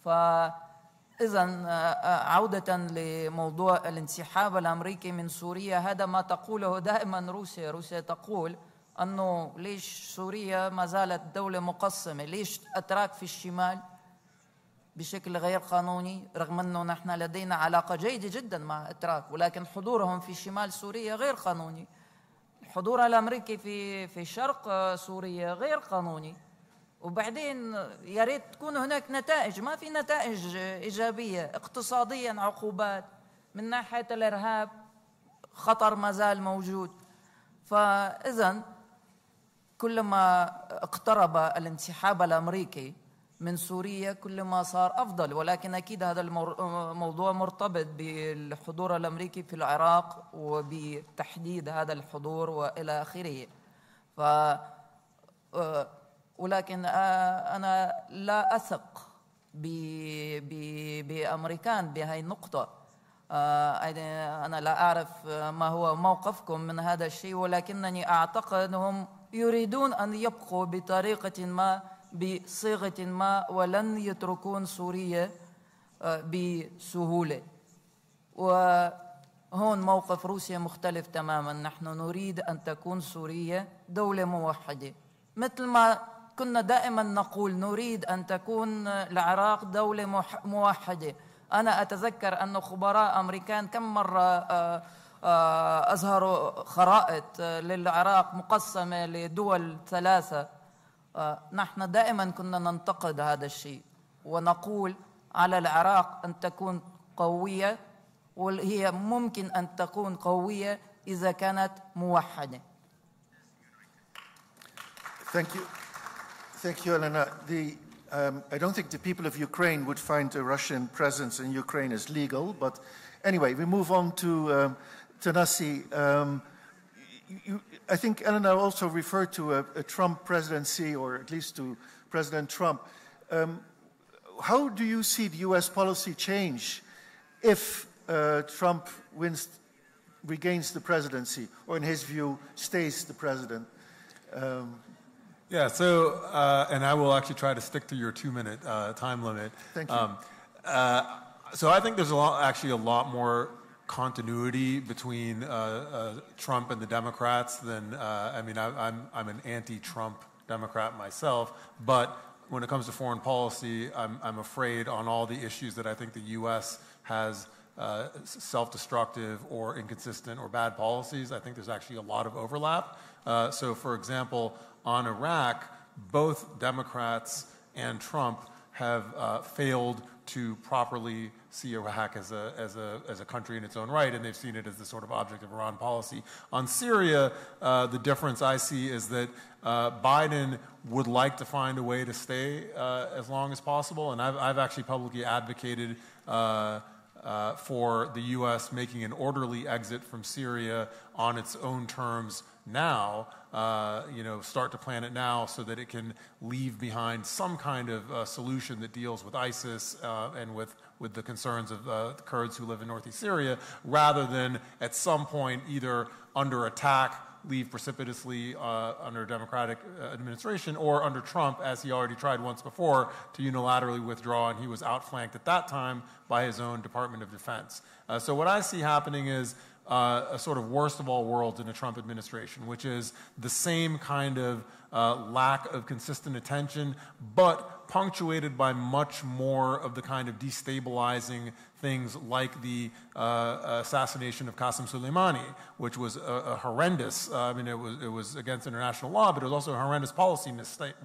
فإذا عودة لموضوع الانسحاب الأمريكي من سوريا، هذا ما تقوله دائما روسيا تقول أنه ليش سوريا ما زالت دولة مقسمة، ليش أتراك في الشمال بشكل غير قانوني، رغم أنه نحن لدينا علاقة جيدة جدا مع أتراك، ولكن حضورهم في شمال سوريا غير قانوني. الحضور الأمريكي في شرق سوريا غير قانوني. وبعدين يا ريت تكون هناك نتائج، ما في نتائج إيجابية. اقتصاديا عقوبات، من ناحية الإرهاب خطر ما زال موجود. فإذا كلما اقترب الانسحاب الأمريكي من سوريا كلما صار أفضل، ولكن أكيد هذا الموضوع مرتبط بالحضور الأمريكي في العراق وبتحديد هذا الحضور وإلى آخره. ولكن أنا لا أثق بأمريكان بهذه النقطة. أنا لا أعرف ما هو موقفكم من هذا الشيء، ولكنني أعتقد أنهم يريدون أن يبقوا بطريقة ما، بصيغة ما، ولن يتركون سوريا بسهولة. وهون موقف روسيا مختلف تماما. نحن نريد أن تكون سوريا دولة موحدة، مثل ما كنا دائما نقول نريد أن تكون العراق دولة موحدة. أنا أتذكر أن خبراء أمريكان كم مرة أظهروا خرائط للعراق مقسمة لدول ثلاثة. نحن دائما كنا ننتقد هذا الشيء ونقول على العراق أن تكون قوية، وهي ممكن أن تكون قوية إذا كانت موحدة. Thank you, Elena. I don't think the people of Ukraine would find a Russian presence in Ukraine as legal, but anyway, we move on to Tanasi. I think Elena also referred to a Trump presidency, or at least to President Trump. How do you see the U.S. policy change if Trump regains the presidency, or in his view, stays the president? Yeah, so, and I will actually try to stick to your 2-minute time limit. Thank you. So I think there's actually a lot more continuity between Trump and the Democrats than, I mean, I'm an anti-Trump Democrat myself, but when it comes to foreign policy, I'm afraid on all the issues that I think the U.S. has self-destructive or inconsistent or bad policies, I think there's actually a lot of overlap. So for example, on Iraq, both Democrats and Trump have failed to properly see Iraq as a country in its own right, and they've seen it as the sort of object of Iran policy. On Syria, the difference I see is that Biden would like to find a way to stay as long as possible, and I've actually publicly advocated for the U.S. making an orderly exit from Syria on its own terms now, start to plan it now so that it can leave behind some kind of solution that deals with ISIS and with the concerns of the Kurds who live in northeast Syria, rather than at some point either under attack, leave precipitously under a Democratic administration, or under Trump, as he already tried once before, to unilaterally withdraw, and he was outflanked at that time by his own Department of Defense. So what I see happening is a sort of worst of all worlds in a Trump administration, which is the same kind of lack of consistent attention, but punctuated by much more of the kind of destabilizing things like the assassination of Qasem Soleimani, which was a horrendous, I mean, it was against international law, but it was also a horrendous policy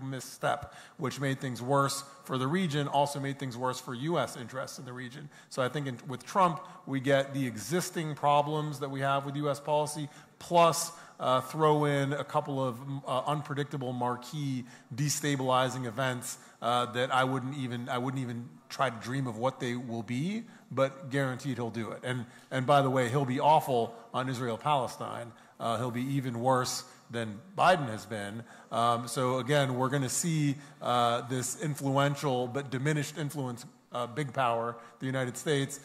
misstep, which made things worse for the region, also made things worse for U.S. interests in the region. So I think with Trump, we get the existing problems that we have with U.S. policy, plus throw in a couple of unpredictable marquee destabilizing events that I wouldn't even try to dream of what they will be, but guaranteed he'll do it. And by the way, he'll be awful on Israel-Palestine. He'll be even worse than Biden has been. So again, we're going to see this influential but diminished influence big power, the United States,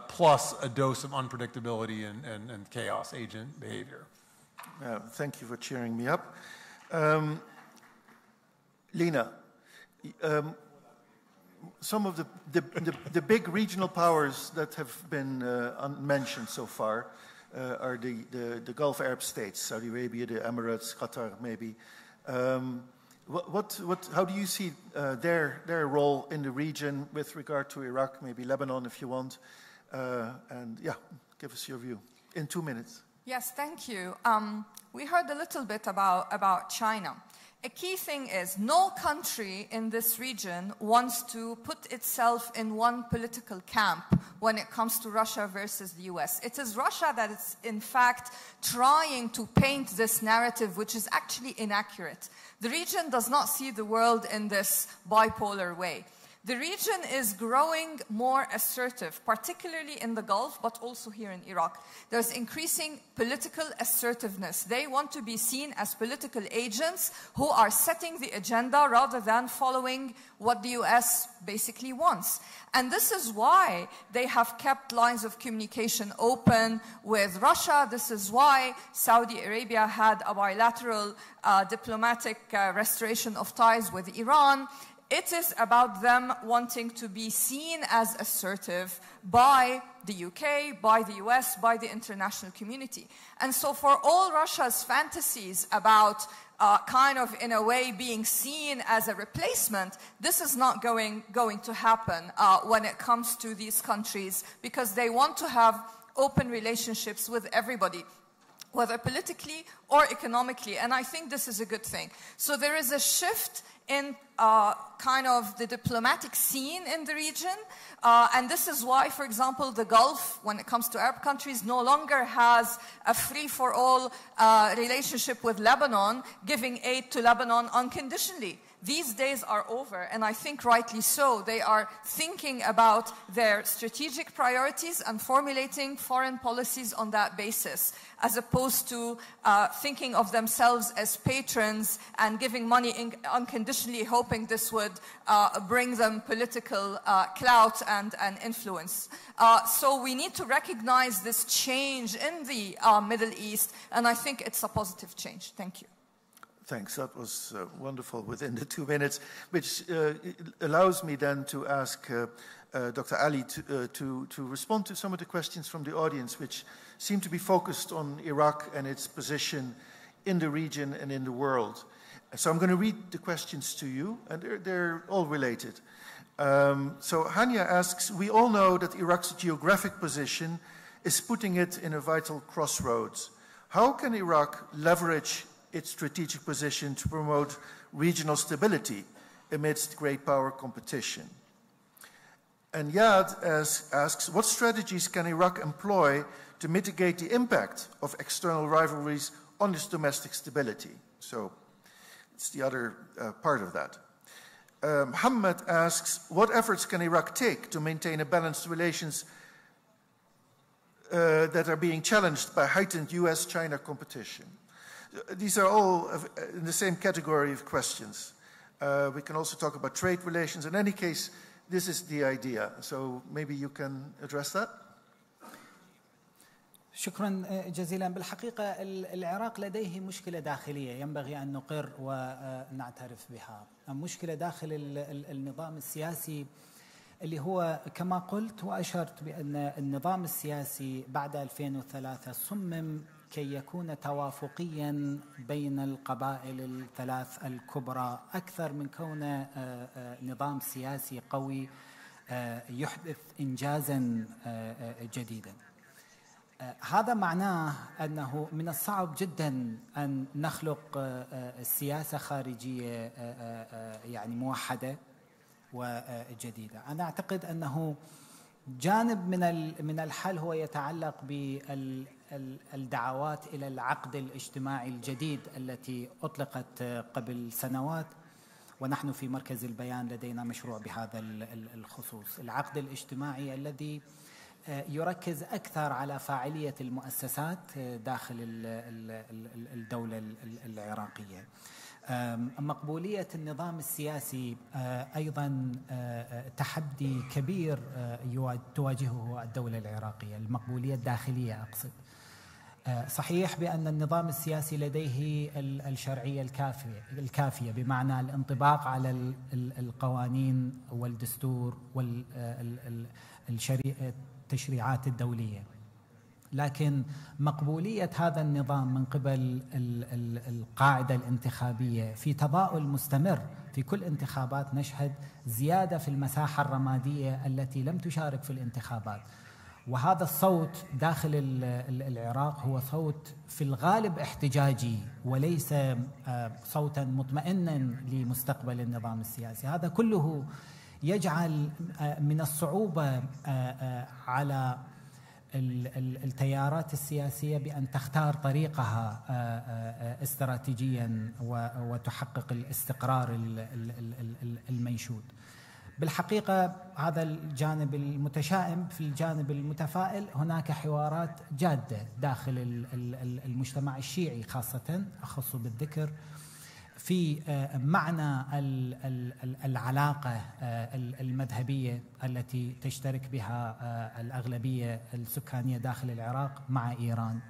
plus a dose of unpredictability and chaos agent behavior. Thank you for cheering me up. Lena, some of the big regional powers that have been mentioned so far are the Gulf Arab states, Saudi Arabia, the Emirates, Qatar, maybe. How do you see their role in the region with regard to Iraq, maybe Lebanon if you want? And yeah, give us your view in 2 minutes. Yes, thank you. We heard a little bit about China. A key thing is no country in this region wants to put itself in one political camp when it comes to Russia versus the US. It is Russia that is, in fact, trying to paint this narrative, which is actually inaccurate. The region does not see the world in this bipolar way. The region is growing more assertive, particularly in the Gulf, but also here in Iraq. There's increasing political assertiveness. They want to be seen as political agents who are setting the agenda rather than following what the US basically wants. And this is why they have kept lines of communication open with Russia. This is why Saudi Arabia had a bilateral diplomatic restoration of ties with Iran. It is about them wanting to be seen as assertive by the UK, by the US, by the international community. And so for all Russia's fantasies about kind of, in a way, being seen as a replacement, this is not going to happen when it comes to these countries, because they want to have open relationships with everybody, whether politically or economically. And I think this is a good thing. So there is a shift in kind of the diplomatic scene in the region. And this is why, for example, the Gulf, when it comes to Arab countries, no longer has a free-for-all relationship with Lebanon, giving aid to Lebanon unconditionally. these days are over, and I think rightly so. They are thinking about their strategic priorities and formulating foreign policies on that basis, as opposed to thinking of themselves as patrons and giving money unconditionally, hoping this would bring them political clout and influence. So we need to recognize this change in the Middle East, and I think it's a positive change. Thank you. Thanks. That was wonderful within the 2 minutes, which allows me then to ask Dr. Ali to respond to some of the questions from the audience, which seem to be focused on Iraq and its position in the region and in the world. So I'm going to read the questions to you, and they're all related. So Hania asks, we all know that Iraq's geographic position is putting it in a vital crossroads. How can Iraq leverage its strategic position to promote regional stability amidst great power competition? And Yad asks, what strategies can Iraq employ to mitigate the impact of external rivalries on its domestic stability? So it's the other part of that. Muhammad asks, what efforts can Iraq take to maintain a balanced relations that are being challenged by heightened US-China competition? These are all in the same category of questions. We can also talk about trade relations. In any case, this is the idea. So maybe you can address that? شكرا جزيلا. بالحقيقة العراق لديه مشكلة داخلية ينبغي أن نقر ونعترف بها. مشكلة داخل النظام السياسي اللي هو كما قلت وأشرت بأن النظام السياسي بعد 2003 صمم كي يكون توافقيا بين القبائل الثلاث الكبرى أكثر من كونه نظام سياسي قوي يحدث إنجازا جديدا. هذا معناه أنه من الصعب جدا أن نخلق سياسة خارجية يعني موحدة وجديدة. أنا أعتقد أنه جانب من الحل هو يتعلق بالدعوات إلى العقد الاجتماعي الجديد التي أطلقت قبل سنوات، ونحن في مركز البيان لدينا مشروع بهذا الخصوص. العقد الاجتماعي الذي يركز أكثر على فاعلية المؤسسات داخل الدولة العراقية. مقبولية النظام السياسي أيضا تحدي كبير تواجهه الدولة العراقية، المقبولية الداخلية أقصد. صحيح بأن النظام السياسي لديه الشرعية الكافية بمعنى الانطباق على القوانين والدستور والتشريعات الدولية، لكن مقبولية هذا النظام من قبل القاعدة الانتخابية في تضاؤل مستمر. في كل انتخابات نشهد زيادة في المساحة الرمادية التي لم تشارك في الانتخابات، وهذا الصوت داخل العراق هو صوت في الغالب احتجاجي وليس صوتا مطمئنا لمستقبل النظام السياسي. هذا كله يجعل من الصعوبة على التيارات السياسية بأن تختار طريقها استراتيجيا وتحقق الاستقرار المنشود. بالحقيقة هذا الجانب المتشائم. في الجانب المتفائل هناك حوارات جادة داخل المجتمع الشيعي خاصة أخص بالذكر في معنى العلاقة المذهبية التي تشترك بها الأغلبية السكانية داخل العراق مع إيران،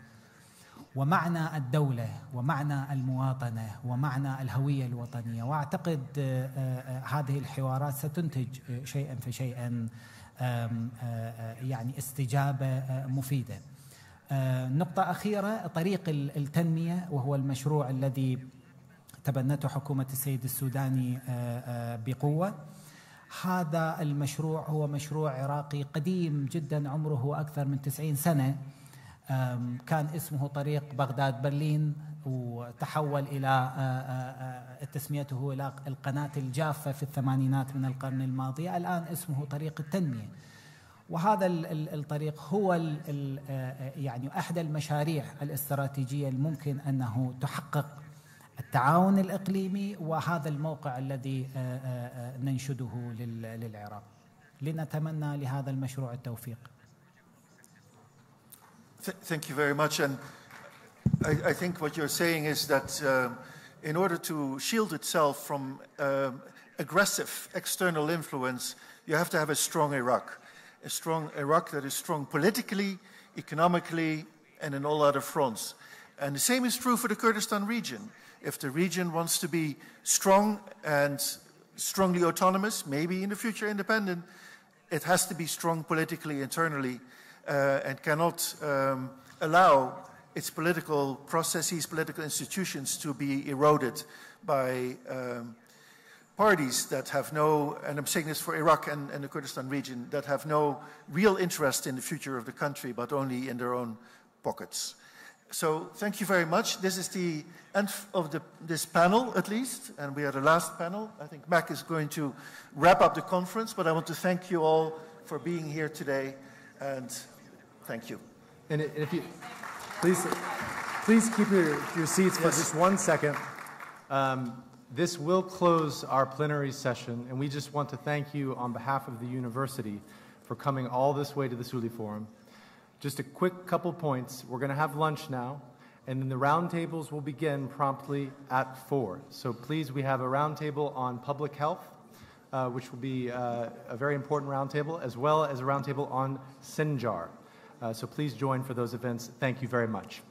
ومعنى الدولة ومعنى المواطنة ومعنى الهوية الوطنية. وأعتقد هذه الحوارات ستنتج شيئا فشيئا يعني استجابة مفيدة. نقطة أخيرة، طريق التنمية وهو المشروع الذي تبنته حكومة السيد السوداني بقوة. هذا المشروع هو مشروع عراقي قديم جدا، عمره أكثر من 90 سنة. كان اسمه طريق بغداد برلين، وتحول إلى تسميته إلى القناة الجافة في الثمانينات من القرن الماضي. الآن اسمه طريق التنمية، وهذا الطريق هو يعني أحد المشاريع الاستراتيجية الممكن أنه تحقق التعاون الإقليمي، وهذا الموقع الذي ننشده للعراق. لنتمنى لهذا المشروع التوفيق. Thank you very much. And I think what you're saying is that in order to shield itself from aggressive external influence, you have to have a strong Iraq that is strong politically, economically, and in all other fronts. And the same is true for the Kurdistan region. If the region wants to be strong and strongly autonomous, maybe in the future independent, it has to be strong politically, internally, and cannot allow its political processes, political institutions to be eroded by parties that have no, and I'm saying this for Iraq and the Kurdistan region, that have no real interest in the future of the country, but only in their own pockets. So thank you very much. This is the end of this panel, at least, and we are the last panel. I think Mac is going to wrap up the conference, but I want to thank you all for being here today, and thank you. And if you, please keep your seats for just 1 second. This will close our plenary session, and we just want to thank you on behalf of the university for coming all this way to the Suli Forum. Just a quick couple points. We're going to have lunch now, and then the roundtables will begin promptly at 4. So please, we have a roundtable on public health, which will be a very important roundtable, as well as a roundtable on Sinjar. So please join for those events. Thank you very much.